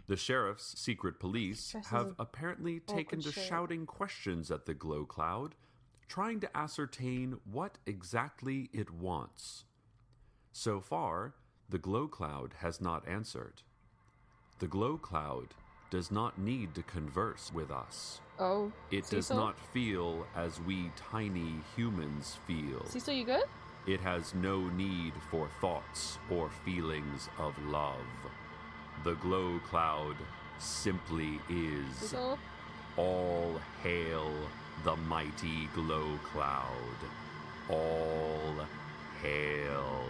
The sheriff's secret police have apparently taken to shouting questions at the glow cloud, trying to ascertain what exactly it wants. So far, the glow cloud has not answered. The glow cloud does not need to converse with us. Oh. It does not feel as we tiny humans feel. Cecil, you good? It has no need for thoughts or feelings of love. the glow cloud simply is. So, All hail the mighty glow cloud. All hail.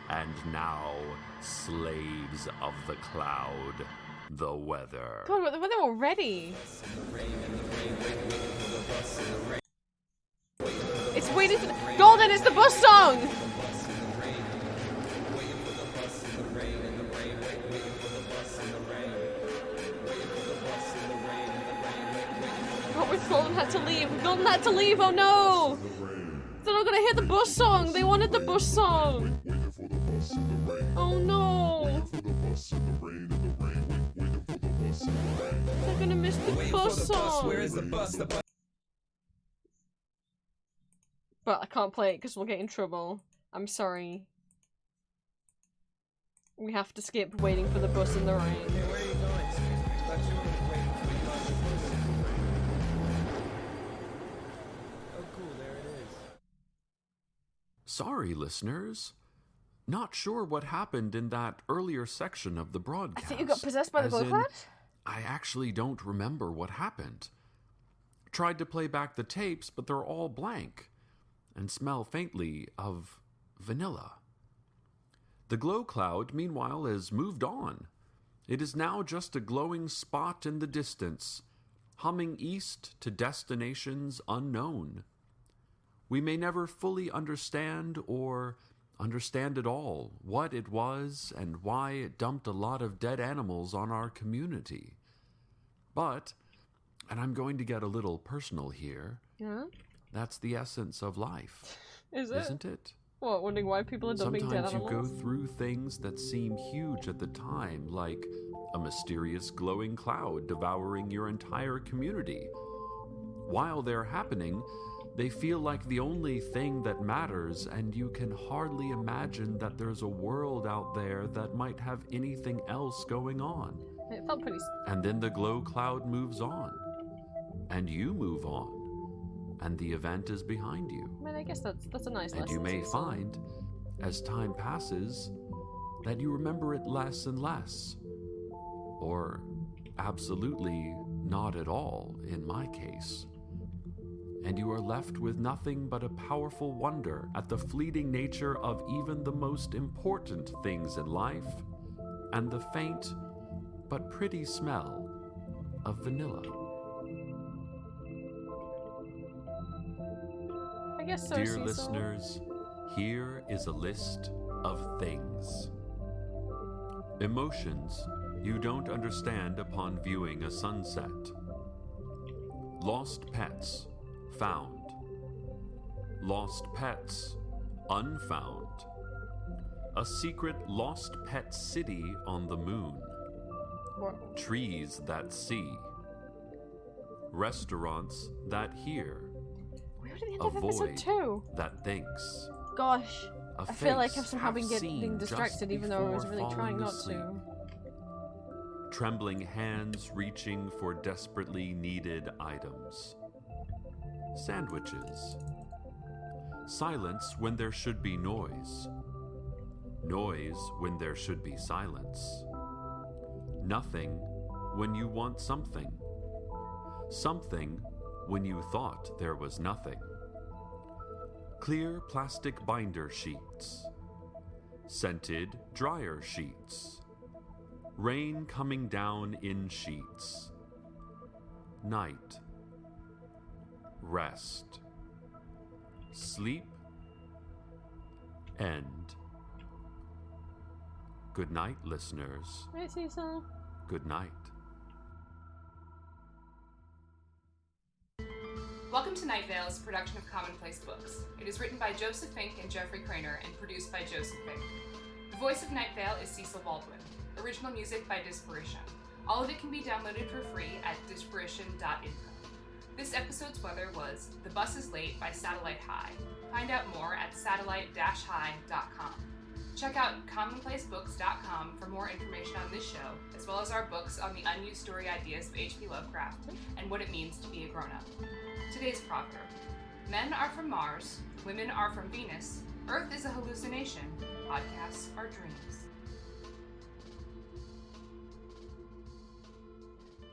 And now, slaves of the cloud, the weather. God, what the weather already? It's waiting for the Golden, it's the bus song! Oh, Golden had to leave. Golden had to leave, oh no! They're not gonna hear the bus song! They wanted the bus song! Oh no! They're gonna miss the bus song! Where is the bus? But I can't play it because we'll get in trouble. I'm sorry. We have to skip waiting for the bus in the rain. Okay, where are you going? Thought you were waiting for the bus. Oh, cool, there it is. Sorry, listeners. Not sure what happened in that earlier section of the I broadcast. think you got possessed by the as glow in, cloud? I actually don't remember what happened. Tried to play back the tapes, but they're all blank and smell faintly of vanilla. The glow cloud, meanwhile, has moved on. It is now just a glowing spot in the distance, humming east to destinations unknown. We may never fully understand or understand at all what it was and why it dumped a lot of dead animals on our community. But, and I'm going to get a little personal here, Yeah? that's the essence of life, Is it? isn't it? What, wondering why people are dumping dead Sometimes you animals? go through things that seem huge at the time, like a mysterious glowing cloud devouring your entire community. While they're happening, they feel like the only thing that matters, and you can hardly imagine that there's a world out there that might have anything else going on. It felt pretty... And then the glow cloud moves on, and you move on, and the event is behind you. I mean, I guess that's a nice lesson. And you may to the song. find, as time passes, that you remember it less and less. Or absolutely not at all, in my case. And you are left with nothing but a powerful wonder at the fleeting nature of even the most important things in life, and the faint but pretty smell of vanilla. I guess so, Dear Cecil. listeners, here is a list of things. Emotions you don't understand upon viewing a sunset. Lost pets, found. Lost pets, unfound. A secret lost pet city on the moon. What? Trees that see. Restaurants that hear. We're at the end A of episode void 2. that thinks. Gosh. A I feel like face I've somehow been half getting seen distracted just even though I was before really trying falling not asleep. to. Trembling hands reaching for desperately needed items. Sandwiches. Silence when there should be noise. Noise when there should be silence. Nothing when you want something. Something when you thought there was nothing. Clear plastic binder sheets. Scented dryer sheets. Rain coming down in sheets. Night. Rest. Sleep. End. Good night, listeners. Right, Cecil? Good night. Welcome to Night Vale's production of Commonplace Books. It is written by Joseph Fink and Jeffrey Craner and produced by Joseph Fink. The voice of Night Vale is Cecil Baldwin. Original music by Disparition. All of it can be downloaded for free at disparition.info. This episode's weather was The Bus is Late by Satellite High. Find out more at satellite-high.com. Check out commonplacebooks.com for more information on this show, as well as our books on the unused story ideas of H.P. Lovecraft and what it means to be a grown-up. Today's proverb: men are from Mars, women are from Venus, Earth is a hallucination, podcasts are dreams.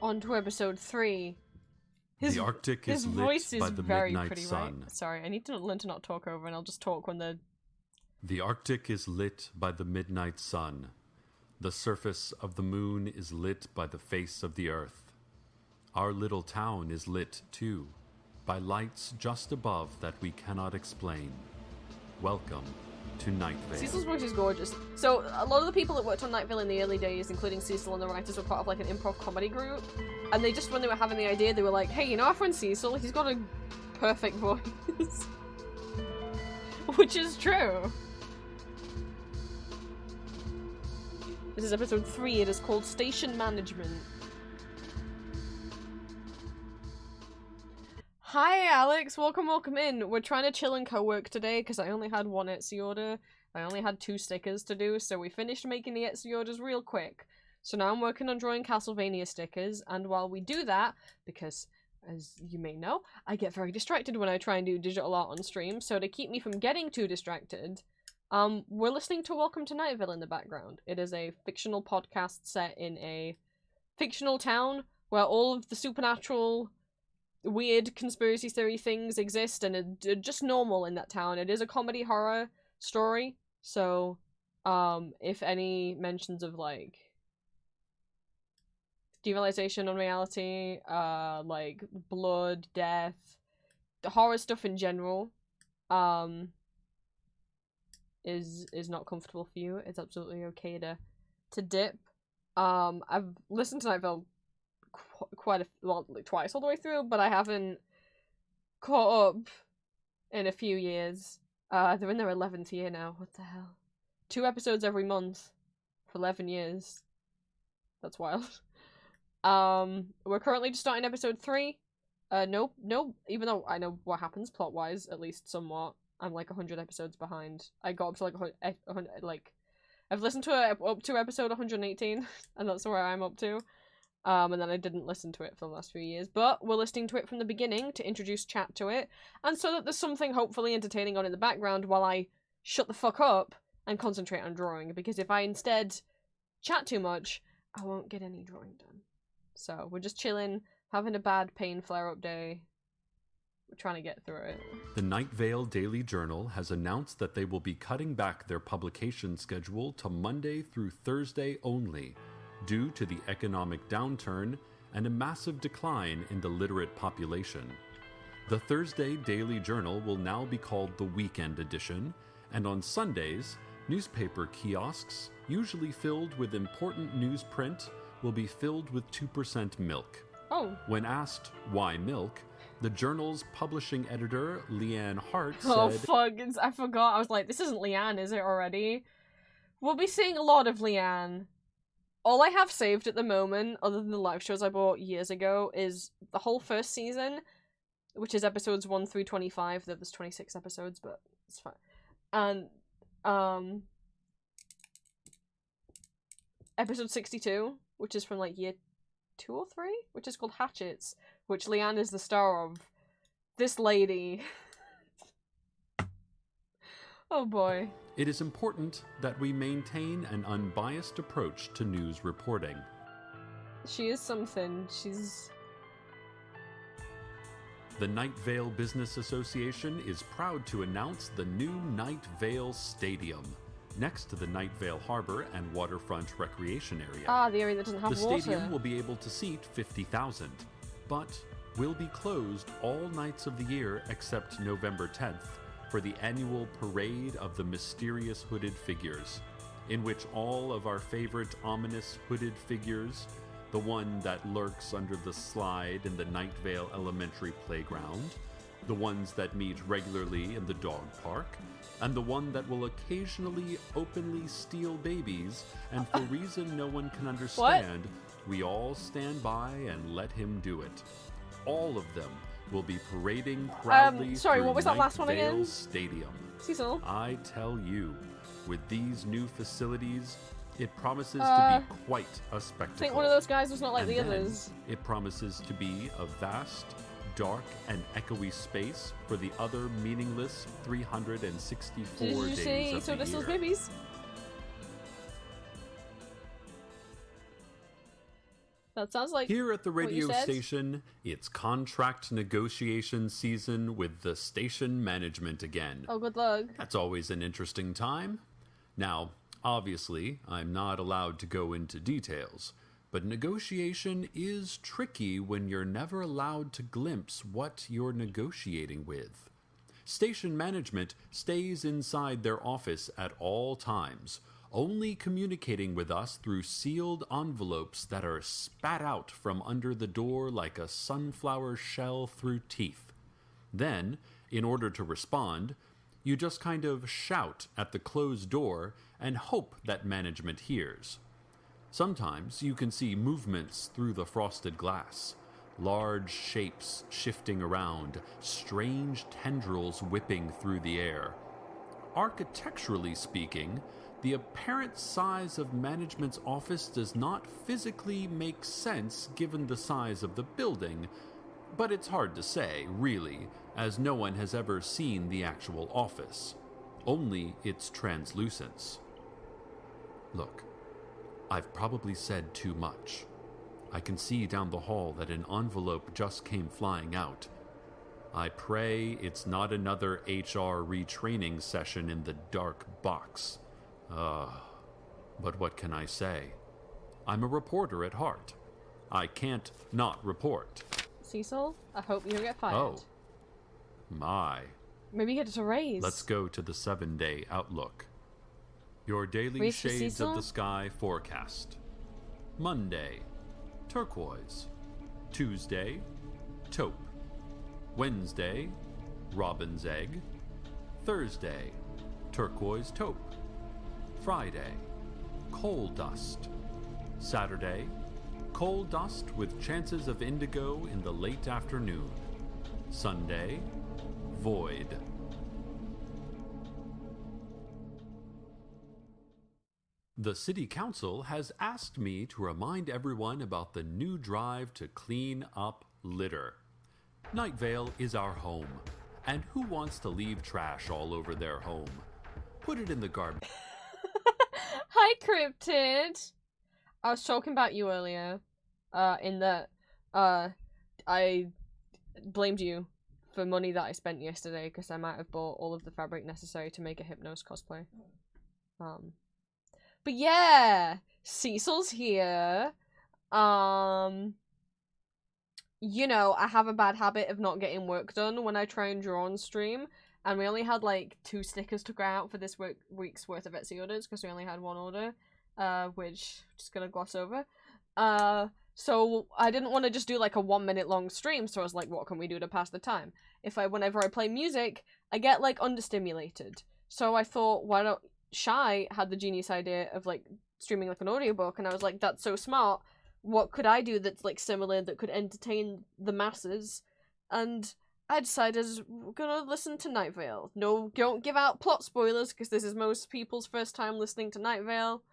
On to episode 3. The Arctic his is voice lit by is the very midnight pretty, sun. right? Sorry, I need to learn to not talk over, and I'll just talk when the... The Arctic is lit by the midnight sun. The surface of the moon is lit by the face of the earth. Our little town is lit, too, by lights just above that we cannot explain. Welcome to Night Vale. Cecil's voice is gorgeous. So, a lot of the people that worked on Night Vale in the early days, including Cecil and the writers, were part of like an improv comedy group. And they just, when they were having the idea, they were like, hey, you know our friend Cecil? He's got a perfect voice. Which is true. This is episode 3. It is called Station Management. Hi, Alex. Welcome in. We're trying to chill and co-work today because I only had one Etsy order. I only had 2 stickers to do, so we finished making the Etsy orders real quick. So now I'm working on drawing Castlevania stickers, and while we do that, because, as you may know, I get very distracted when I try and do digital art on stream, so to keep me from getting too distracted, we're listening to Welcome to Night Vale in the background. It is a fictional podcast set in a fictional town where all of the supernatural, weird conspiracy theory things exist and are just normal in that town. It is a comedy horror story, so if any mentions of like derealization on reality, like blood, death, the horror stuff in general, is not comfortable for you, it's absolutely okay to dip. I've listened to Night Vale like twice all the way through, but I haven't caught up in a few years. They're in their 11th year now. What the hell? 2 episodes every month for 11 years. That's wild. We're currently just starting episode 3. No, even though I know what happens plot-wise, at least somewhat, I'm like 100 episodes behind. I got up to like 100, like, I've listened to it up to episode 118, and that's where I'm up to. And then I didn't listen to it for the last few years, but we're listening to it from the beginning to introduce chat to it, and so that there's something hopefully entertaining on in the background while I shut the fuck up and concentrate on drawing, because if I instead chat too much, I won't get any drawing done. So we're just chilling, having a bad pain flare-up day. We're trying to get through it. The Night Vale Daily Journal has announced that they will be cutting back their publication schedule to Monday through Thursday only, due to the economic downturn and a massive decline in the literate population. The Thursday Daily Journal will now be called the Weekend Edition, and on Sundays, newspaper kiosks, usually filled with important newsprint, will be filled with 2% milk. Oh. When asked why milk, the journal's publishing editor, Leanne Hart, said, Oh fuck, I forgot. I was like, this isn't Leanne, is it already? We'll be seeing a lot of Leanne. All I have saved at the moment, other than the live shows I bought years ago, is the whole first season, which is episodes 1 through 25. There's 26 episodes, but it's fine. And, episode 62, which is from, like, year 2 or 3, which is called Hatchets, which Leanne is the star of. This lady. Oh boy. "It is important that we maintain an unbiased approach to news reporting." She is something. She's... The Night Vale Business Association is proud to announce the new Night Vale Stadium, next to the Night Vale Harbor and Waterfront Recreation Area. Ah, the area that doesn't have The water. stadium will be able to seat 50,000, but will be closed all nights of the year except November 10th for the annual Parade of the Mysterious Hooded Figures, in which all of our favorite ominous hooded figures, the one that lurks under the slide in the Night Vale Elementary Playground, the ones that meet regularly in the dog park, and the one that will occasionally openly steal babies, and for reason no one can understand, we all stand by and let him do it. All of them will be parading proudly sorry, through what was that Night last one Vale again? Stadium. Cecil? I tell you, with these new facilities, it promises to be quite a spectacle. I think one of those guys was not like And the then others. It promises to be a vast, dark, and echoey space for the other meaningless 364 Did you days say of so the this year. was babies? That sounds like Here at the what you radio said. station, it's contract negotiation season with the station management again. Oh, good luck. That's always an interesting time. Now, obviously, I'm not allowed to go into details, but negotiation is tricky when you're never allowed to glimpse what you're negotiating with. Station management stays inside their office at all times, only communicating with us through sealed envelopes that are spat out from under the door like a sunflower shell through teeth. Then, in order to respond, you just kind of shout at the closed door and hope that management hears. Sometimes you can see movements through the frosted glass, large shapes shifting around, strange tendrils whipping through the air. Architecturally speaking, the apparent size of management's office does not physically make sense given the size of the building, but it's hard to say, really, as no one has ever seen the actual office, only its translucence. Look, I've probably said too much. I can see down the hall that an envelope just came flying out. I pray it's not another HR retraining session in the dark box. But what can I say? I'm a reporter at heart. I can't not report. Cecil, I hope you don't get fired. Oh. My. Maybe you get a raise. Let's go to the 7-day outlook. Your daily Raise for shades of Cecil? the sky forecast. Monday, turquoise. Tuesday, taupe. Wednesday, robin's egg. Thursday, turquoise taupe. Friday, coal dust. Saturday, coal dust with chances of indigo in the late afternoon. Sunday, void. The City Council has asked me to remind everyone about the new drive to clean up litter. Night Vale is our home, and who wants to leave trash all over their home? Put it in the garbage. Hi, Cryptid. I was talking about you earlier, in that, I blamed you for money that I spent yesterday because I might have bought all of the fabric necessary to make a Hypnos cosplay. But yeah, Cecil's here. You know, I have a bad habit of not getting work done when I try and draw on stream, and we only had like 2 stickers to go out for this week's worth of Etsy orders because we only had 1 order, which I'm just gonna gloss over. So I didn't want to just do like a 1-minute long stream, so I was like, what can we do to pass the time? Whenever I play music, I get like understimulated. So I thought, why don't Shy had the genius idea of like streaming like an audiobook, and I was like, that's so smart. What could I do that's like similar that could entertain the masses? And I decided we're gonna listen to Night Vale. No, don't give out plot spoilers because this is most people's first time listening to Night Vale.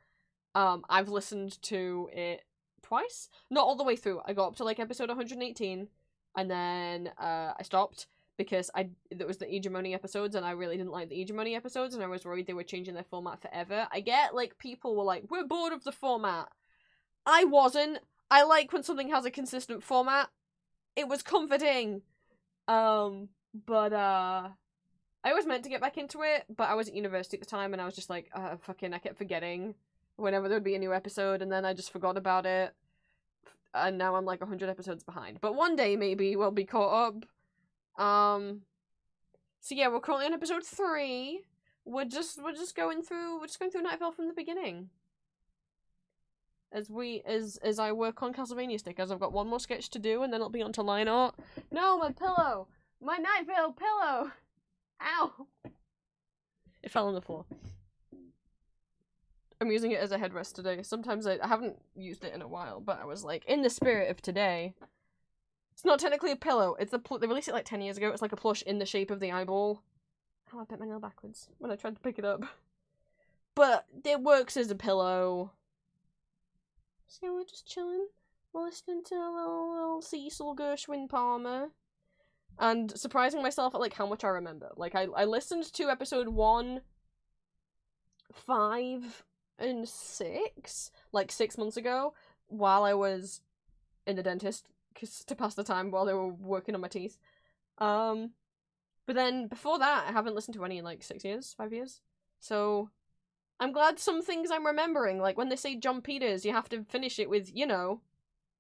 I've listened to it twice, not all the way through. I got up to like episode 118, and then I stopped because there was the Hegemony episodes, and I really didn't like the Hegemony episodes, and I was worried they were changing their format forever. I get like people were like, we're bored of the format. I wasn't. I like when something has a consistent format. It was comforting. But I was meant to get back into it, but I was at university at the time, and I was just like, I kept forgetting whenever there would be a new episode, and then I just forgot about it. And now I'm like 100 episodes behind. But one day maybe we'll be caught up. So yeah, we're currently on episode 3. We're just going through Night Vale from the beginning. As I work on Castlevania stickers, I've got 1 more sketch to do, and then it'll be on to line art. No, my pillow! My Night Vale pillow! Ow! It fell on the floor. I'm using it as a headrest today. Sometimes I haven't used it in a while, but I was like, in the spirit of today. It's not technically a pillow. It's they released it like 10 years ago. It's like a plush in the shape of the eyeball. Oh, I bent my nail backwards when I tried to pick it up. But it works as a pillow. So we're just chilling. We're listening to a little Cecil Gershwin Palmer. And surprising myself at like how much I remember. Like I listened to episode 1, 5, and 6 like 6 months ago while I was in the dentist to pass the time while they were working on my teeth. But then before that, I haven't listened to any in like 6 years, 5 years. So I'm glad some things I'm remembering. Like when they say John Peters, you have to finish it with, you know,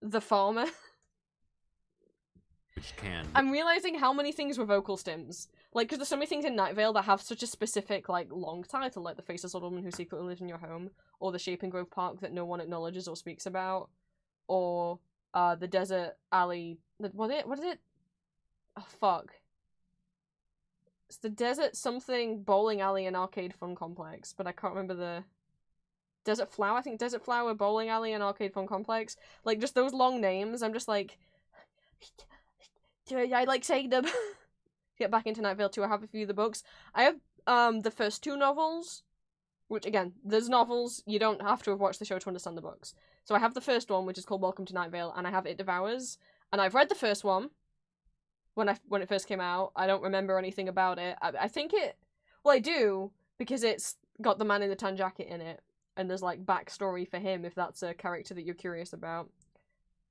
the farmer. Which can. I'm realizing how many things were vocal stims. Like, because there's so many things in Night Vale that have such a specific, like, long title, like The Faceless Old Woman Who Secretly Lives in Your Home, or The Shape in Grove Park that no one acknowledges or speaks about, or the Desert Alley. What is it? Oh, fuck. It's the Desert something bowling alley and arcade fun complex, but I can't remember the... Desert Flower? I think Desert Flower, bowling alley, and arcade fun complex. Like, just those long names, I'm just like... I like saying them. Get back into Night Vale too. I have a few of the books. I have the first 2 novels, which again, there's novels. You don't have to have watched the show to understand the books. So I have the first one, which is called Welcome to Night Vale, and I have It Devours. And I've read the first one when it first came out. I don't remember anything about it. I think it. Well, I do because it's got the man in the tan jacket in it, and there's like backstory for him if that's a character that you're curious about.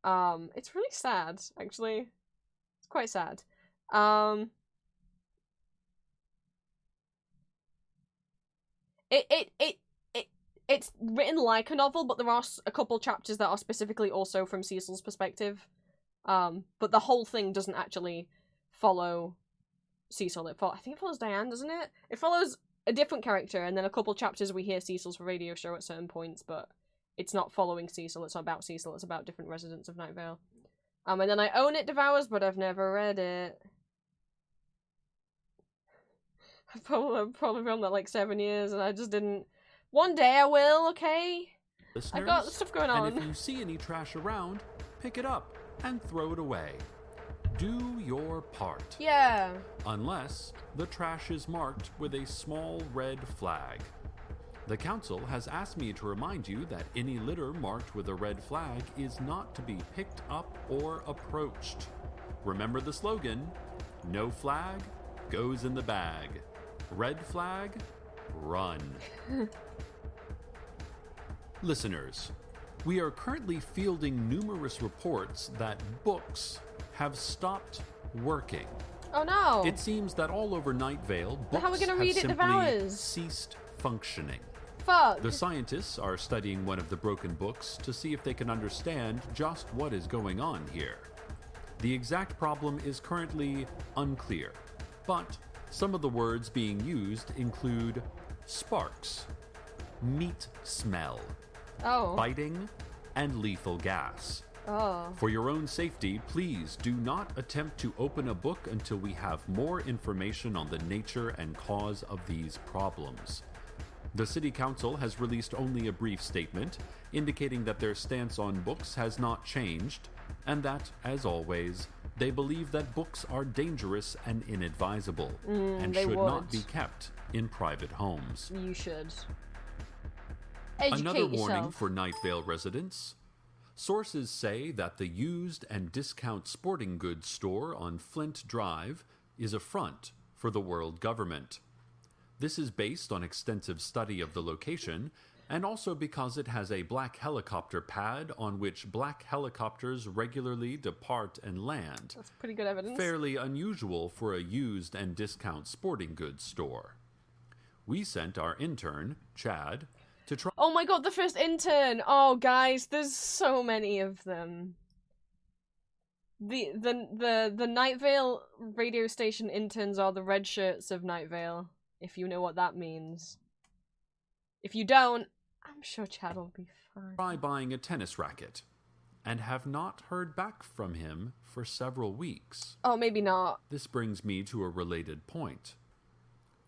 It's really sad, actually. It's quite sad. It's written like a novel, but there are a couple chapters that are specifically also from Cecil's perspective. But the whole thing doesn't actually follow Cecil. I think it follows Diane, doesn't it? It follows a different character, and then a couple chapters we hear Cecil's radio show at certain points, but it's not following Cecil. It's not about Cecil. It's about different residents of Night Vale. And then I own It Devours, but I've never read it. I've probably been on that like 7 years, and I just didn't. One day I will, okay? Listeners, I've got stuff going on. And if you see any trash around, pick it up and throw it away. Do your part. Yeah. Unless the trash is marked with a small red flag. The council has asked me to remind you that any litter marked with a red flag is not to be picked up or approached. Remember the slogan, no flag goes in the bag. Red flag, run. Listeners, we are currently fielding numerous reports that books have stopped working. Oh no! It seems that all over Night Vale, books How are we gonna have read It simply Devours? ceased functioning. Fuck! The scientists are studying one of the broken books to see if they can understand just what is going on here. The exact problem is currently unclear, but some of the words being used include sparks, meat smell, biting, and lethal gas. Oh. For your own safety, please do not attempt to open a book until we have more information on the nature and cause of these problems. The City Council has released only a brief statement indicating that their stance on books has not changed, and that, as always, they believe that books are dangerous and inadvisable, and should not be kept in private homes. You should. Educate Another warning yourself. for Night Vale residents. Sources say that the used and discount sporting goods store on Flint Drive is a front for the world government. This is based on extensive study of the location, and also because it has a black helicopter pad on which black helicopters regularly depart and land. That's pretty good evidence. Fairly unusual for a used and discount sporting goods store. We sent our intern, Chad, to try. Oh my god, the first intern! Oh guys, there's so many of them. The Night Vale radio station interns are the red shirts of Night Vale, if you know what that means. If you don't, I'm sure Chad will be fine. Try buying a tennis racket, and have not heard back from him for several weeks. Oh, maybe not. This brings me to a related point.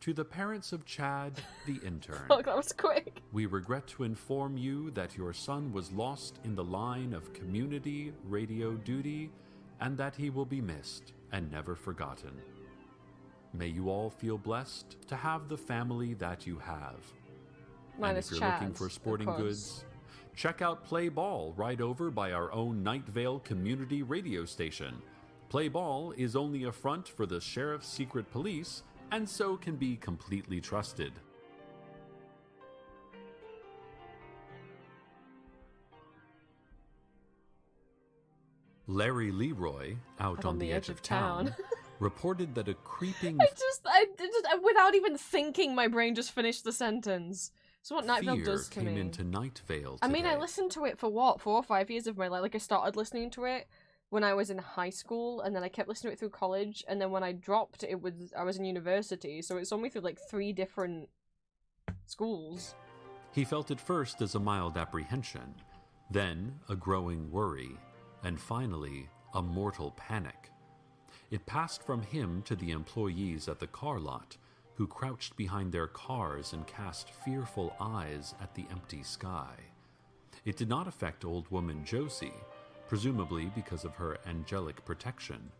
To the parents of Chad, the intern, Fuck, that was quick. we regret to inform you that your son was lost in the line of community radio duty, and that he will be missed and never forgotten. May you all feel blessed to have the family that you have. And if you're looking for sporting goods, check out Play Ball right over by our own Night Vale community radio station. Play Ball is only a front for the Sheriff's Secret Police, and so can be completely trusted. Larry Leroy, out on the edge of town, reported that a creeping I without even thinking, my brain just finished the sentence. So what Night Vale fear does to came me. into Night Vale I mean, I today. listened to it for what, 4 or 5 years of my life. Like, I started listening to it when I was in high school, and then I kept listening to it through college, and then when I dropped, I was in university, so it saw me through like 3 different schools. He felt it first as a mild apprehension, then a growing worry, and finally a mortal panic. It passed from him to the employees at the car lot, who crouched behind their cars and cast fearful eyes at the empty sky. It did not affect old woman Josie, presumably because of her angelic protection,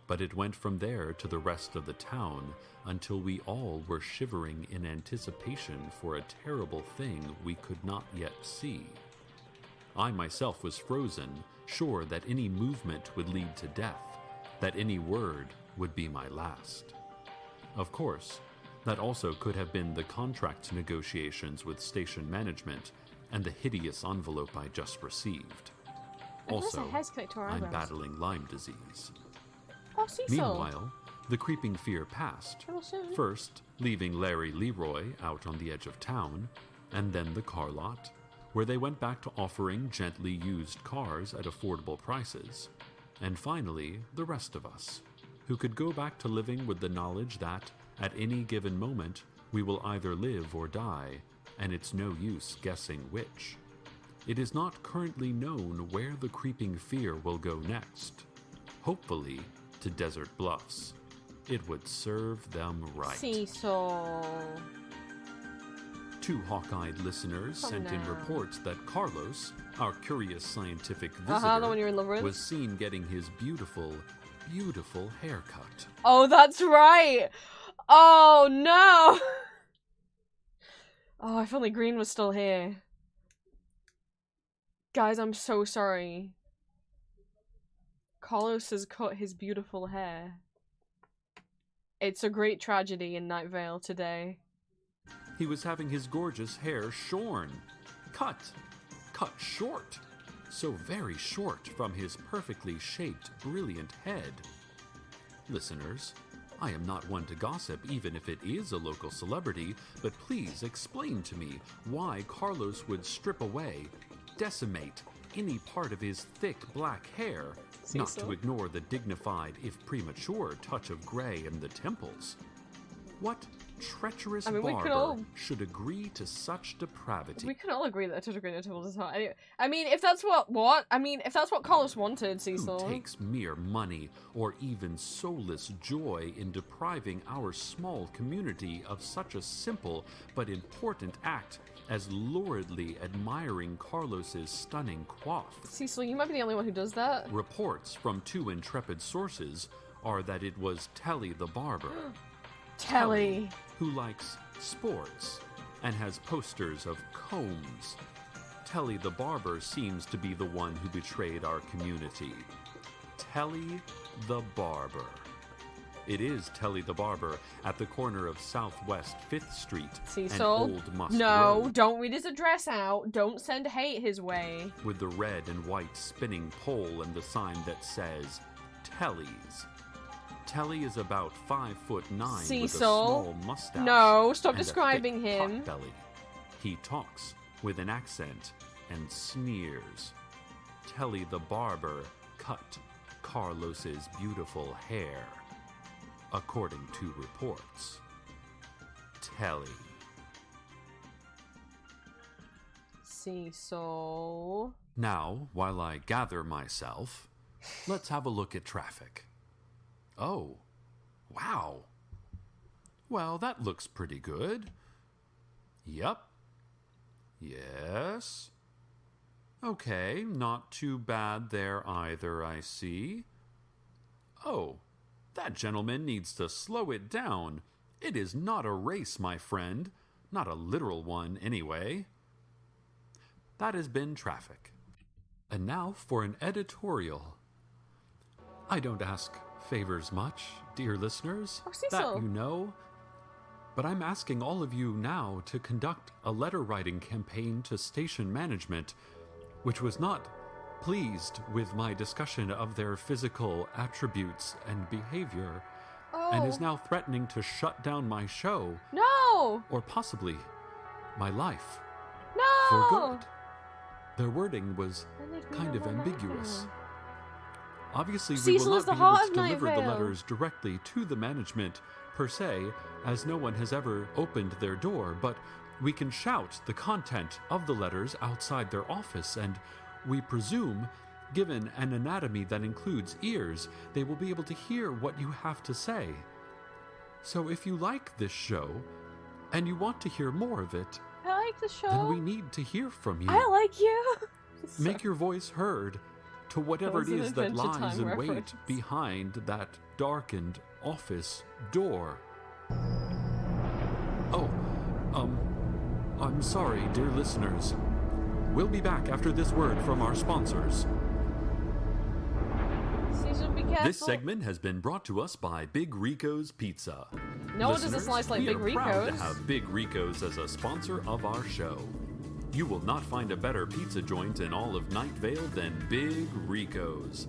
but it went from there to the rest of the town until we all were shivering in anticipation for a terrible thing we could not yet see. I myself was frozen, sure that any movement would lead to death, that any word would be my last. Of course, that also could have been the contract negotiations with station management and the hideous envelope I just received. Also, I'm battling Lyme disease. Oh, Cecil. Meanwhile, the creeping fear passed, first leaving Larry Leroy out on the edge of town, and then the car lot, where they went back to offering gently used cars at affordable prices, and finally the rest of us, who could go back to living with the knowledge that, at any given moment, we will either live or die, and it's no use guessing which. It is not currently known where the creeping fear will go next. Hopefully, to Desert Bluffs. It would serve them right. Cecil. 2 hawk-eyed listeners sent in reports that Carlos, our curious scientific the visitor, one you're in love with? was seen getting his beautiful, beautiful haircut. Oh, that's right! Oh, no! Oh, if only Green was still here. Guys, I'm so sorry. Carlos has cut his beautiful hair. It's a great tragedy in Night Vale today. He was having his gorgeous hair shorn. Cut short. So very short from his perfectly shaped, brilliant head. Listeners, I am not one to gossip even if it is a local celebrity, but please explain to me why Carlos would strip away, decimate any part of his thick black hair, not to ignore the dignified, if premature, touch of gray in the temples. What treacherous barber should agree to such depravity? We can all agree that a touch of gray in the temples is hot. I mean, if that's what Carlos wanted, Cecil. Who takes mere money or even soulless joy in depriving our small community of such a simple but important act as luridly admiring Carlos's stunning coif? Cecil, you might be the only one who does that. Reports from 2 intrepid sources are that it was Telly the barber. Telly, who likes sports and has posters of combs. Telly the barber seems to be the one who betrayed our community. Telly the barber. It is Telly the barber at the corner of Southwest 5th Street Cecil, and Old Musk no, Road. Don't read his address out. Don't send hate his way. With the red and white spinning pole and the sign that says Telly's. Telly is about 5'9" Cecil, with a small mustache. No, stop and describing a thick him. Belly. He talks with an accent and sneers. Telly the barber cut Carlos's beautiful hair, according to reports. Telly. Cecil. Now, while I gather myself, let's have a look at traffic. Oh, wow. Well, that looks pretty good. Yep. Yes. Okay, not too bad there either, I see. Oh, that gentleman needs to slow it down. It is not a race, my friend. Not a literal one, anyway. That has been traffic. And now for an editorial. I don't ask favors much, dear listeners, that you know, but I'm asking all of you now to conduct a letter-writing campaign to station management, which was not pleased with my discussion of their physical attributes and behavior, Oh. and is now threatening to shut down my show, No! or possibly my life, No! for good. Their wording was Then they'd be kind of no more ambiguous. Night Obviously, we Cecil will is not the be able heart to of deliver Night the Vale. letters directly to the management, per se, as no one has ever opened their door, but we can shout the content of the letters outside their office, and we presume, given an anatomy that includes ears, they will be able to hear what you have to say. So if you like this show, and you want to hear more of it, I like the show. then we need to hear from you. I like you. Make your voice heard to whatever it That was an is that Adventure lies Time in wait reference. behind that darkened office door. Oh, I'm sorry, dear listeners. We'll be back after this word from our sponsors. Cecil, be careful. This segment has been brought to us by Big Rico's Pizza. No one does a Listeners, slice like we Big are proud to Rico's. have Big Rico's as a sponsor of our show. You will not find a better pizza joint in all of Night Vale than Big Rico's.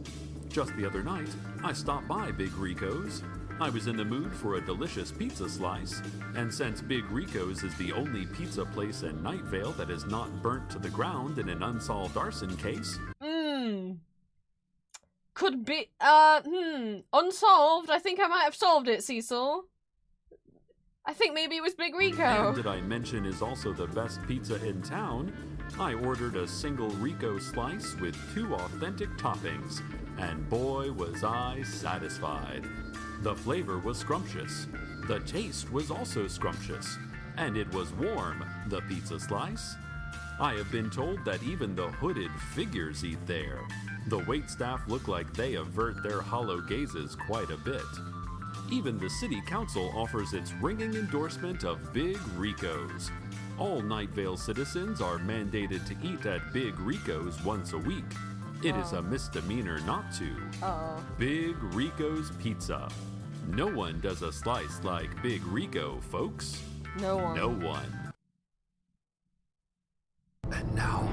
Just the other night, I stopped by Big Rico's. I was in the mood for a delicious pizza slice, and since Big Rico's is the only pizza place in Night Vale that is not burnt to the ground in an unsolved arson case, Could be, unsolved. I think I might have solved it, Cecil. I think maybe it was Big Rico. and did I mention is also the best pizza in town, I ordered a single Rico slice with 2 authentic toppings, and boy was I satisfied. The flavor was scrumptious. The taste was also scrumptious. And it was warm, the pizza slice. I have been told that even the hooded figures eat there. The waitstaff look like they avert their hollow gazes quite a bit. Even the city council offers its ringing endorsement of Big Rico's. All Night Vale citizens are mandated to eat at Big Rico's once a week. It is a misdemeanor not to. Uh-oh. Big Rico's Pizza. No one does a slice like Big Rico, folks. No one. No one. And now,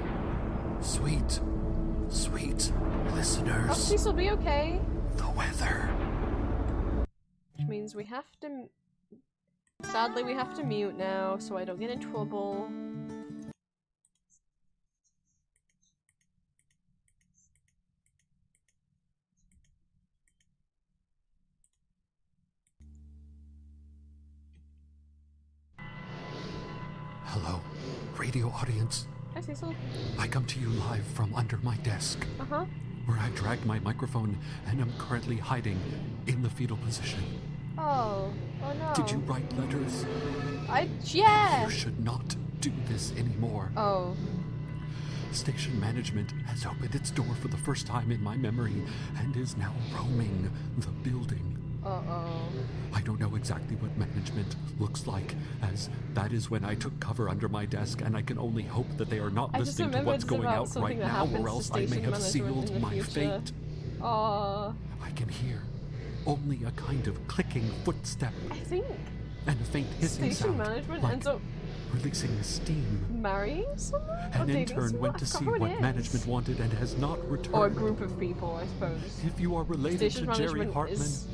sweet listeners, Oh, Cecil, be okay. the weather. Which means we have to... Sadly, we have to mute now, so I don't get in trouble. Hello, radio audience. Hi, Cecil. I come to you live from under my desk, Uh-huh. where I dragged my microphone and am currently hiding in the fetal position. Oh. Oh no. Did you write letters? Yeah! You should not do this anymore. Oh. Station management has opened its door for the first time in my memory and is now roaming the building. Uh-oh. I don't know exactly what management looks like, as that is when I took cover under my desk, and I can only hope that they are not I just listening to what's remembered going about out right something that now, happens or to else I may station have management sealed in the my future. fate. Aw. I can hear only a kind of clicking footstep I think and a faint hissing station sound, management like ends up releasing steam. marrying someone? Or An dating intern someone? went I to see forgot who it what is. management wanted and has not returned. Or a group of people, I suppose. If you are related Station to Jerry management Hartman, is-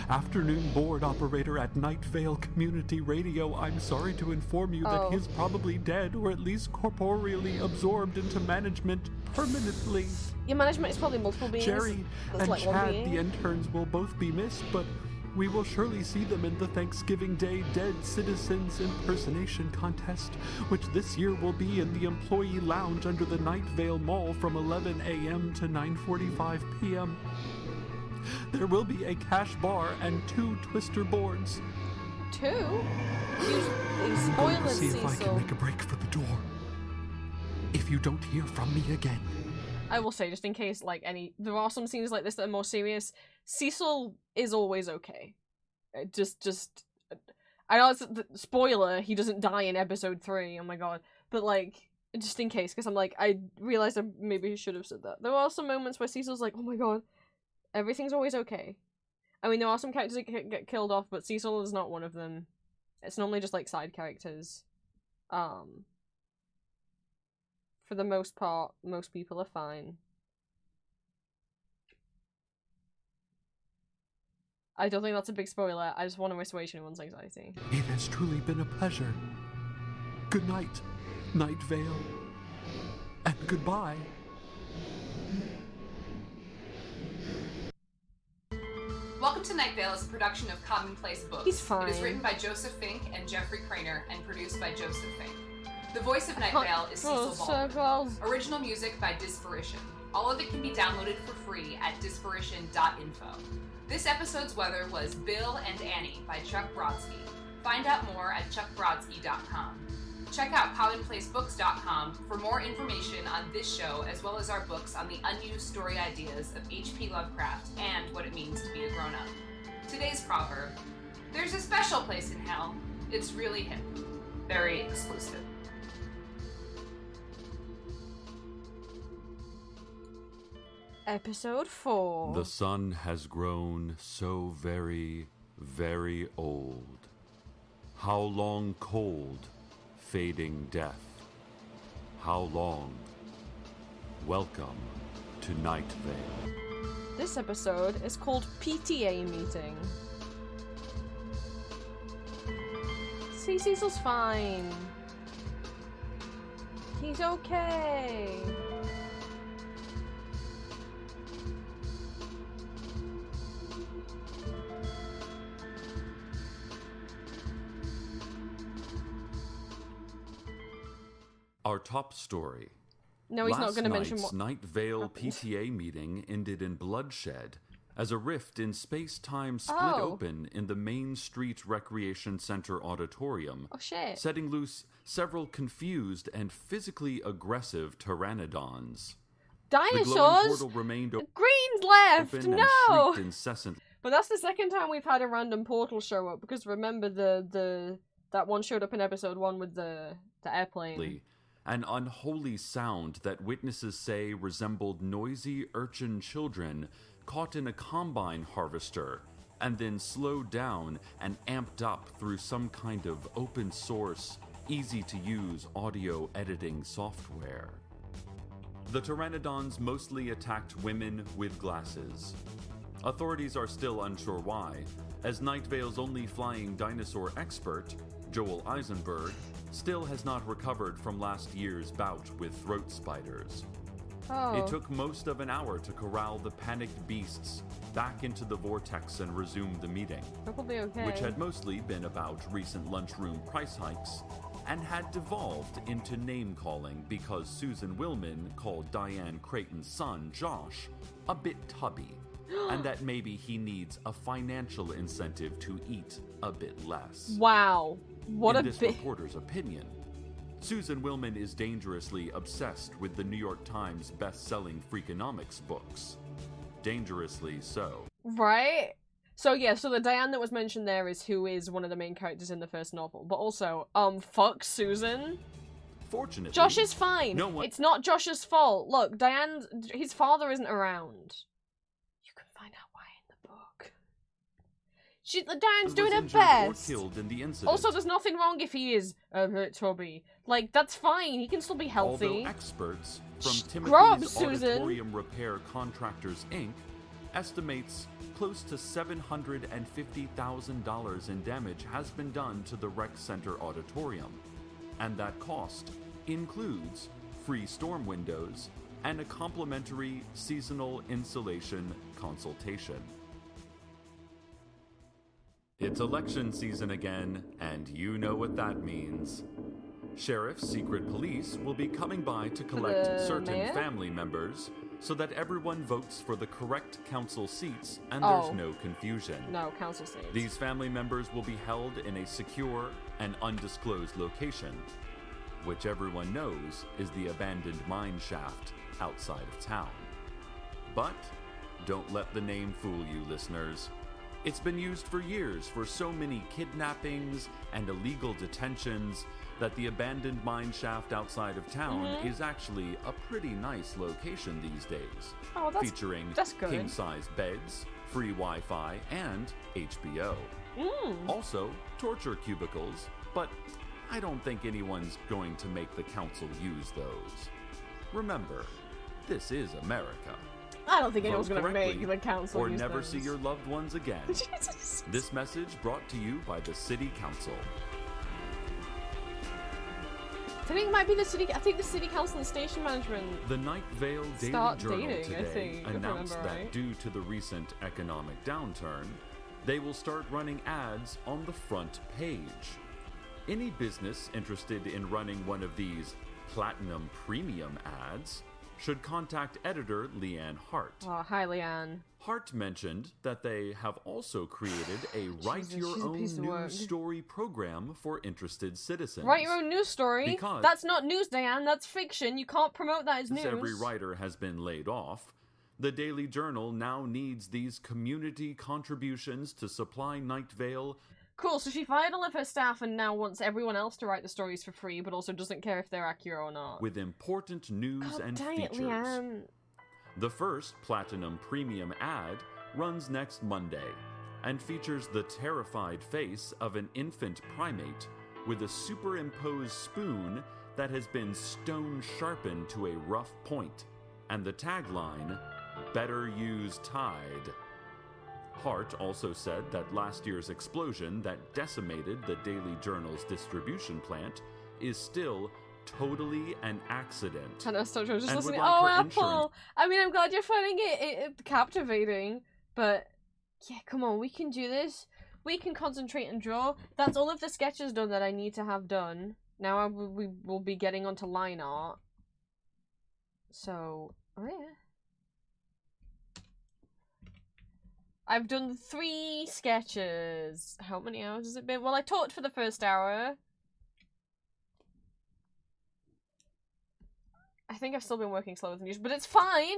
afternoon board operator at Night Vale Community Radio, I'm sorry to inform you that Oh. he is probably dead, or at least corporeally absorbed into management permanently. Your management is probably multiple beings. Jerry That's and like one Chad, being. the interns, will both be missed, but we will surely see them in the Thanksgiving Day Dead Citizens Impersonation Contest, which this year will be in the Employee Lounge under the Night Vale Mall from 11 a.m. to 9:45 p.m. There will be a cash bar and 2 twister boards. 2? You I'm going to spoilers, see if I can Cecil. make a break for the door. If you don't hear from me again. I will say, just in case, like, there are some scenes like this that are more serious, Cecil is always okay. I know it's spoiler, he doesn't die in episode 3, oh my god. But, like, just in case, because I'm like, I realized I maybe should have said that. There are some moments where Cecil's like, oh my god, everything's always okay. I mean, there are some characters that get killed off, but Cecil is not one of them. It's normally just, like, side characters. For the most part, most people are fine. I don't think that's a big spoiler. I just want to assuage anyone's anxiety. It has truly been a pleasure. Good night, Night Vale. And goodbye. Welcome to Night Vale is a production of Commonplace Books. He's fine. It is written by Joseph Fink and Jeffrey Craner and produced by Joseph Fink. The voice of Night Vale is Cecil Baldwin. Original music by Disparition. All of it can be downloaded for free at disparition.info. This episode's weather was Bill and Annie by Chuck Brodsky. Find out more at chuckbrodsky.com. Check out commonplacebooks.com for more information on this show, as well as our books on the unused story ideas of H.P. Lovecraft and what it means to be a grown-up. Today's proverb: there's a special place in hell. It's really hip. Very exclusive. Episode 4. The sun has grown so very, very old. How long cold, fading death? How long? Welcome to Night Vale. This episode is called PTA Meeting. See, Cecil's fine. He's okay. Our top story. No, he's not Last going to mention night's what Night Vale happened. PTA meeting ended in bloodshed as a rift in space-time split Oh. open in the Main Street Recreation Center auditorium, Oh shit. setting loose several confused and physically aggressive pteranodons. The glowing Dinosaurs? portal remained Green's left! open and No! shrieked incessantly. But that's the second time we've had a random portal show up, because remember that one showed up in episode 1 with the airplane. An unholy sound that witnesses say resembled noisy urchin children caught in a combine harvester and then slowed down and amped up through some kind of open source, easy to use audio editing software. The pteranodons mostly attacked women with glasses. Authorities are still unsure why, as Night Vale's only flying dinosaur expert, Joel Eisenberg, still has not recovered from last year's bout with throat spiders. Oh. It took most of an hour to corral the panicked beasts back into the vortex and resume the meeting, Probably okay. which had mostly been about recent lunchroom price hikes and had devolved into name-calling because Susan Willman called Diane Creighton's son, Josh, a bit tubby, and that maybe he needs a financial incentive to eat a bit less. Wow. What In a this bit. reporter's opinion, Susan Willman is dangerously obsessed with the New York Times best-selling Freakonomics books. Dangerously so. Right? So yeah, so the Diane that was mentioned there is who is one of the main characters in the first novel. But also, fuck Susan. Fortunately, Josh is fine. No one- It's not Josh's fault. Look, his father isn't around. You can find out why in the book. Diane's was doing her injured or best. killed in the incident. Also, there's nothing wrong if he is a bit tubby. Like, that's fine. He can still be healthy. Although experts from Scrub, Timothy's Susan. Auditorium Repair Contractors, Inc. estimates close to $750,000 in damage has been done to the rec center auditorium, and that cost includes free storm windows and a complimentary seasonal insulation consultation. It's election season again, and you know what that means. Sheriff's secret police will be coming by to collect the certain mayor? family members so that everyone votes for the correct council seats and there's Oh. no confusion. No, council seats. These family members will be held in a secure and undisclosed location, which everyone knows is the abandoned mine shaft outside of town. But don't let the name fool you, listeners. It's been used for years for so many kidnappings and illegal detentions that the abandoned mine shaft outside of town is actually a pretty nice location these days, Oh, featuring that's good. king-size beds, free Wi-Fi, and HBO. Also, torture cubicles, but I don't think anyone's going to make the council use those. Remember, this is America. I don't think vote anyone's gonna correctly, make the council or use never those. see your loved ones again. Jesus. This message brought to you by the City Council. I think it might be the city. I think the city council and station management. The Night Vale Daily Start Journal dating, I today think, if I announced remember that right. due to the recent economic downturn, they will start running ads on the front page. Any business interested in running one of these Platinum Premium ads should contact editor Leanne Hart. Oh, hi, Leanne. Hart mentioned that they have also created a Write she's Your a Own piece of work. News Story program for interested citizens. Write your own news story. Because- That's not news, Diane. That's fiction. You can't promote that as news. Since every writer has been laid off, the Daily Journal now needs these community contributions to supply Night Vale Cool. So she fired all of her staff and now wants everyone else to write the stories for free, but also doesn't care if they're accurate or not. with important news God and dang it, features. Leanne. The first Platinum Premium ad runs next Monday and features the terrified face of an infant primate with a superimposed spoon that has been stone sharpened to a rough point, and the tagline, "Better use Tide." Hart also said that last year's explosion that decimated the Daily Journal's distribution plant is still totally an accident. I know, so just And listening. would like Oh, her Apple. insurance- I mean, I'm glad you're finding it captivating, but yeah, come on, we can do this. We can concentrate and draw. That's all of the sketches done that I need to have done. Now we will be getting onto line art. So, oh yeah. I've done 3 sketches. How many hours has it been? Well, I talked for the first hour. I think I've still been working slower than usual, but it's fine.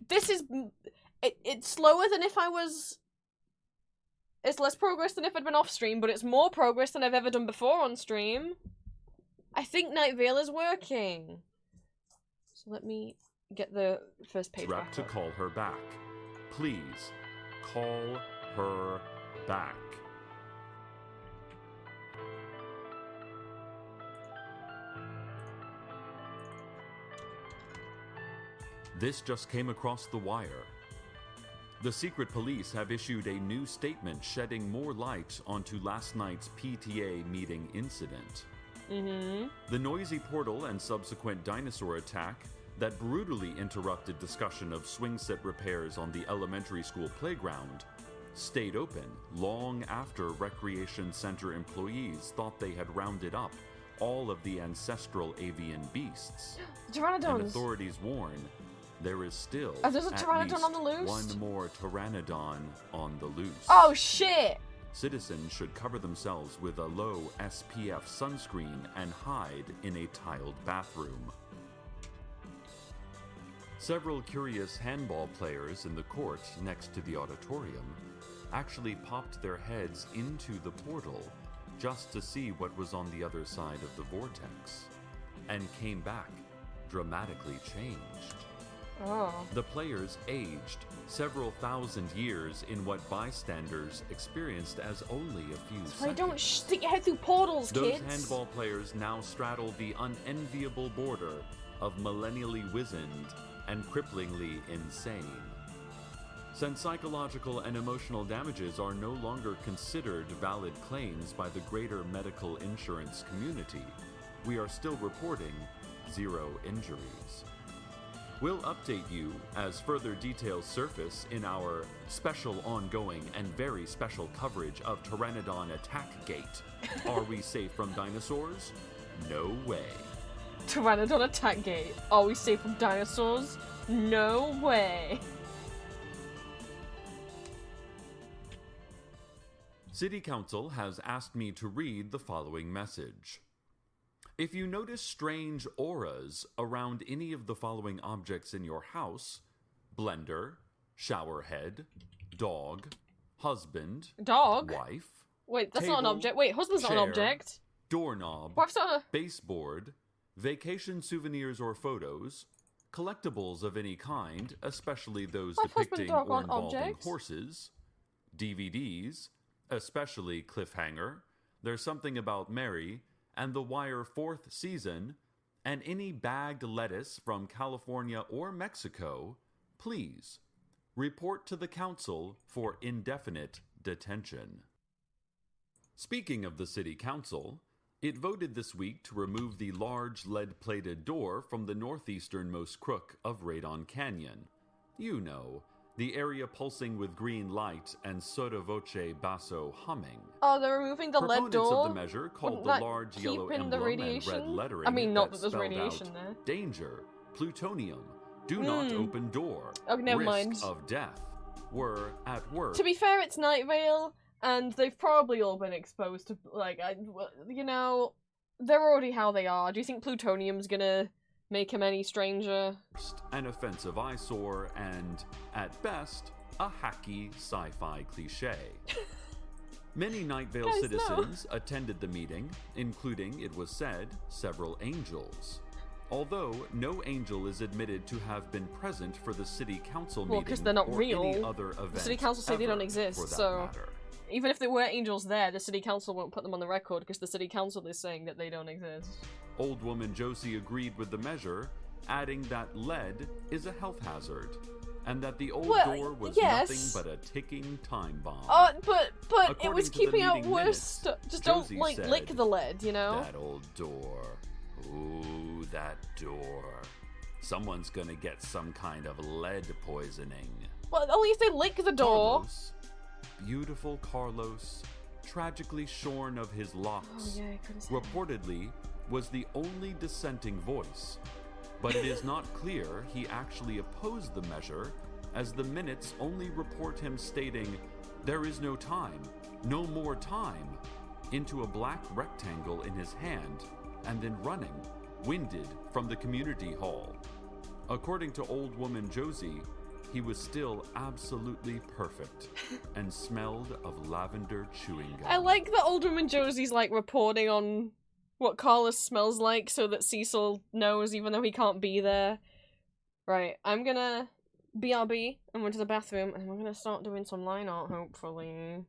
This is... It's slower than if I was... It's less progress than if I'd been off stream, but it's more progress than I've ever done before on stream. I think Night Vale is working. So let me get the first page Threat back to up. call her back. Please, call her back. This just came across the wire. The secret police have issued a new statement shedding more light onto last night's PTA meeting incident. The noisy portal and subsequent dinosaur attack that brutally interrupted discussion of swing set repairs on the elementary school playground stayed open long after Recreation Center employees thought they had rounded up all of the ancestral avian beasts. And Pteranodons. authorities warn there is still Oh, there's a at pteranodon least on the loose? one more pteranodon on the loose. Oh shit! Citizens should cover themselves with a low SPF sunscreen and hide in a tiled bathroom. Several curious handball players in the court next to the auditorium actually popped their heads into the portal just to see what was on the other side of the vortex, and came back dramatically changed. Oh. The players aged several thousand years in what bystanders experienced as only a few Why seconds. don't stick your head through portals, Those kids? handball players now straddle the unenviable border of millennially wizened and cripplingly insane. Since psychological and emotional damages are no longer considered valid claims by the greater medical insurance community, we are still reporting 0 injuries. We'll update you as further details surface in our special ongoing and very special coverage of Pteranodon Attack Gate. Are we safe from dinosaurs? No way. Pteranodon attack gate. Are we safe from dinosaurs? No way. City Council has asked me to read the following message. If you notice strange auras around any of the following objects in your house, blender, shower head, dog, husband, Dog? wife, Wait, that's not an Table, object. Wait, husband's not an chair, object. doorknob, Wife's not a... baseboard, vacation souvenirs or photos, collectibles of any kind, especially those Why husband, depicting dog or aren't involving objects? horses, DVDs, especially Cliffhanger, There's Something About Mary, and The Wire 4th season, and any bagged lettuce from California or Mexico, please report to the council for indefinite detention. Speaking of the city council, it voted this week to remove the large lead-plated door from the northeasternmost crook of Radon Canyon. You know, the area pulsing with green light and sotto voce basso humming. Oh, they're removing the lead Proponents door? of the measure called Wouldn't the that large keep yellow in the emblem and radiation? red lettering I mean, not that there's spelled radiation out, there. danger, plutonium, do not open door, Oh, never risk mind. of death, were at work. To be fair, it's Night Vale, and they've probably all been exposed to, like, you know, they're already how they are. Do you think plutonium's gonna make him any stranger? An offensive eyesore and, at best, a hacky sci-fi cliche. Many Night Vale Guys, citizens attended the meeting, including, it was said, several angels. Although no angel is admitted to have been present for the city council Well, meeting 'cause they're not or real. any other event The city council say they don't ever, exist, for that so matter. even if there were angels there, the city council won't put them on the record because the city council is saying that they don't exist. Old woman Josie agreed with the measure, adding that lead is a health hazard, and that the old Well, door was yes. nothing but a ticking time bomb. But it According was to the keeping out meeting worse minutes, stuff. Just Josie don't, like, said, lick the lead, you know? That old door. Ooh, that door. Someone's gonna get some kind of lead poisoning. Well, only if they lick the door. Carlos, beautiful Carlos, tragically shorn of his locks, Oh, yeah, I could've said that. reportedly was the only dissenting voice. But it is not clear he actually opposed the measure, as the minutes only report him stating, "There is no time, no more time," into a black rectangle in his hand, and then running, winded, from the community hall. According to old woman Josie, he was still absolutely perfect and smelled of lavender chewing gum. I like that old woman Josie's, like, reporting on what Carlos smells like so that Cecil knows even though he can't be there. Right, I'm gonna BRB and went to the bathroom and we're gonna start doing some line art, hopefully.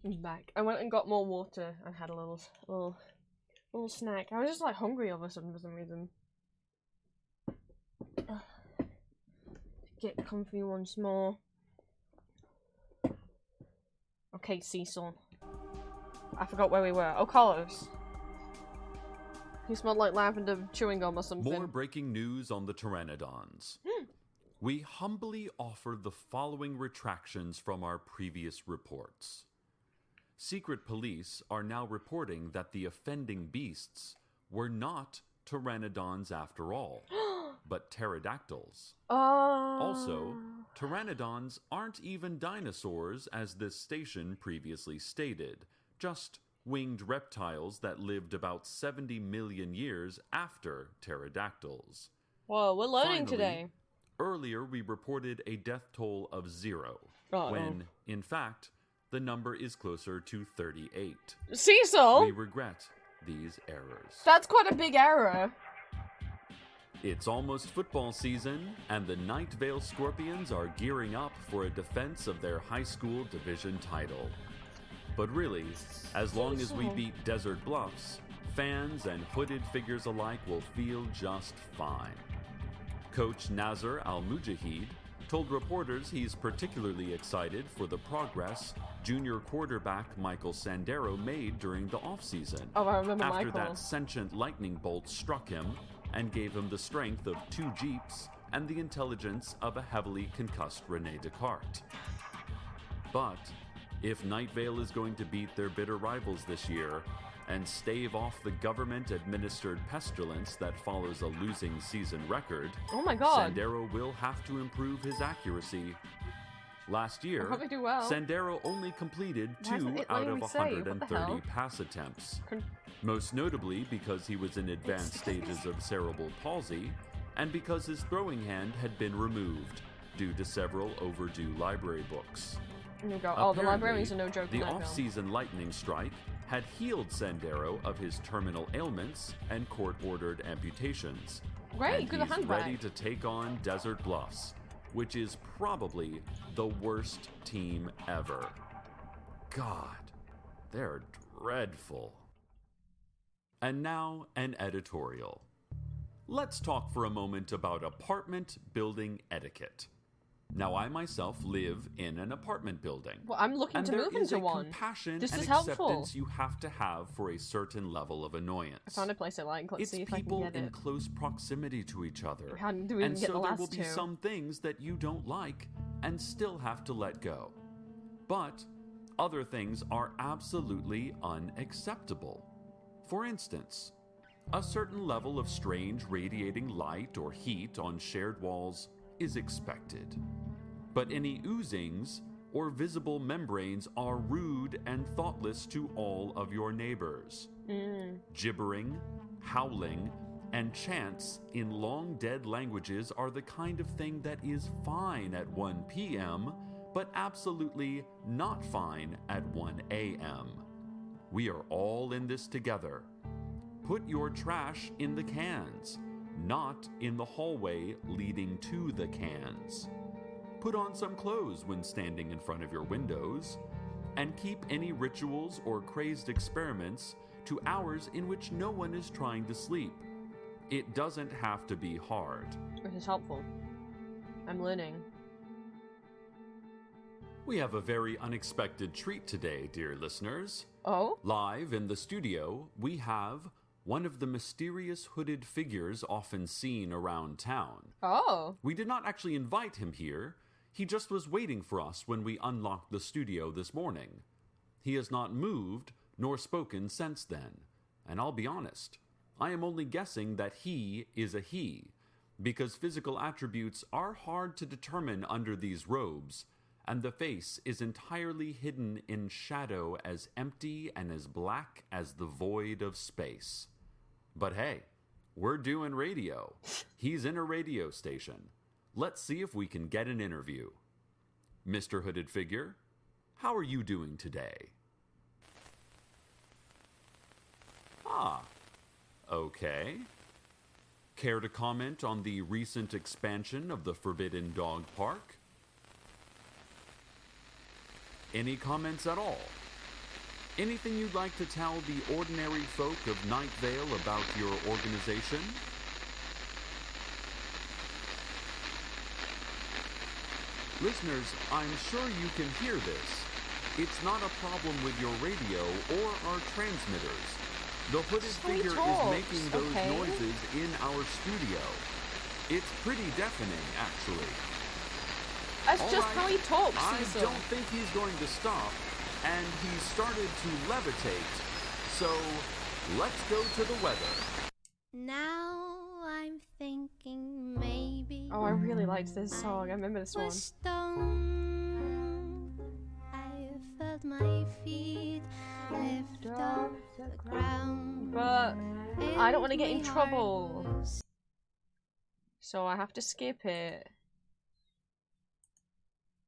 I'm back. I went and got more water and had a little snack. I was just like hungry all of a sudden for some reason. Get comfy once more. Okay, Cecil. I forgot where we were. Oh, Carlos. He smelled like lavender chewing gum or something. More breaking news on the Pteranodons. We humbly offer the following retractions from our previous reports. Secret police are now reporting that the offending beasts were not pteranodons after all, but pterodactyls. Also, pteranodons aren't even dinosaurs as this station previously stated, just winged reptiles that lived about 70 million years after pterodactyls. Whoa, we're learning Finally, today. Earlier we reported a death toll of 0, when, in fact, the number is closer to 38. Cecil? We regret these errors. That's quite a big error. It's almost football season, and the Night Vale Scorpions are gearing up for a defense of their high school division title. But really, as long as we beat Desert Bluffs, fans and hooded figures alike will feel just fine. Coach Nazar Al-Mujahid told reporters he's particularly excited for the progress junior quarterback Michael Sandero made during the offseason. Oh, I remember after Michael. that sentient lightning bolt struck him and gave him the strength of 2 Jeeps and the intelligence of a heavily concussed Rene Descartes. But if Night Vale is going to beat their bitter rivals this year and stave off the government-administered pestilence that follows a losing season record, Oh my god. Sandero will have to improve his accuracy. Last year, I'll probably do well. Sandero only completed Why isn't 2 it out letting of me save? What the 130 hell? pass attempts. Most notably because he was in advanced stages of cerebral palsy, and because his throwing hand had been removed due to several overdue library books. Oh, God. Oh, the Apparently, librarians are no joke. The in that film. off-season lightning strike had healed Sandero of his terminal ailments and court-ordered amputations. Great, and good he's handbag. ready to take on Desert Bluffs, which is probably the worst team ever. God, they're dreadful. And now, an editorial. Let's talk for a moment about apartment building etiquette. Now, I myself live in an apartment building. Well, I'm looking and to there move is into a one. compassion This and is helpful. acceptance you have to have for a certain level of annoyance. I found a place I like. Let's It's see if I can people get in it. close proximity to each other. How do we and even get so the there last will be two? some things that you don't like and still have to let go. But other things are absolutely unacceptable. For instance, a certain level of strange radiating light or heat on shared walls is expected. But any oozings or visible membranes are rude and thoughtless to all of your neighbors. Gibbering, howling, and chants in long dead languages are the kind of thing that is fine at 1 p.m., but absolutely not fine at 1 a.m. We are all in this together. Put your trash in the cans, not in the hallway leading to the cans. Put on some clothes when standing in front of your windows, and keep any rituals or crazed experiments to hours in which no one is trying to sleep. It doesn't have to be hard. This is helpful. I'm learning. We have a very unexpected treat today, dear listeners. Oh? Live in the studio, we have one of the mysterious hooded figures often seen around town. Oh. We did not actually invite him here. He just was waiting for us when we unlocked the studio this morning. He has not moved nor spoken since then. And I'll be honest, I am only guessing that he is a he, because physical attributes are hard to determine under these robes, and the face is entirely hidden in shadow, as empty and as black as the void of space. But hey, we're doing radio. He's in a radio station. Let's see if we can get an interview. Mr. Hooded Figure, how are you doing today? Ah, okay. Care to comment on the recent expansion of the Forbidden Dog Park? Any comments at all? Anything you'd like to tell the ordinary folk of Night Vale about your organization? Listeners, I'm sure you can hear this. It's not a problem with your radio or our transmitters. The hooded figure is making those noises in our studio. It's pretty deafening, actually. That's just how he talks, I Cecil. don't think he's going to stop, and he's started to levitate. So, let's go to the weather. Now I'm thinking maybe. Oh, I really liked this song. I remember this one. Was stoned. I felt my feet lift off the ground. But I don't want to get in It's trouble, so I have to skip it.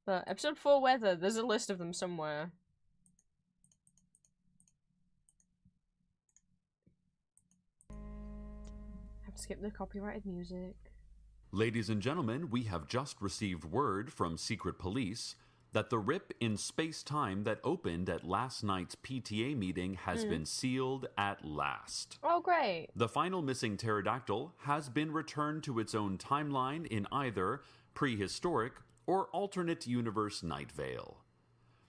But episode 4 weather, there's a list of them somewhere. Have to skip the copyrighted music. Ladies and gentlemen, we have just received word from Secret Police that the rip in space-time that opened at last night's PTA meeting has been sealed at last. Oh, great. The final missing pterodactyl has been returned to its own timeline in either prehistoric or alternate universe Night Vale.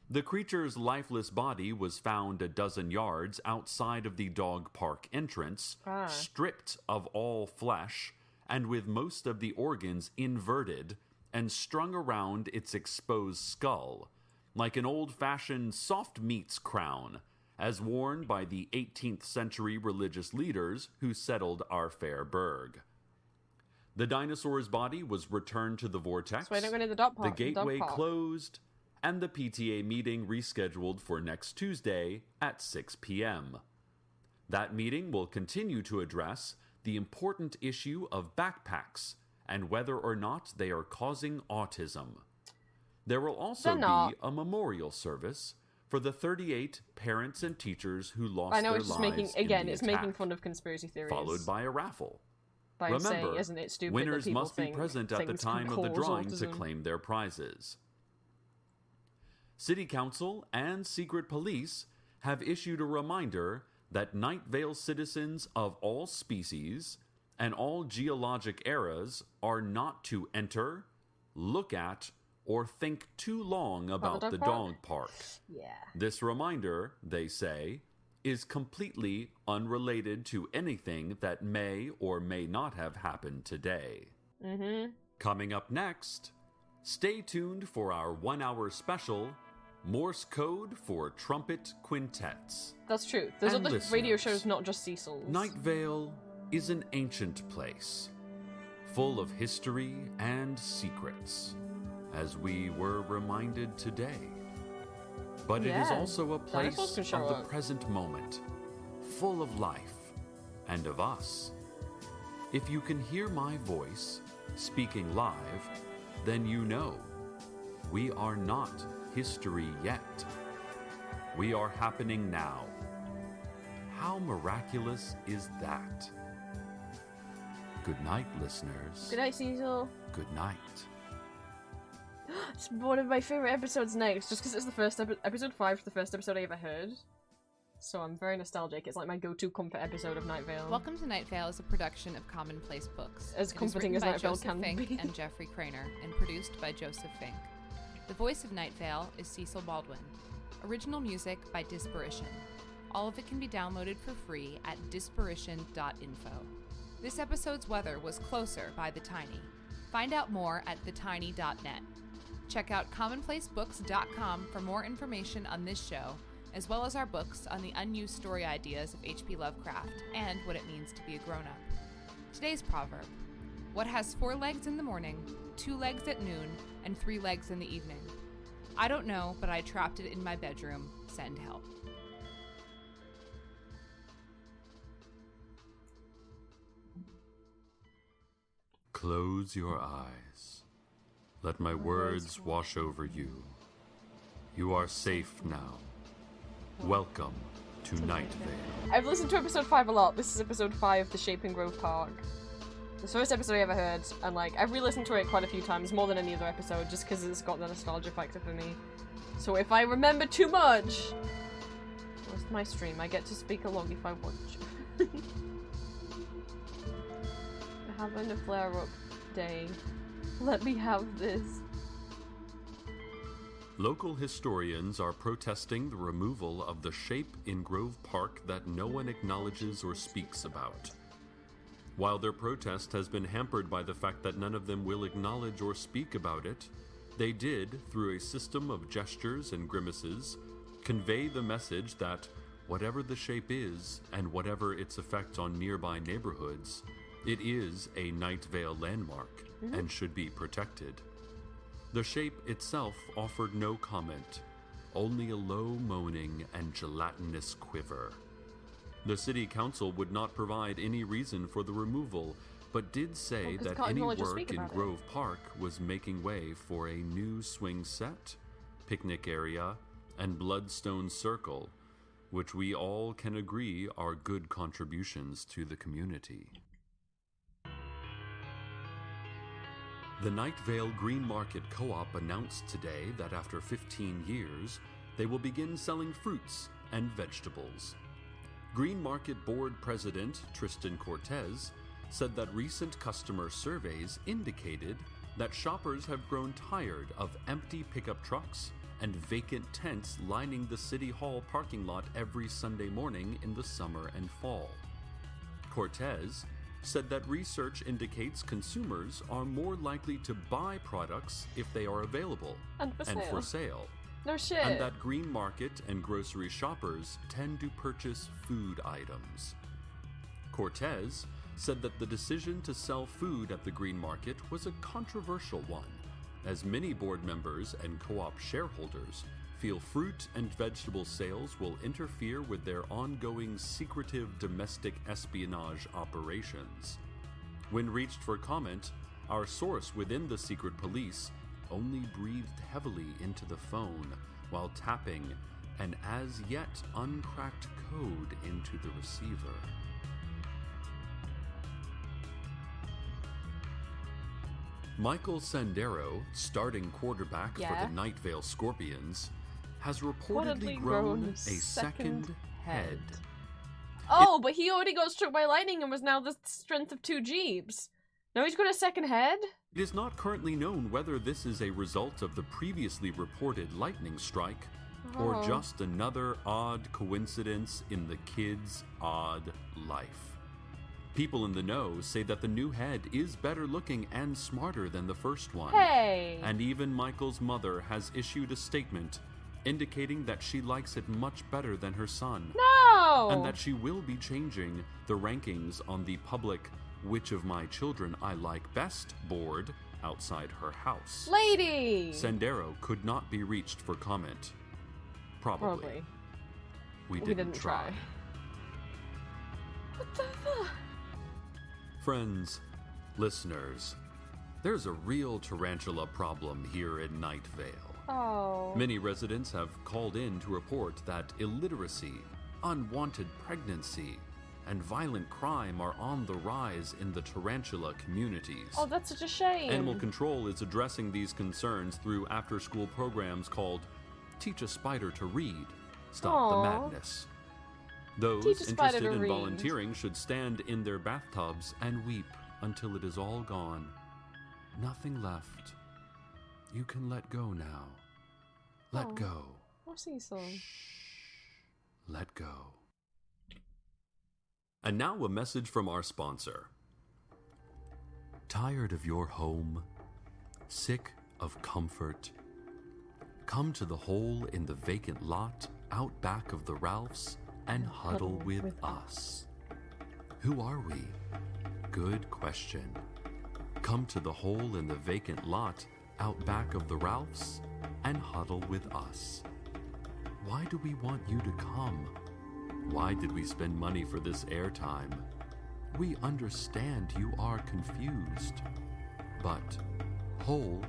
The creature's lifeless body was found a dozen yards outside of the dog park entrance, stripped of all flesh, and with most of the organs inverted and strung around its exposed skull, like an old-fashioned soft meats crown, as worn by the 18th century religious leaders who settled our fair burg. The dinosaur's body was returned to the vortex, So I don't go to the dog the park. gateway closed, and the PTA meeting rescheduled for next Tuesday at 6 p.m. That meeting will continue to address the important issue of backpacks and whether or not they are causing autism. There will also be a memorial service for the 38 parents and teachers who lost their lives it's making fun of conspiracy theories. followed by a raffle. By Remember, saying, isn't it stupid winners that people must be think present at the things can time of the cause drawing to autism? claim their prizes. City Council and Secret Police have issued a reminder that Night Vale citizens of all species and all geologic eras are not to enter, look at, or think too long about the dog park. Yeah. This reminder, they say, is completely unrelated to anything that may or may not have happened today. Coming up next, stay tuned for our 1-hour special, Morse Code for Trumpet Quintets. That's true. There's And other radio listeners, shows, not just Cecil's. Night Vale is an ancient place, full of history and secrets, as we were reminded today. But it is also a place Dinosaurs of can show the up. present moment, full of life and of us. If you can hear my voice speaking live, then you know we are not history yet. We are happening now. How miraculous is that? Good night, listeners. Good night, Cecil. Good night. It's one of my favorite episodes next, just because it's the first episode 5, the first episode I ever heard. So I'm very nostalgic. It's like my go-to comfort episode of Night Vale. Welcome to Night Vale is a production of Commonplace Books. As It is comforting written as by Night Vale Joseph can Fink be. and Jeffrey Craner, and produced by Joseph Fink. The voice of Night Vale is Cecil Baldwin. Original music by Disparition. All of it can be downloaded for free at disparition.info. This episode's weather was Closer by The Tiny. Find out more at thetiny.net. Check out commonplacebooks.com for more information on this show, as well as our books on the unused story ideas of H.P. Lovecraft and what it means to be a grown-up. Today's proverb: what has 4 legs in the morning, 2 legs at noon, and 3 legs in the evening? I don't know, but I trapped it in my bedroom. Send help. Close your eyes. Let my words wash over you. You are safe now. Welcome to Night Vale. I've listened to episode 5 a lot. This is episode 5, The Shape and Grove Park. The first episode I ever heard, and like, I've re-listened to it quite a few times, more than any other episode, just because it's got the nostalgia factor for me. So if I remember too much, It's my stream. I get to speak along if I want to. Having a flare-up day. Let me have this. Local historians are protesting the removal of the shape in Grove Park that no one acknowledges or speaks about. While their protest has been hampered by the fact that none of them will acknowledge or speak about it, they did, through a system of gestures and grimaces, convey the message that whatever the shape is, and whatever its effect on nearby neighborhoods, it is a Night Vale landmark and should be protected. The shape itself offered no comment, only a low moaning and gelatinous quiver. The city council would not provide any reason for the removal, but did say that any work in Grove Park was making way for a new swing set, picnic area, and Bloodstone Circle, which we all can agree are good contributions to the community. The Night Vale Green Market Co-op announced today that after 15 years, they will begin selling fruits and vegetables. Green Market Board President Tristan Cortez said that recent customer surveys indicated that shoppers have grown tired of empty pickup trucks and vacant tents lining the City Hall parking lot every Sunday morning in the summer and fall. Cortez said that research indicates consumers are more likely to buy products if they are available and for sale. No shit. And that green market and grocery shoppers tend to purchase food items. Cortez said that the decision to sell food at the green market was a controversial one, as many board members and co-op shareholders feel fruit and vegetable sales will interfere with their ongoing secretive domestic espionage operations. When reached for comment, our source within the secret police only breathed heavily into the phone while tapping an as yet uncracked code into the receiver. Michael Sandero, starting quarterback for the Night Vale Scorpions, has reportedly grown a second head. Oh, but he already got struck by lightning and was now the strength of 2 jeeps. Now he's got a second head? It is not currently known whether this is a result of the previously reported lightning strike or just another odd coincidence in the kid's odd life. People in the know say that the new head is better looking and smarter than the first one. Hey! And even Michael's mother has issued a statement indicating that she likes it much better than her son. No! And that she will be changing the rankings on the public Which of My Children I Like Best board outside her house. Lady! Sandero could not be reached for comment. Probably. We didn't try. What the fuck? Friends, listeners, there's a real tarantula problem here in Night Vale. Oh. Many residents have called in to report that illiteracy, unwanted pregnancy, and violent crime are on the rise in the tarantula communities. Oh, that's such a shame. Animal Control is addressing these concerns through after-school programs called Teach a Spider to Read, Stop the Madness. Those interested in volunteering should stand in their bathtubs and weep until it is all gone. Nothing left. You can let go now. Let go. Poor Cecil. Let go. And now a message from our sponsor. Tired of your home? Sick of comfort? Come to the hole in the vacant lot out back of the Ralphs and huddle with us. Who are we? Good question. Come to the hole in the vacant lot out back of the Ralphs and huddle with us. Why do we want you to come? Why did we spend money for this airtime? We understand you are confused. But hole,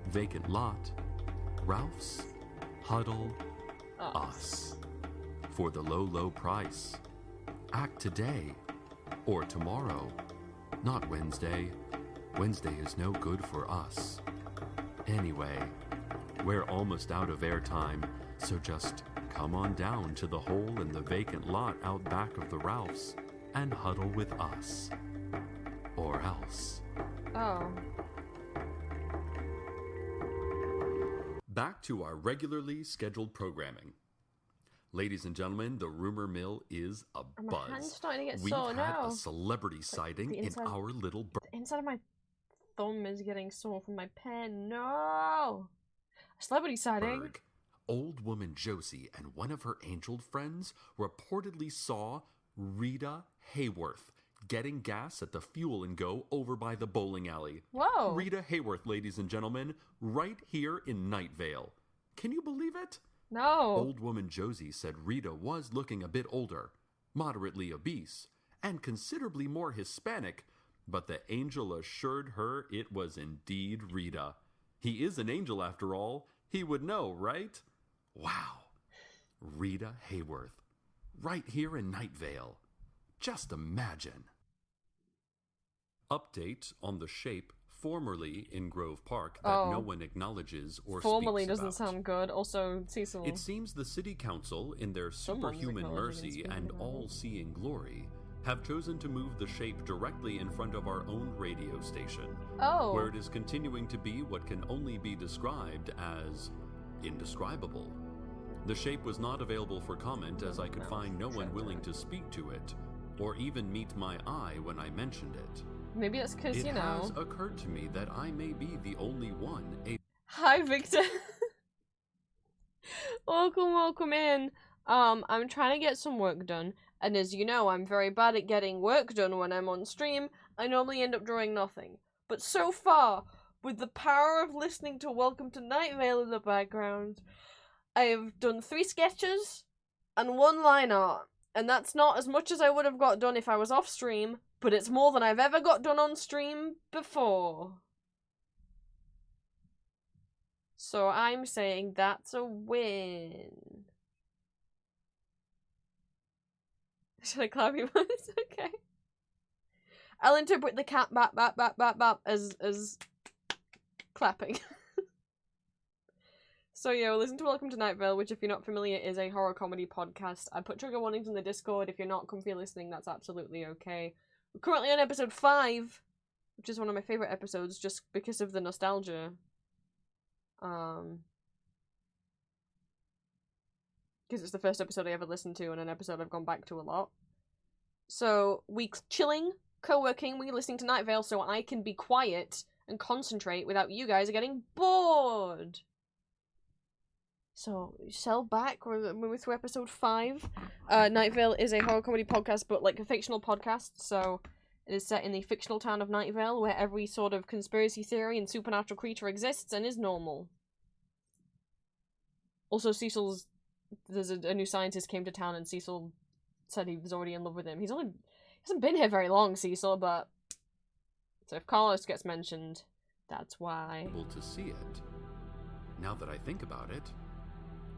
vacant lot, Ralphs, huddle, us. For the low, low price. Act today or tomorrow. Not Wednesday. Wednesday is no good for us. Anyway, we're almost out of airtime, so just Come on down to the hole in the vacant lot out back of the Ralphs and huddle with us. Or else. Oh. Back to our regularly scheduled programming. Ladies and gentlemen, the rumor mill is My hand's abuzz. starting to get We've sore had now. a celebrity sighting the in inside- our little The inside of my thumb is getting sore from my pen. No! A celebrity sighting? Berg. Old woman Josie and one of her angel friends reportedly saw Rita Hayworth getting gas at the Fuel and Go over by the bowling alley. Whoa! Rita Hayworth, ladies and gentlemen, right here in Night Vale. Can you believe it? No! Old woman Josie said Rita was looking a bit older, moderately obese, and considerably more Hispanic, but the angel assured her it was indeed Rita. He is an angel after all. He would know, right? Wow. Rita Hayworth. Right here in Night Vale. Just imagine. Update on the shape formerly in Grove Park that no one acknowledges or Formerly speaks doesn't about. sound good. Also, Cecil. It seems the city council, in their Someone's superhuman acknowledging and mercy speaking and about it. all-seeing glory, have chosen to move the shape directly in front of our own radio station, Oh. where it is continuing to be what can only be described as indescribable. The shape was not available for comment as I could find no one willing to speak to it, or even meet my eye when I mentioned it. Maybe it's because, It you know. has occurred to me that I may be the only one able. Hi, Victor. Welcome in. I'm trying to get some work done, and as you know, I'm very bad at getting work done when I'm on stream. I normally end up drawing nothing. But so far, with the power of listening to Welcome to Night Vale in the background, I have done 3 sketches and 1 line art. And that's not as much as I would have got done if I was off stream, but it's more than I've ever got done on stream before. So I'm saying that's a win. Should I clap your voice? Okay. I'll interpret the cat bap bap bap bap bap as clapping. So yeah, listen to Welcome to Night Vale, which if you're not familiar is a horror comedy podcast. I put trigger warnings in the Discord. If you're not comfy listening, that's absolutely okay. We're currently on episode 5, which is one of my favourite episodes just because of the nostalgia. Because it's the first episode I ever listened to and an episode I've gone back to a lot. So we chilling, co-working, we listening to Night Vale so I can be quiet and concentrate without you guys getting bored. So, sell back, we're through episode 5. Night Vale is a horror comedy podcast, but like a fictional podcast, so it is set in the fictional town of Night Vale, where every sort of conspiracy theory and supernatural creature exists and is normal. Also, there's a new scientist came to town, and Cecil said he was already in love with him. He hasn't been here very long, Cecil, but... So if Carlos gets mentioned, that's why. To see it. Now that I think about it,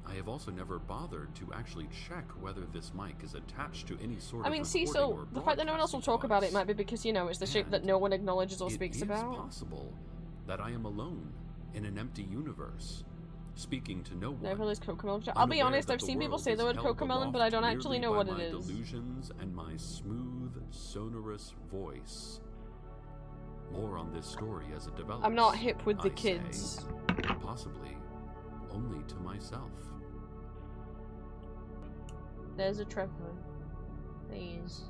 I have also never bothered to actually check whether this mic is attached to any sort of I mean, recording Cecil, or the fact that no one else will talk about it broadcasting might be because, you know, it's the shape that And no one acknowledges or It speaks is about. possible that I am alone in an empty universe, speaking to no one. Never is Cocomelon. I'll be unaware honest, that I've the seen people world say the is word held Cocomelon, but I don't aloft actually merely know by what it my is. delusions and my smooth, sonorous voice. More on this story as it develops. I'm not hip with the I kids. say, possibly only to myself. There's a Trevor. Please.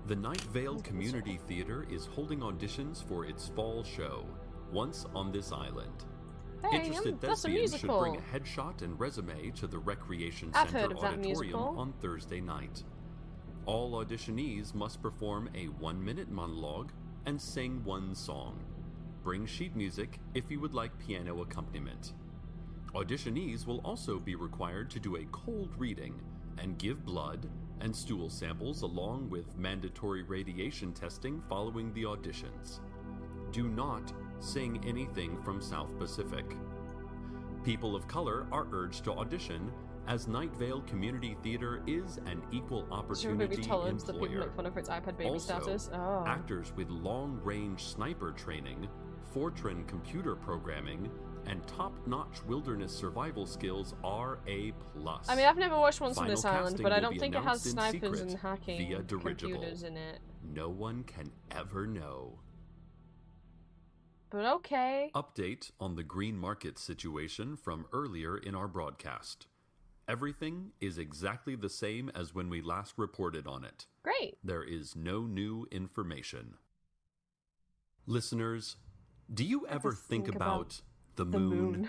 The Night Vale Community Theater is holding auditions for its fall show, Once on This Island. Hey, Interested that's a thespians should musical. bring a headshot and resume to the Recreation I've Center heard of that Auditorium musical. on Thursday night. All auditionees must perform a 1-minute monologue and sing 1 song. Bring sheet music if you would like piano accompaniment. Auditionees will also be required to do a cold reading and give blood and stool samples along with mandatory radiation testing following the auditions. Do not sing anything from South Pacific. People of color are urged to audition, as Night Vale Community Theater is an equal Should opportunity maybe tolerance that people employer. make fun of for its iPad baby Also, status? Oh. actors with long-range sniper training, Fortran computer programming, and top-notch wilderness survival skills are A+. I mean, I've never watched Once on Final this Island, casting but I will don't be think it has announced in snipers secret and hacking via dirigible. computers in it. No one can ever know. But okay. Update on the green market situation from earlier in our broadcast. Everything is exactly the same as when we last reported on it. Great. There is no new information. Listeners, do you ever think about the moon?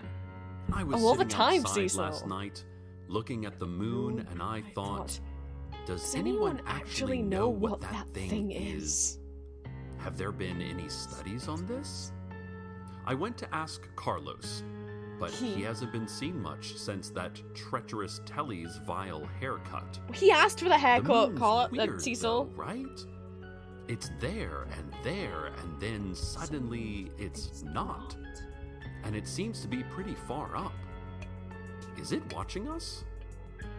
I was all the sitting time, outside Cecil. last night, looking at the moon, and I thought, does anyone actually know what that thing is? Have there been any studies on this? I went to ask Carlos, but he hasn't been seen much since that treacherous Telly's vile haircut. He asked for the The haircut, moon's weird, Cecil. though, right? It's there, and then suddenly it's not. And it seems to be pretty far up. Is it watching us?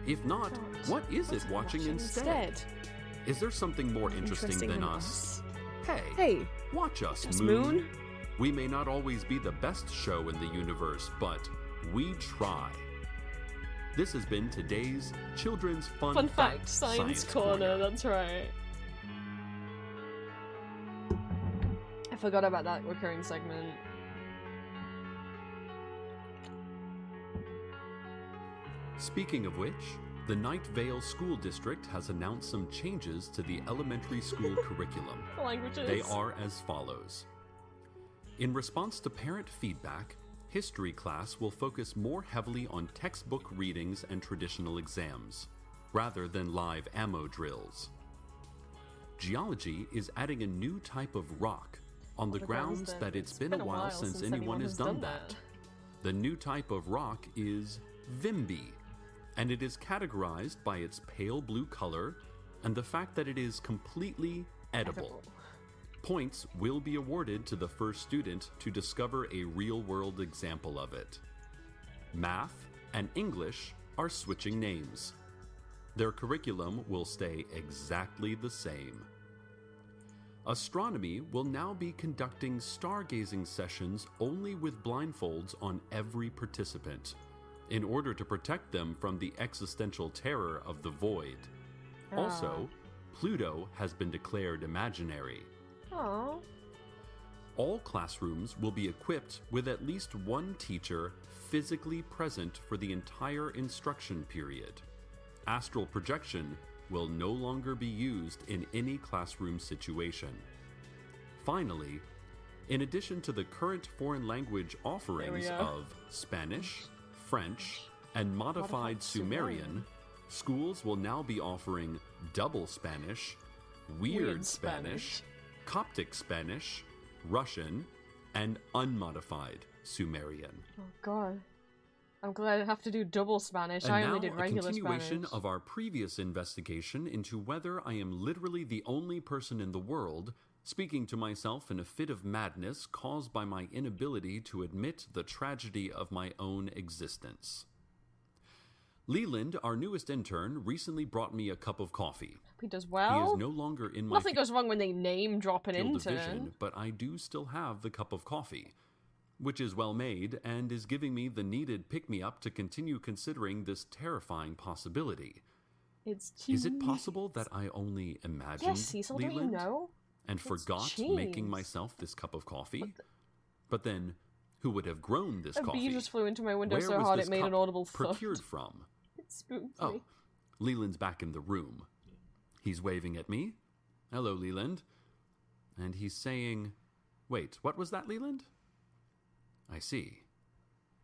If not, what is it watching instead? Is there something more interesting than us? Hey, watch us, Moon. We may not always be the best show in the universe, but we try. This has been today's Children's Fun Fact Science Corner. That's right. I forgot about that recurring segment. Speaking of which, the Night Vale School District has announced some changes to the elementary school curriculum. The languages. They are as follows. In response to parent feedback, history class will focus more heavily on textbook readings and traditional exams, rather than live ammo drills. Geology is adding a new type of rock on the grounds that it's been a while since anyone has done that. The new type of rock is Vimby, and it is categorized by its pale blue color and the fact that it is completely edible. Points will be awarded to the first student to discover a real-world example of it. Math and English are switching names. Their curriculum will stay exactly the same. Astronomy will now be conducting stargazing sessions only with blindfolds on every participant, in order to protect them from the existential terror of the void. Also, Pluto has been declared imaginary. Aww. All classrooms will be equipped with at least one teacher physically present for the entire instruction period. Astral projection will no longer be used in any classroom situation. Finally, in addition to the current foreign language offerings of Spanish, French, and modified Sumerian, schools will now be offering double Spanish, weird Spanish, Coptic Spanish, Russian, and unmodified Sumerian. Oh god. I'm glad I don't have to do double Spanish. And I now only did a regular continuation Spanish. of our previous investigation into whether I am literally the only person in the world speaking to myself in a fit of madness caused by my inability to admit the tragedy of my own existence. Leland, our newest intern, recently brought me a cup of coffee. He does He well. is no longer in my Nothing goes wrong when they name drop an field of intern. vision, but I do still have the cup of coffee, which is well made and is giving me the needed pick-me-up to continue considering this terrifying possibility. It's cheese. Is it possible that I only imagined Yes, Cecil, don't you Leland know? and It's forgot cheese. making myself this cup of coffee? But then, who would have grown this A coffee? bee just flew into my window Where so was hard this it made cup an audible thud. procured from? It spooked Oh, me. Leland's back in the room. He's waving at me. Hello, Leland. And he's saying, wait, what was that, Leland? I see.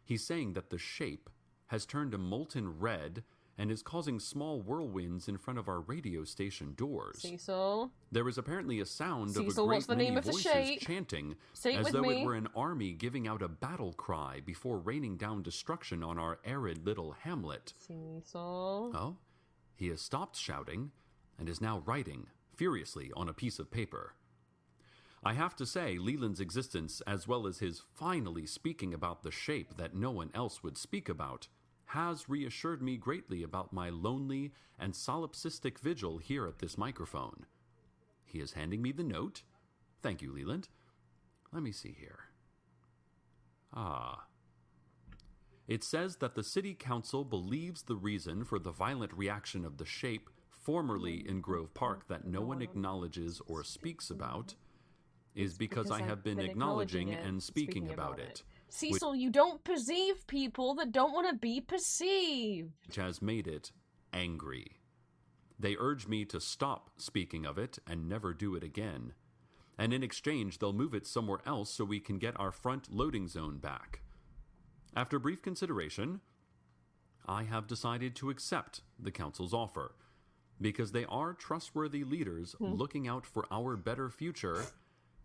He's saying that the shape has turned a molten red and is causing small whirlwinds in front of our radio station doors. Cecil. There is apparently a sound Cecil, of a what's great the many name of the voices shape? chanting Say it as with though me. it were an army giving out a battle cry before raining down destruction on our arid little hamlet. Cecil. Oh, he has stopped shouting and is now writing furiously on a piece of paper. I have to say, Leland's existence, as well as his finally speaking about the shape that no one else would speak about, has reassured me greatly about my lonely and solipsistic vigil here at this microphone. He is handing me the note. Thank you, Leland. Let me see here. Ah, It says that the city council believes the reason for the violent reaction of the shape formerly in Grove Park that no one acknowledges or speaks about is because I have been acknowledging and speaking about it, Cecil, you don't perceive people that don't want to be perceived. which has made it angry. They urge me to stop speaking of it and never do it again. And in exchange, they'll move it somewhere else so we can get our front loading zone back. After brief consideration, I have decided to accept the council's offer, because they are trustworthy leaders looking out for our better future,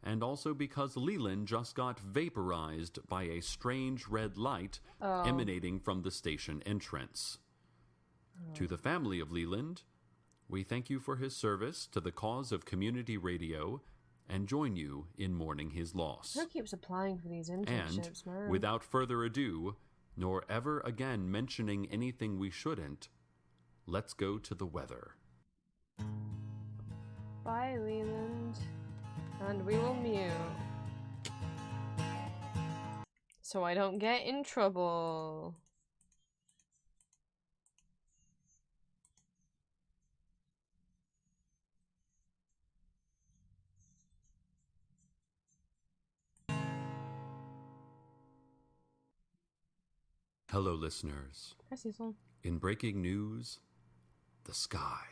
and also because Leland just got vaporized by a strange red light emanating from the station entrance. To the family of Leland, we thank you for his service to the cause of community radio and join you in mourning his loss. Who keeps applying for these internships, man? Without further ado, nor ever again mentioning anything we shouldn't, let's go to the weather. Bye, Leland. And we will mute. So I don't get in trouble. Hello, listeners. Hi, Cecil. In breaking news, the sky,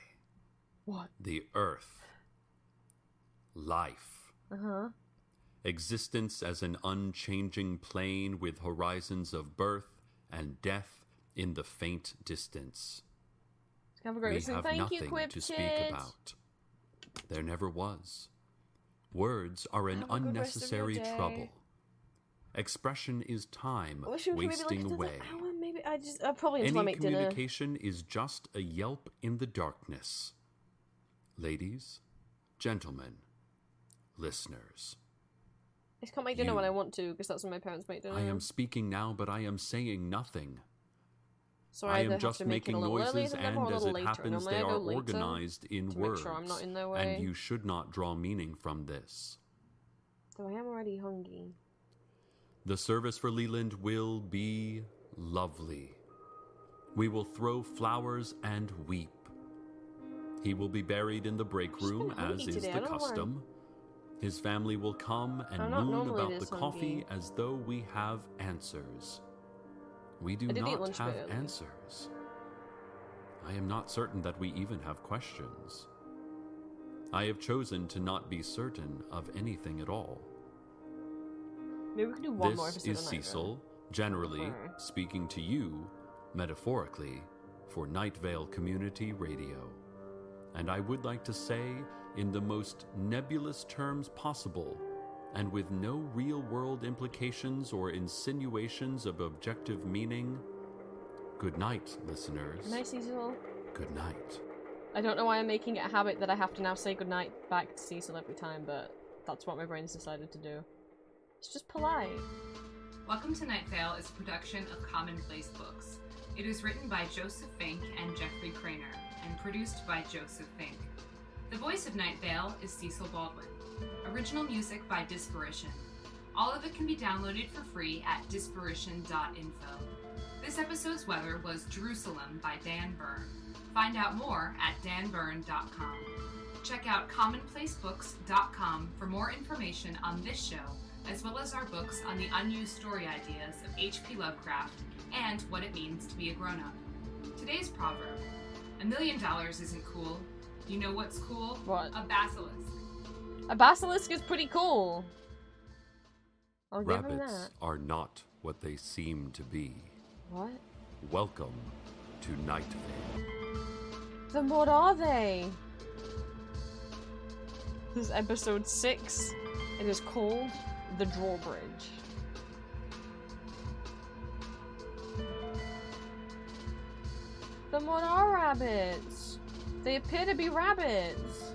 What? the earth, life, existence as an unchanging plane with horizons of birth and death in the faint distance. Have a great We listening. have Thank you, nothing Quip to speak Kid. about. There never was. Words are an Have a good rest of your unnecessary day. trouble. Expression is time I wish we could maybe wasting like away. another hour, maybe I'll probably until I Any make dinner. communication is just a yelp in the darkness. Ladies, gentlemen, listeners, I just can't make dinner when you. I want to because that's when my parents make dinner. I am speaking now, but I am saying nothing. So I either am have just to make it making a little earlier noises, than them and or a as little it later. happens, Normally they I go are later organized in to make words, sure I'm not in their way. and you should not draw meaning from this. Though I am already hungry. The service for Leland will be lovely. We will throw flowers and weep. He will be buried in the break I've just room, been hungry as is today. I the don't know why. custom. His family will come and I'm not moon normally about the this coffee hungry. as though we have answers. We do I did eat not lunch a have bit early. answers. I am not certain that we even have questions. I have chosen to not be certain of anything at all. Maybe we can do one more This episode is of Night Cecil, generally Okay. speaking to you, metaphorically, for Night Vale Community Radio. And I would like to say, in the most nebulous terms possible, and with no real-world implications or insinuations of objective meaning, good night, listeners. Good night, Cecil. Good night. I don't know why I'm making it a habit that I have to now say goodnight back to Cecil every time, but that's what my brain's decided to do. It's just polite. Welcome to Night Vale is a production of Commonplace Books. It is written by Joseph Fink and Jeffrey Craner, and produced by Joseph Fink. The voice of Night Vale is Cecil Baldwin. Original music by Disparition. All of it can be downloaded for free at disparition.info. This episode's weather was Jerusalem by Dan Byrne. Find out more at danbyrne.com. Check out commonplacebooks.com for more information on this show, as well as our books on the unused story ideas of H.P. Lovecraft and what it means to be a grown-up. Today's proverb: $1 million isn't cool. You know what's cool? What? A basilisk. A basilisk is pretty cool. I'll give him Rabbits that. are not what they seem to be. What? Welcome to Night Vale. Then what are they? This is episode 6. It is called The Drawbridge. Then what are rabbits? They appear to be rabbits.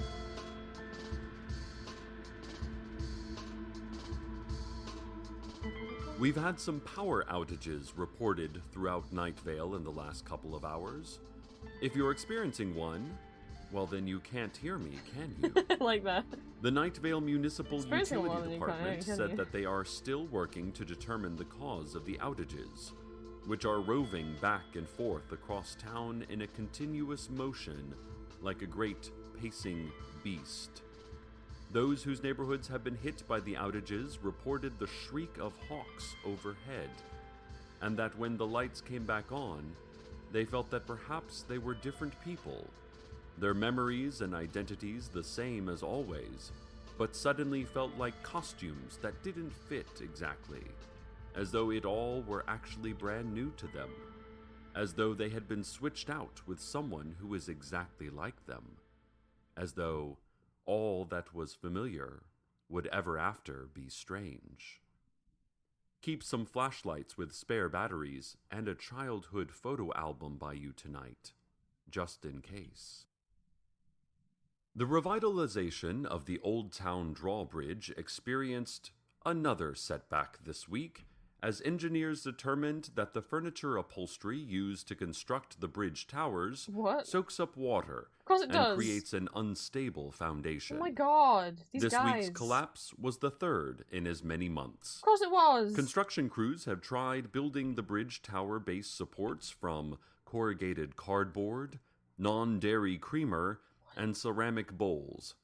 We've had some power outages reported throughout Night Vale in the last couple of hours. If you're experiencing one, well then you can't hear me, can you? Like that. The Night Vale Municipal Experiencing one Utility and you can't hear me, Department can said you? that they are still working to determine the cause of the outages. which are roving back and forth across town in a continuous motion like a great pacing beast. Those whose neighborhoods have been hit by the outages reported the shriek of hawks overhead, and that when the lights came back on, they felt that perhaps they were different people, their memories and identities the same as always, but suddenly felt like costumes that didn't fit exactly, as though it all were actually brand new to them, as though they had been switched out with someone who is exactly like them, as though all that was familiar would ever after be strange. Keep some flashlights with spare batteries and a childhood photo album by you tonight, just in case. The revitalization of the Old Town Drawbridge experienced another setback this week, as engineers determined that the furniture upholstery used to construct the bridge towers soaks up water Of course it and does. creates an unstable foundation. Oh my god, these This guys. week's collapse was the third in as many months. Of course it was. Construction crews have tried building the bridge tower base supports from corrugated cardboard, non-dairy creamer, and ceramic bowls.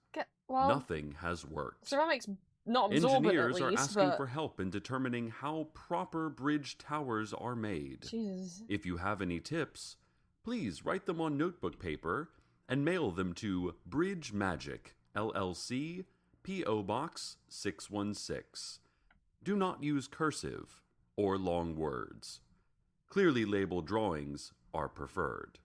Nothing has worked. Ceramic's not absorbent, Engineers at are least, asking but... for help in determining how proper bridge towers are made. Jesus. If you have any tips, please write them on notebook paper and mail them to Bridge Magic, LLC, P.O. Box 616. Do not use cursive or long words. Clearly labeled drawings are preferred.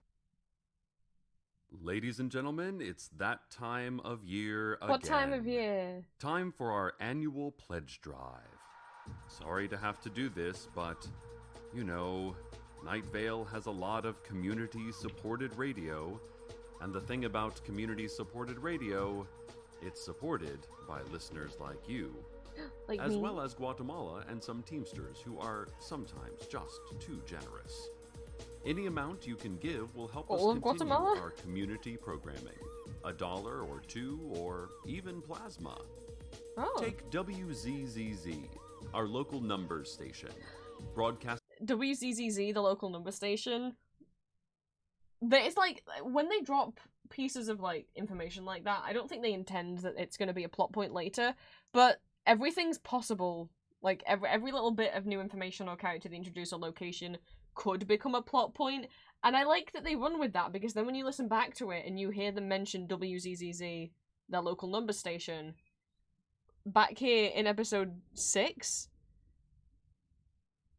Ladies and gentlemen, it's that time of year again. What time of year? Time for our annual pledge drive. Sorry to have to do this, but, you know, Night Vale has a lot of community-supported radio, and the thing about community-supported radio, it's supported by listeners like you, Like as me. well as Guatemala and some Teamsters who are sometimes just too generous. Any amount you can give will help us All of continue Guatemala? our community programming. $1 or $2 or even plasma. Oh. Take WZZZ, our local numbers station. Broadcast WZZZ, the local number station. It's like, when they drop pieces of, like, information like that, I don't think they intend that it's going to be a plot point later, but everything's possible. Like, every little bit of new information or character they introduce or location could become a plot point, and I like that they run with that, because then when you listen back to it and you hear them mention WZZZ, their local number station, back here in episode 6,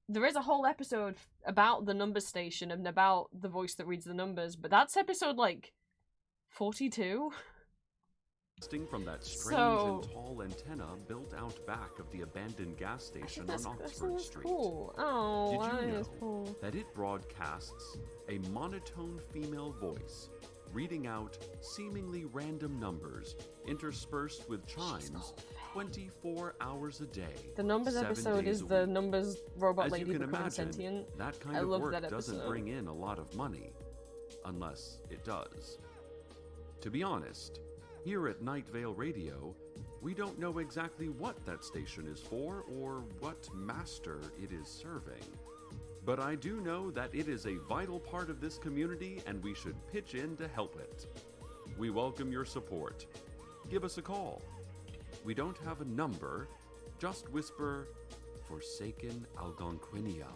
there is a whole episode about the number station and about the voice that reads the numbers, but that's episode, like, 42? from that strange So- and tall antenna built out back of the abandoned gas station on Oxford That's Street. cool. Oh, Did that you know is cool. that it broadcasts a monotone female voice reading out seemingly random numbers interspersed with chimes 24 hours a day? The numbers 7 episode days is a the week. numbers robot As lady you can becoming imagine, sentient. that kind I of love work that doesn't episode. bring in a lot of money. Unless it does. To be honest, here at Night Vale Radio, we don't know exactly what that station is for or what master it is serving. But I do know that it is a vital part of this community and we should pitch in to help it. We welcome your support. Give us a call. We don't have a number, just whisper Forsaken Algonquinia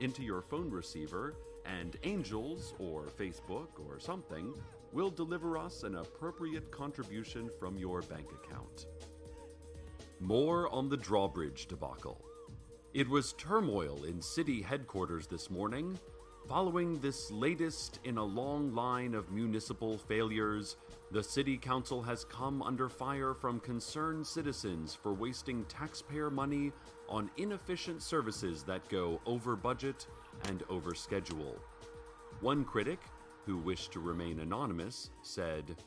into your phone receiver, and Angels or Facebook or something will deliver us an appropriate contribution from your bank account. More on the drawbridge debacle. It was turmoil in city headquarters this morning. Following this latest in a long line of municipal failures, the city council has come under fire from concerned citizens for wasting taxpayer money on inefficient services that go over budget and over schedule. One critic, who wished to remain anonymous, said,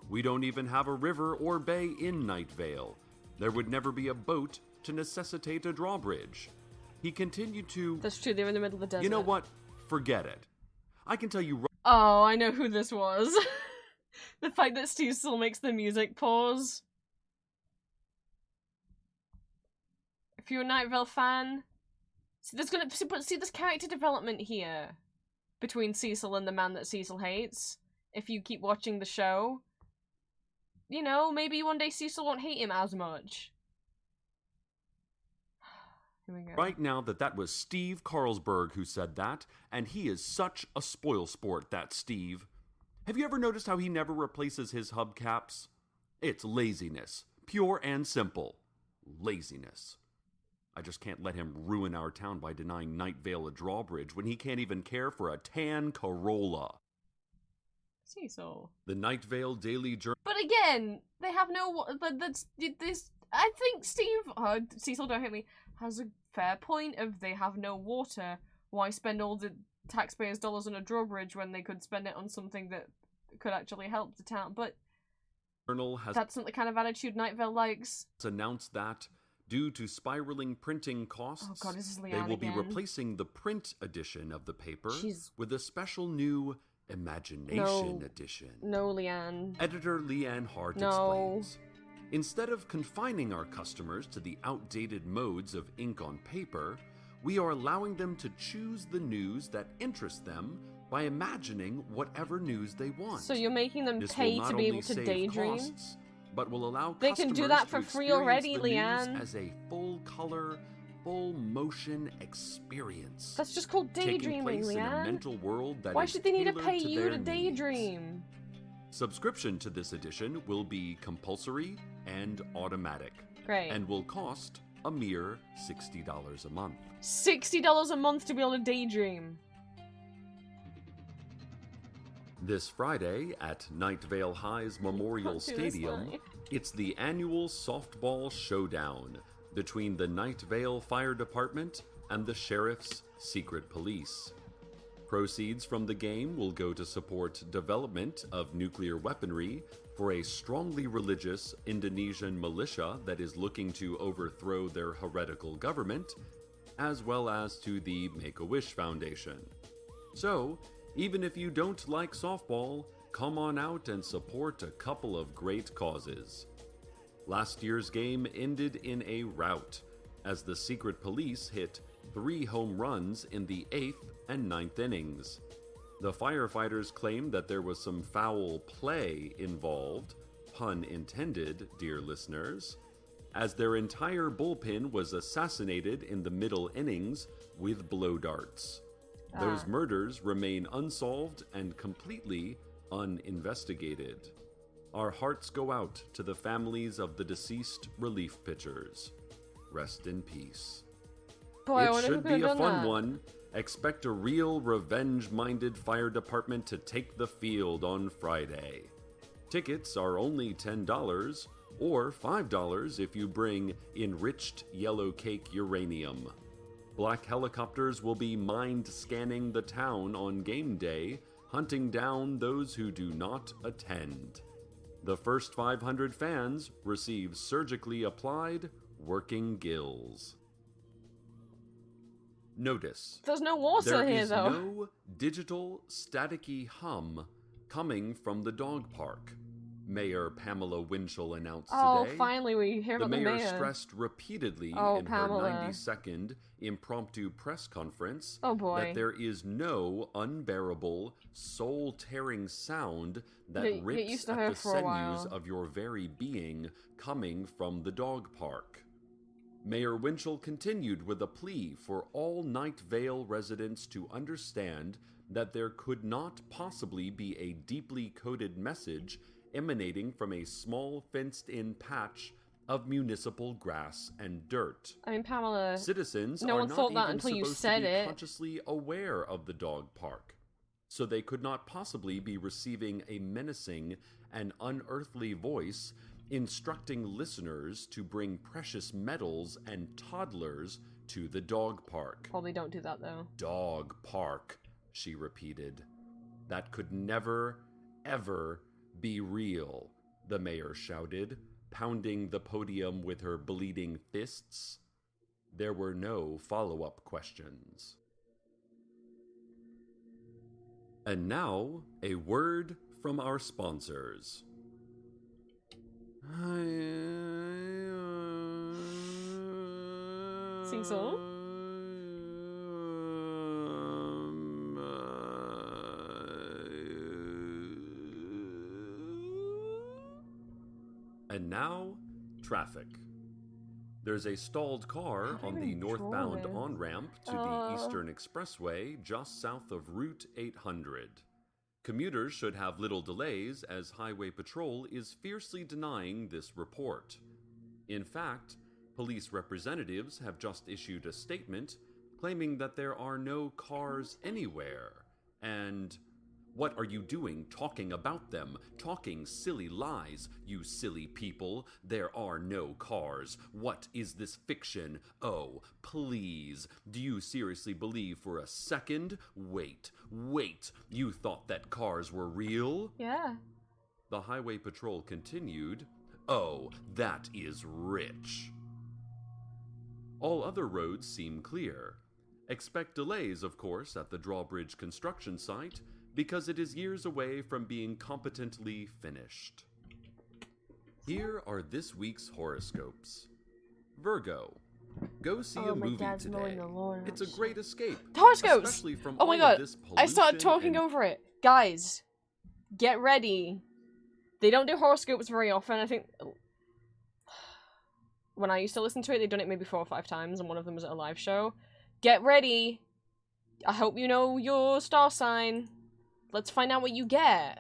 "We don't even have a river or bay in Night Vale. There would never be a boat to necessitate a drawbridge." He continued to, That's true, they're in the middle of the desert. "You know what? Forget it. I can tell you Oh, I know who this was. The fact that Steve still makes the music pause. If you're a Night Vale fan, So there's character development here between Cecil and the man that Cecil hates. If you keep watching the show, you know, maybe one day Cecil won't hate him as much. Here we go. Right now that was Steve Carlsberg who said that, and he is such a spoilsport, that Steve. Have you ever noticed how he never replaces his hubcaps? It's laziness. Pure and simple. Laziness. I just can't let him ruin our town by denying Night Vale a drawbridge when he can't even care for a tan Corolla. Cecil. The Night Vale Daily Journal. But again, they have no. That's this. I think Cecil, don't hit me, has a fair point of they have no water. Why spend all the taxpayers' dollars on a drawbridge when they could spend it on something that could actually help the town? But that's not the kind of attitude Night Vale likes. Announced that, due to spiraling printing costs, Oh God, this is Leanne they will again. be replacing the print edition of the paper She's- with a special new Imagination edition. No, Leanne. Editor Leanne Hart No. explains. Instead of confining our customers to the outdated modes of ink on paper, we are allowing them to choose the news that interests them by imagining whatever news they want. So you're making them This pay will not to be able only to save daydream? costs, but will allow They can do customers that for to free experience already, the news Leanne. as a full-color, full-motion experience. That's just called taking daydreaming, place in a Leanne. mental world that Why is should they need to tailored pay to you their to needs. daydream? Subscription to this edition will be compulsory and automatic, Great. and will cost a mere $60 a month. $60 a month to be able to daydream. This Friday at Night Vale High's Memorial Can't do this Stadium, live. it's the annual softball showdown between the Night Vale Fire Department and the Sheriff's Secret Police. Proceeds from the game will go to support development of nuclear weaponry for a strongly religious Indonesian militia that is looking to overthrow their heretical government, as well as to the Make-A-Wish Foundation. So, even if you don't like softball, come on out and support a couple of great causes. Last year's game ended in a rout, as the Secret Police hit 3 home runs in the 8th and 9th innings. The firefighters claimed that there was some foul play involved, pun intended, dear listeners, as their entire bullpen was assassinated in the middle innings with blow darts. Those murders remain unsolved and completely uninvestigated. Our hearts go out to the families of the deceased relief pitchers. Rest in peace. Boy, I It wonder who should could have be a done fun that. one. Expect a real revenge-minded fire department to take the field on Friday. Tickets are only $10 or $5 if you bring enriched yellow cake uranium. Black helicopters will be mind-scanning the town on game day, hunting down those who do not attend. The first 500 fans receive surgically applied working gills. Notice, There's no water there here, is though. no digital staticky hum coming from the dog park, Mayor Pamela Winchell announced Oh, today. finally we hear The about the mayor mayor. stressed repeatedly Oh, in Pamela. her 92nd impromptu press conference Oh, boy. that there is no unbearable, soul-tearing sound that Get rips used to at her the for a sinews while. of your very being coming from the dog park. Mayor Winchell continued with a plea for all Night Vale residents to understand that there could not possibly be a deeply coded message emanating from a small fenced-in patch of municipal grass and dirt. I mean, Pamela. Citizens no are one not thought that even until you supposed said to be it. consciously aware of the dog park, so they could not possibly be receiving a menacing and unearthly voice instructing listeners to bring precious metals and toddlers to the dog park. Probably don't do that, though. Dog park, she repeated. That could never, ever be real, the mayor shouted, pounding the podium with her bleeding fists. There were no follow-up questions. And now, a word from our sponsors. Cecil? ？ And now, traffic. There's a stalled car on the northbound on-ramp to the Eastern Expressway just south of Route 800. Commuters should have little delays as Highway Patrol is fiercely denying this report. In fact, police representatives have just issued a statement claiming that there are no cars anywhere, and what are you doing talking about them, talking silly lies, you silly people? There are no cars. What is this fiction? Oh, please. Do you seriously believe for a second? Wait. You thought that cars were real? Yeah. The Highway Patrol continued, oh, that is rich. All other roads seem clear. Expect delays, of course, at the drawbridge construction site, because it is years away from being competently finished. Here are this week's horoscopes. Virgo. Go see a movie today. It's a great escape. The horoscopes! Especially from Oh my all god, of this I started pollution talking and over it. Guys, get ready. They don't do horoscopes very often. I think when I used to listen to it, they'd done it maybe 4 or 5 times, and one of them was at a live show. Get ready. I hope you know your star sign. Let's find out what you get.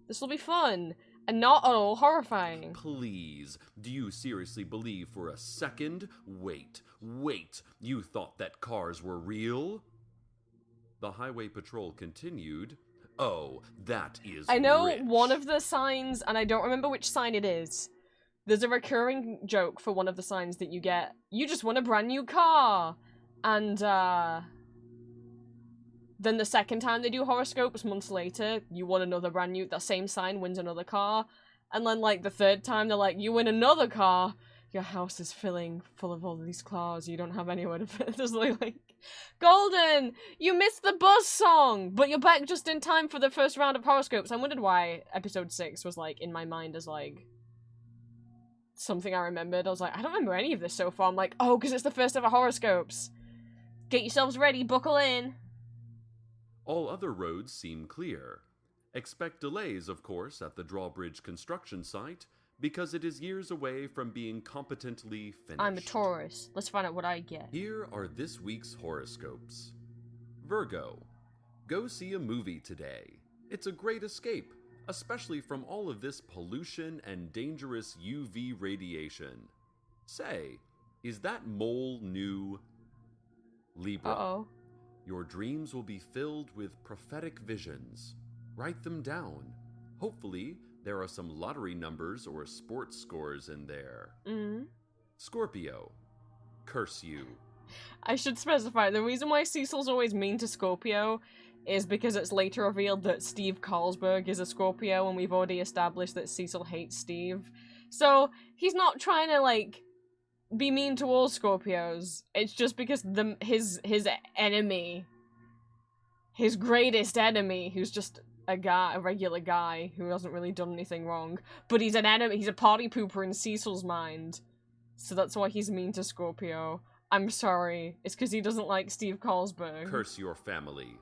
This will be fun. And not at all horrifying. Please, do you seriously believe for a second? Wait. You thought that cars were real? The Highway Patrol continued, oh, that is I know rich. one of the signs, and I don't remember which sign it is. There's a recurring joke for one of the signs that you get. You just won a brand new car. And, then the second time they do horoscopes, months later, you won another brand new, that same sign wins another car. And then, like, the third time, they're like, you win another car. Your house is full of all these cars. You don't have anywhere to fit. There's like, Golden, you missed the buzz song, but you're back just in time for the first round of horoscopes. I wondered why episode 6 was, like, in my mind as, like, something I remembered. I was like, I don't remember any of this so far. I'm like, oh, because it's the first ever horoscopes. Get yourselves ready, buckle in. All other roads seem clear. Expect delays, of course, at the drawbridge construction site, because it is years away from being competently finished. I'm a Taurus. Let's find out what I get. Here are this week's horoscopes. Virgo. Go see a movie today. It's a great escape, especially from all of this pollution and dangerous UV radiation. Say, is that mole new? Libra. Uh-oh. Your dreams will be filled with prophetic visions. Write them down. Hopefully, there are some lottery numbers or sports scores in there. Scorpio. Curse you. I should specify, the reason why Cecil's always mean to Scorpio is because it's later revealed that Steve Carlsberg is a Scorpio, and we've already established that Cecil hates Steve. So, he's not trying to, like, be mean to all Scorpios. It's just because his enemy, his greatest enemy, who's just a regular guy who hasn't really done anything wrong, but he's an enemy, he's a party pooper in Cecil's mind. So that's why he's mean to Scorpio. I'm sorry. It's because he doesn't like Steve Carlsberg. Curse your family.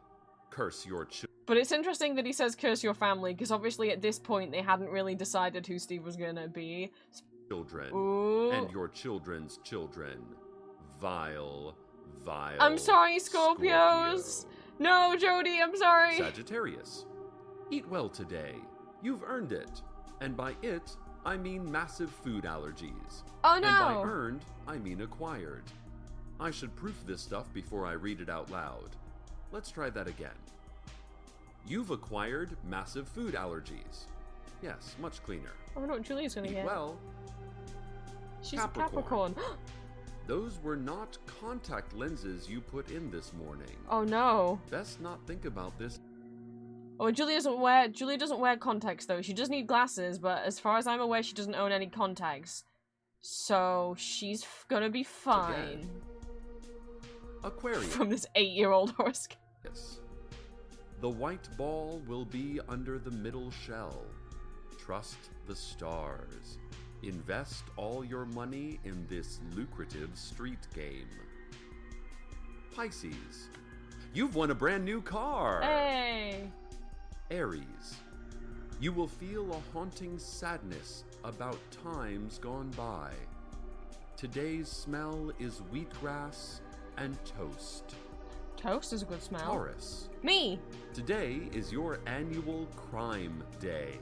Curse your children. But it's interesting that he says curse your family, because obviously at this point they hadn't really decided who Steve was gonna be. Children and your children's children. Vile. I'm sorry, Scorpios. Scorpio. No, Jody, I'm sorry. Sagittarius. Eat well today. You've earned it. And by it, I mean massive food allergies. Oh no. And by earned, I mean acquired. I should proof this stuff before I read it out loud. Let's try that again. You've acquired massive food allergies. Yes, much cleaner. I wonder what Julia's gonna Eat get. well. She's a Capricorn. Those were not contact lenses you put in this morning. Oh no. Best not think about this. Oh, Julia doesn't wear contacts though. She does need glasses, but as far as I'm aware, she doesn't own any contacts. So she's gonna be fine. Again. Aquarius. From this 8-year-old horoscope. Yes. The white ball will be under the middle shell. Trust the stars. Invest all your money in this lucrative street game. Pisces. You've won a brand new car. Hey. Aries. You will feel a haunting sadness about times gone by. Today's smell is wheatgrass and toast. Toast is a good smell. Taurus. Me! Today is your annual crime day.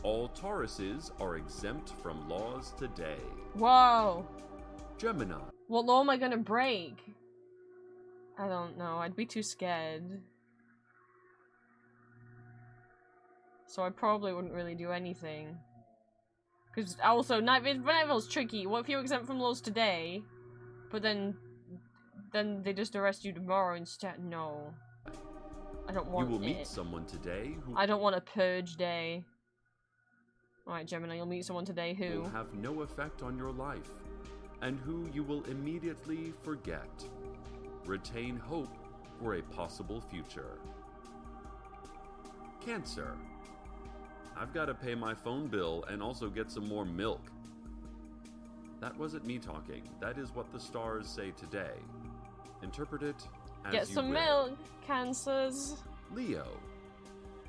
All Tauruses are exempt from laws today. Whoa! Gemini. What law am I gonna break? I don't know. I'd be too scared. So I probably wouldn't really do anything. Because also, Nightfall's tricky. What if you're exempt from laws today, but then they just arrest you tomorrow instead? No. I don't want You will it. meet someone today who I don't want a purge day. Alright, Gemini, you'll meet someone today who... will have no effect on your life, and who you will immediately forget. Retain hope for a possible future. Cancer. I've got to pay my phone bill and also get some more milk. That wasn't me talking. That is what the stars say today. Interpret it as Get you some will. milk, cancers. Leo.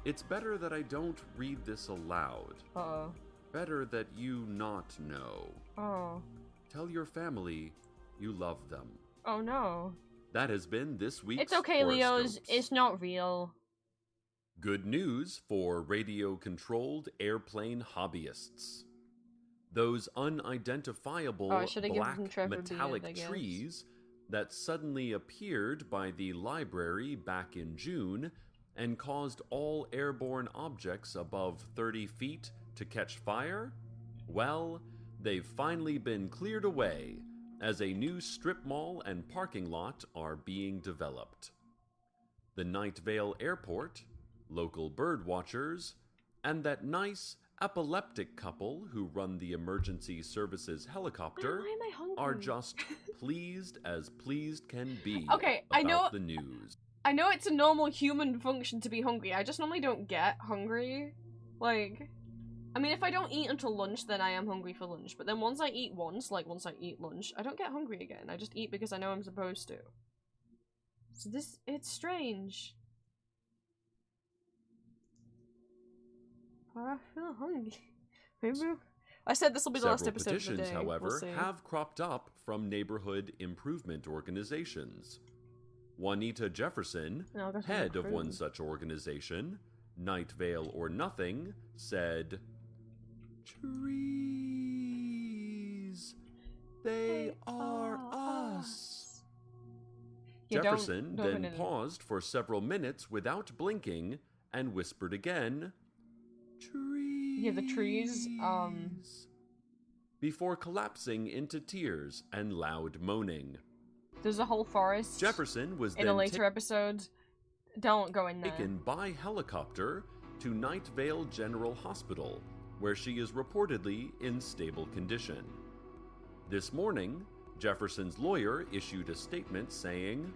It's better that I don't read this aloud. Uh-oh. Better that you not know. Oh. Tell your family you love them. Oh no. That has been this week's It's okay, Leos. horoscopes. It's not real. Good news for radio-controlled airplane hobbyists. Those unidentifiable Oh, I should've given black Trevor Beard, metallic I guess. trees that suddenly appeared by the library back in June and caused all airborne objects above 30 feet to catch fire? Well, they've finally been cleared away as a new strip mall and parking lot are being developed. The Night Vale Airport, local bird watchers, and that nice epileptic couple who run the emergency services helicopter Why am I hungry? are just pleased as pleased can be Okay, I about know- the news. I know it's a normal human function to be hungry. I just normally don't get hungry. Like, I mean, if I don't eat until lunch, then I am hungry for lunch. But then once I eat lunch, I don't get hungry again. I just eat because I know I'm supposed to. So it's strange. But I feel hungry. Maybe I said this will be the last Several episode of the petitions, day. however, We'll see. have cropped up from neighborhood improvement organizations. Juanita Jefferson, No, that's not head of one approved. such organization, Night Vale or Nothing, said, "Trees, they are us." Yeah, Jefferson don't then paused for several minutes without blinking and whispered again, "Trees." Yeah, the trees, Before collapsing into tears and loud moaning. There's a whole forest. Jefferson was in then a later episode. Don't go in there. taken by helicopter to Night Vale General Hospital, where she is reportedly in stable condition. This morning, Jefferson's lawyer issued a statement saying,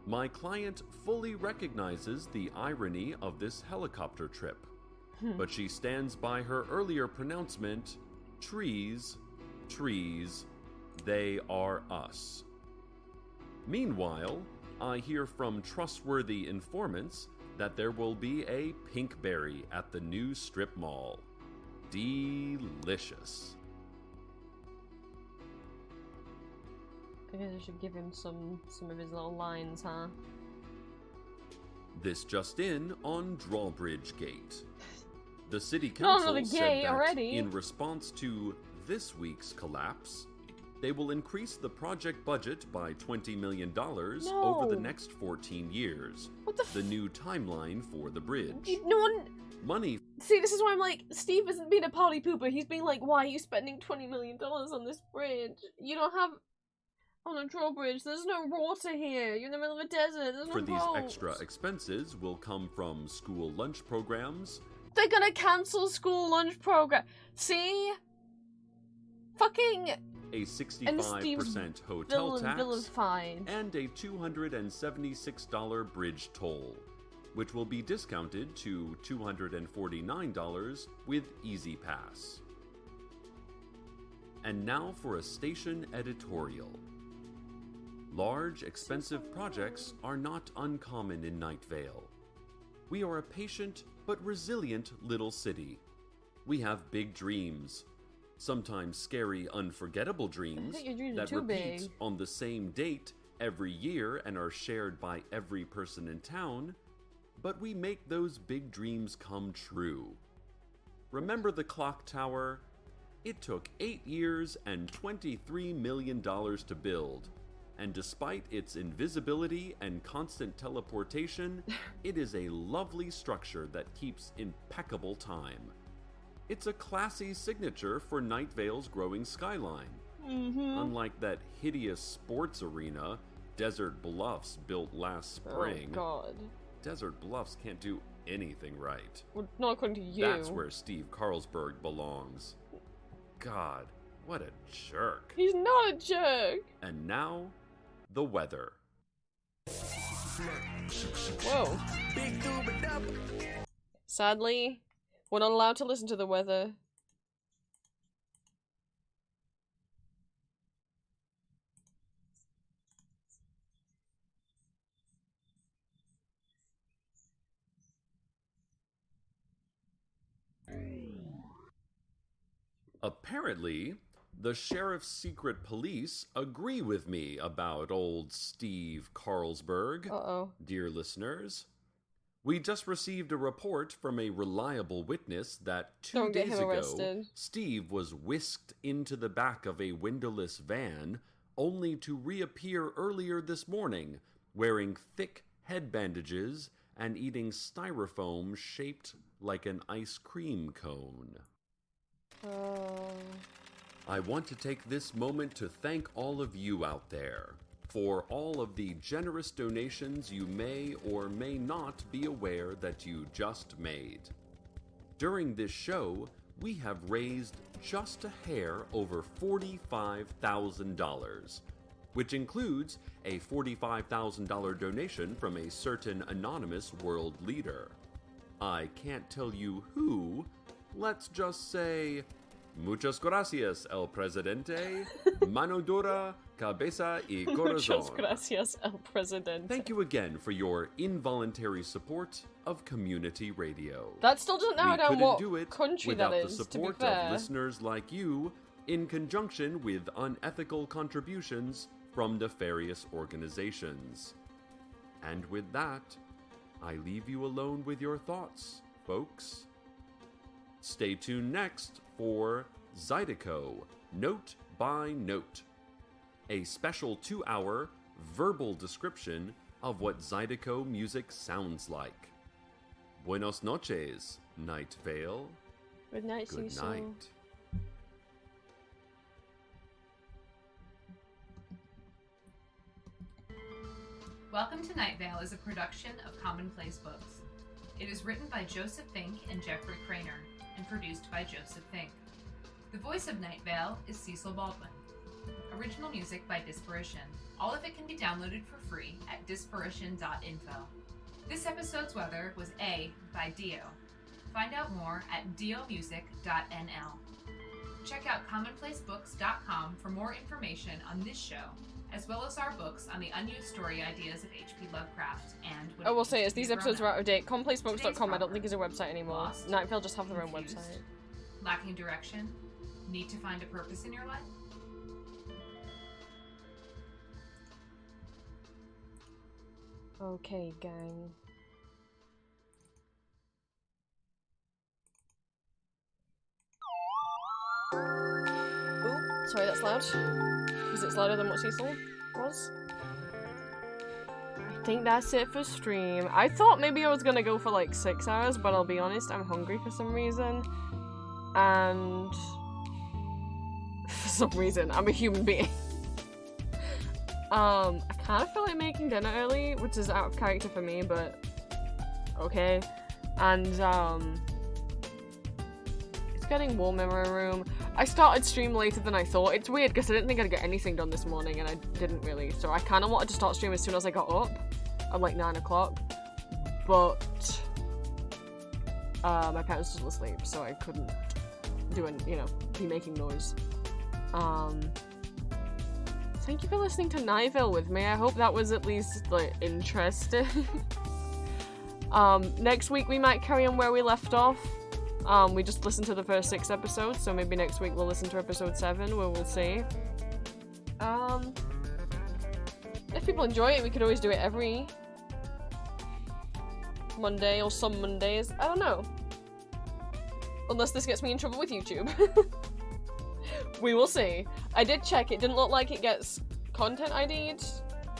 "My client fully recognizes the irony of this helicopter trip, but she stands by her earlier pronouncement, trees, trees, they are us." Meanwhile, I hear from trustworthy informants that there will be a pinkberry at the new strip mall. Delicious. I guess I should give him some of his little lines, huh? This just in on Drawbridge Gate. The city Not council another said gate that already. in response to this week's collapse, they will increase the project budget by $20 million over the No. next 14 years. What the The new timeline for the bridge. No one... Money See, this is why I'm like, Steve isn't being a party pooper. He's being like, why are you spending $20 million on this bridge? You don't have... On a drawbridge, there's no water here. You're in the middle of a desert. There's no for these roads. extra expenses will come from school lunch programs, They're gonna cancel school lunch program. See? Fucking a And Steve's 65% hotel tax, vilified. and a $276 bridge toll, which will be discounted to $249 with Easy Pass. And now for a station editorial. Large, expensive projects are not uncommon in Night Vale. We are a patient but resilient little city. We have big dreams. Sometimes scary, unforgettable dreams think your dreams are that too repeat big. on the same date every year and are shared by every person in town. But we make those big dreams come true. Remember the clock tower? It took 8 years and $23 million to build. And despite its invisibility and constant teleportation, it is a lovely structure that keeps impeccable time. It's a classy signature for Night Vale's growing skyline. Unlike that hideous sports arena, Desert Bluffs, built last spring. Oh god. Desert Bluffs can't do anything right. Well, not according to you. That's where Steve Carlsberg belongs. God, what a jerk. He's not a jerk. And now, the weather. Whoa. Sadly, we're not allowed to listen to the weather. Apparently, the sheriff's secret police agree with me about old Steve Carlsberg. Uh-oh. Dear listeners, we just received a report from a reliable witness that 2 Don't get days him ago, arrested. Steve was whisked into the back of a windowless van, only to reappear earlier this morning, wearing thick head bandages and eating styrofoam shaped like an ice cream cone. I want to take this moment to thank all of you out there for all of the generous donations you may or may not be aware that you just made. During this show, we have raised just a hair over $45,000, which includes a $45,000 donation from a certain anonymous world leader. I can't tell you who. Let's just say, muchas gracias, el presidente, mano dura, cabeza y Muchas corazón. gracias, el presidente. Thank you again for your involuntary support of community radio. That still doesn't narrow We down couldn't what do it country without that the is, to be support fair. of listeners like you, in conjunction with unethical contributions from nefarious organizations. And with that, I leave you alone with your thoughts, folks. Stay tuned next for Zydeco, Note by Note, a special 2-hour verbal description of what Zydeco music sounds like. Buenos noches, Night Vale. Good night, Good Cecil. night. Welcome to Night Vale is a production of Commonplace Books. It is written by Joseph Fink and Jeffrey Craner, and produced by Joseph Fink. The voice of Night Vale is Cecil Baldwin. Original music by Disparition. All of it can be downloaded for free at disparition.info. This episode's weather was A by Dio. Find out more at diomusic.nl. Check out commonplacebooks.com for more information on this show, as well as our books on the unused story ideas of H.P. Lovecraft and What I It will Means say, to as Be these a episodes are Grown-Up. out of date, commonplacebooks.com I don't think is a Today's website anymore. Lost, Night Vale just have their own confused, website. Lacking direction? Need to find a purpose in your life? Okay, gang. Ooh, sorry, that's loud. Is it louder than what Cecil was? I think that's it for stream. I thought maybe I was gonna go for like 6 hours, but I'll be honest, I'm hungry for some reason. And for some reason, I'm a human being. I kind of feel like making dinner early, which is out of character for me, but okay. And it's getting warm in my room. I started stream later than I thought. It's weird because I didn't think I'd get anything done this morning, and I didn't really. So I kind of wanted to start stream as soon as I got up, at like 9 o'clock. But my parents was asleep, so I couldn't do it, be making noise. Thank you for listening to Night Vale with me. I hope that was at least, like, interesting. Next week we might carry on where we left off. We just listened to the first 6 episodes, so maybe next week we'll listen to episode 7, where we'll see. If people enjoy it, we could always do it every Monday or some Mondays. I don't know. Unless this gets me in trouble with YouTube. We will see. I did check, it didn't look like it gets content ID'd.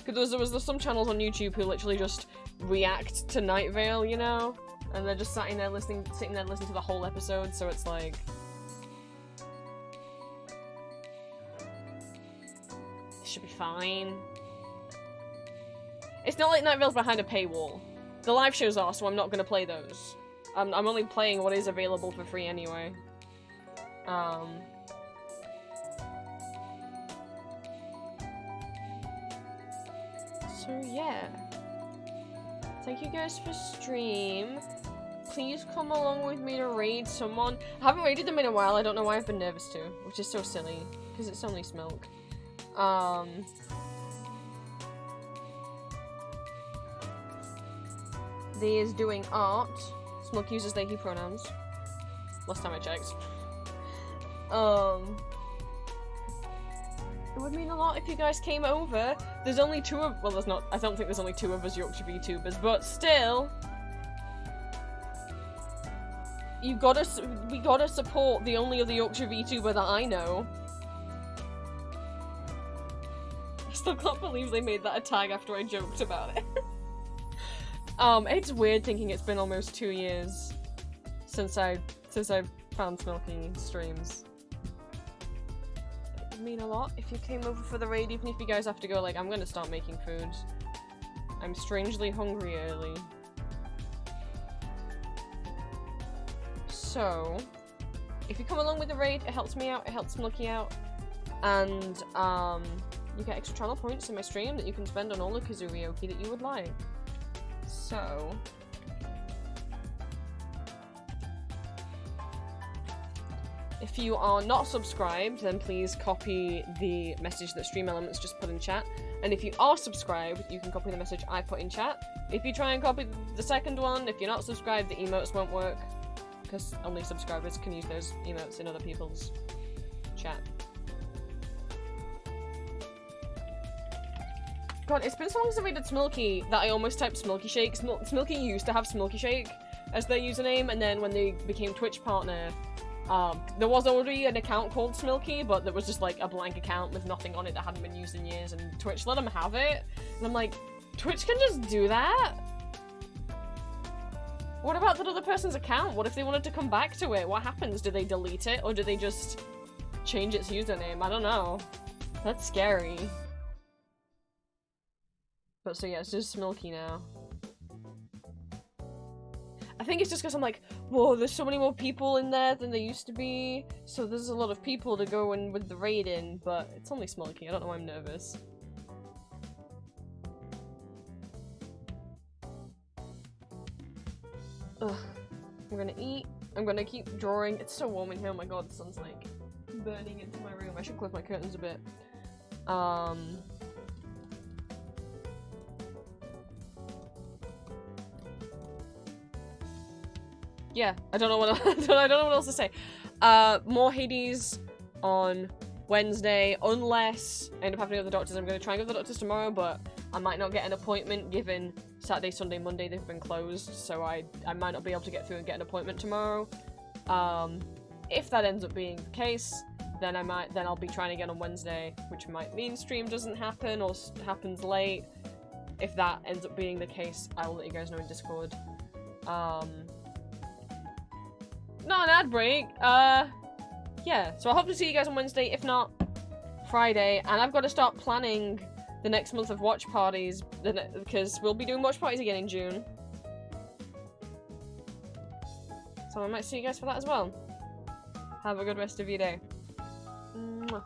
Because there was some channels on YouTube who literally just react to Night Vale, you know? And they're just sitting there listening to the whole episode, so it's like... It should be fine. It's not like Night Vale's behind a paywall. The live shows are, so I'm not gonna play those. I'm only playing what is available for free anyway. So yeah. Thank you guys for stream. Please come along with me to raid someone. I haven't raided them in a while, I don't know why I've been nervous to, which is so silly, because it's only Smoke. They is doing art. Smoke uses they, he pronouns. Last time I checked. It would mean a lot if you guys came over. There's only 2 of- well, there's not- I don't think there's only 2 of us Yorkshire VTubers, but still! We gotta support the only other Yorkshire VTuber that I know. I still can't believe they made that a tag after I joked about it. It's weird thinking it's been almost 2 years since I found Smilky streams. It would mean a lot if you came over for the raid, even if you guys have to go, like, I'm gonna start making food. I'm strangely hungry early. So, if you come along with the raid, it helps me out, it helps Smilky out, and, you get extra channel points in my stream that you can spend on all the karaoke that you would like. So, if you are not subscribed, then please copy the message that Stream Elements just put in chat. And if you are subscribed, you can copy the message I put in chat. If you try and copy the second one, if you're not subscribed, the emotes won't work. Because only subscribers can use those emotes in other people's chat. God, it's been so long since I raided Smilky that I almost typed Smilky Shake. Smilky used to have Smilky Shake as their username, and then when they became Twitch partner, there was already an account called Smilky, but there was just like a blank account with nothing on it that hadn't been used in years, and Twitch let them have it. And I'm like, Twitch can just do that? What about that other person's account? What if they wanted to come back to it? What happens? Do they delete it, or do they just change its username? I don't know. That's scary. But so yeah, it's just Smilky now. I think it's just because I'm like, whoa, there's so many more people in there than there used to be, so there's a lot of people to go in with the raid in, but it's only Smilky, I don't know why I'm nervous. Ugh. I'm gonna eat, I'm gonna keep drawing. It's so warm in here, oh my god, the sun's like burning into my room. I should close my curtains a bit. Yeah, I don't know what I don't know what else to say. More Hades on Wednesday, unless I end up having to go to the doctors. I'm going to try and go to the doctors tomorrow, but I might not get an appointment given Saturday, Sunday, Monday they've been closed, so I might not be able to get through and get an appointment tomorrow. If that ends up being the case, then I'll be trying again on Wednesday, which might mean stream doesn't happen or happens late. If that ends up being the case, I will let you guys know in Discord. Not an ad break. Yeah, so I hope to see you guys on Wednesday, if not Friday, and I've got to start planning the next month of watch parties, because we'll be doing watch parties again in June. So I might see you guys for that as well. Have a good rest of your day. Mwah.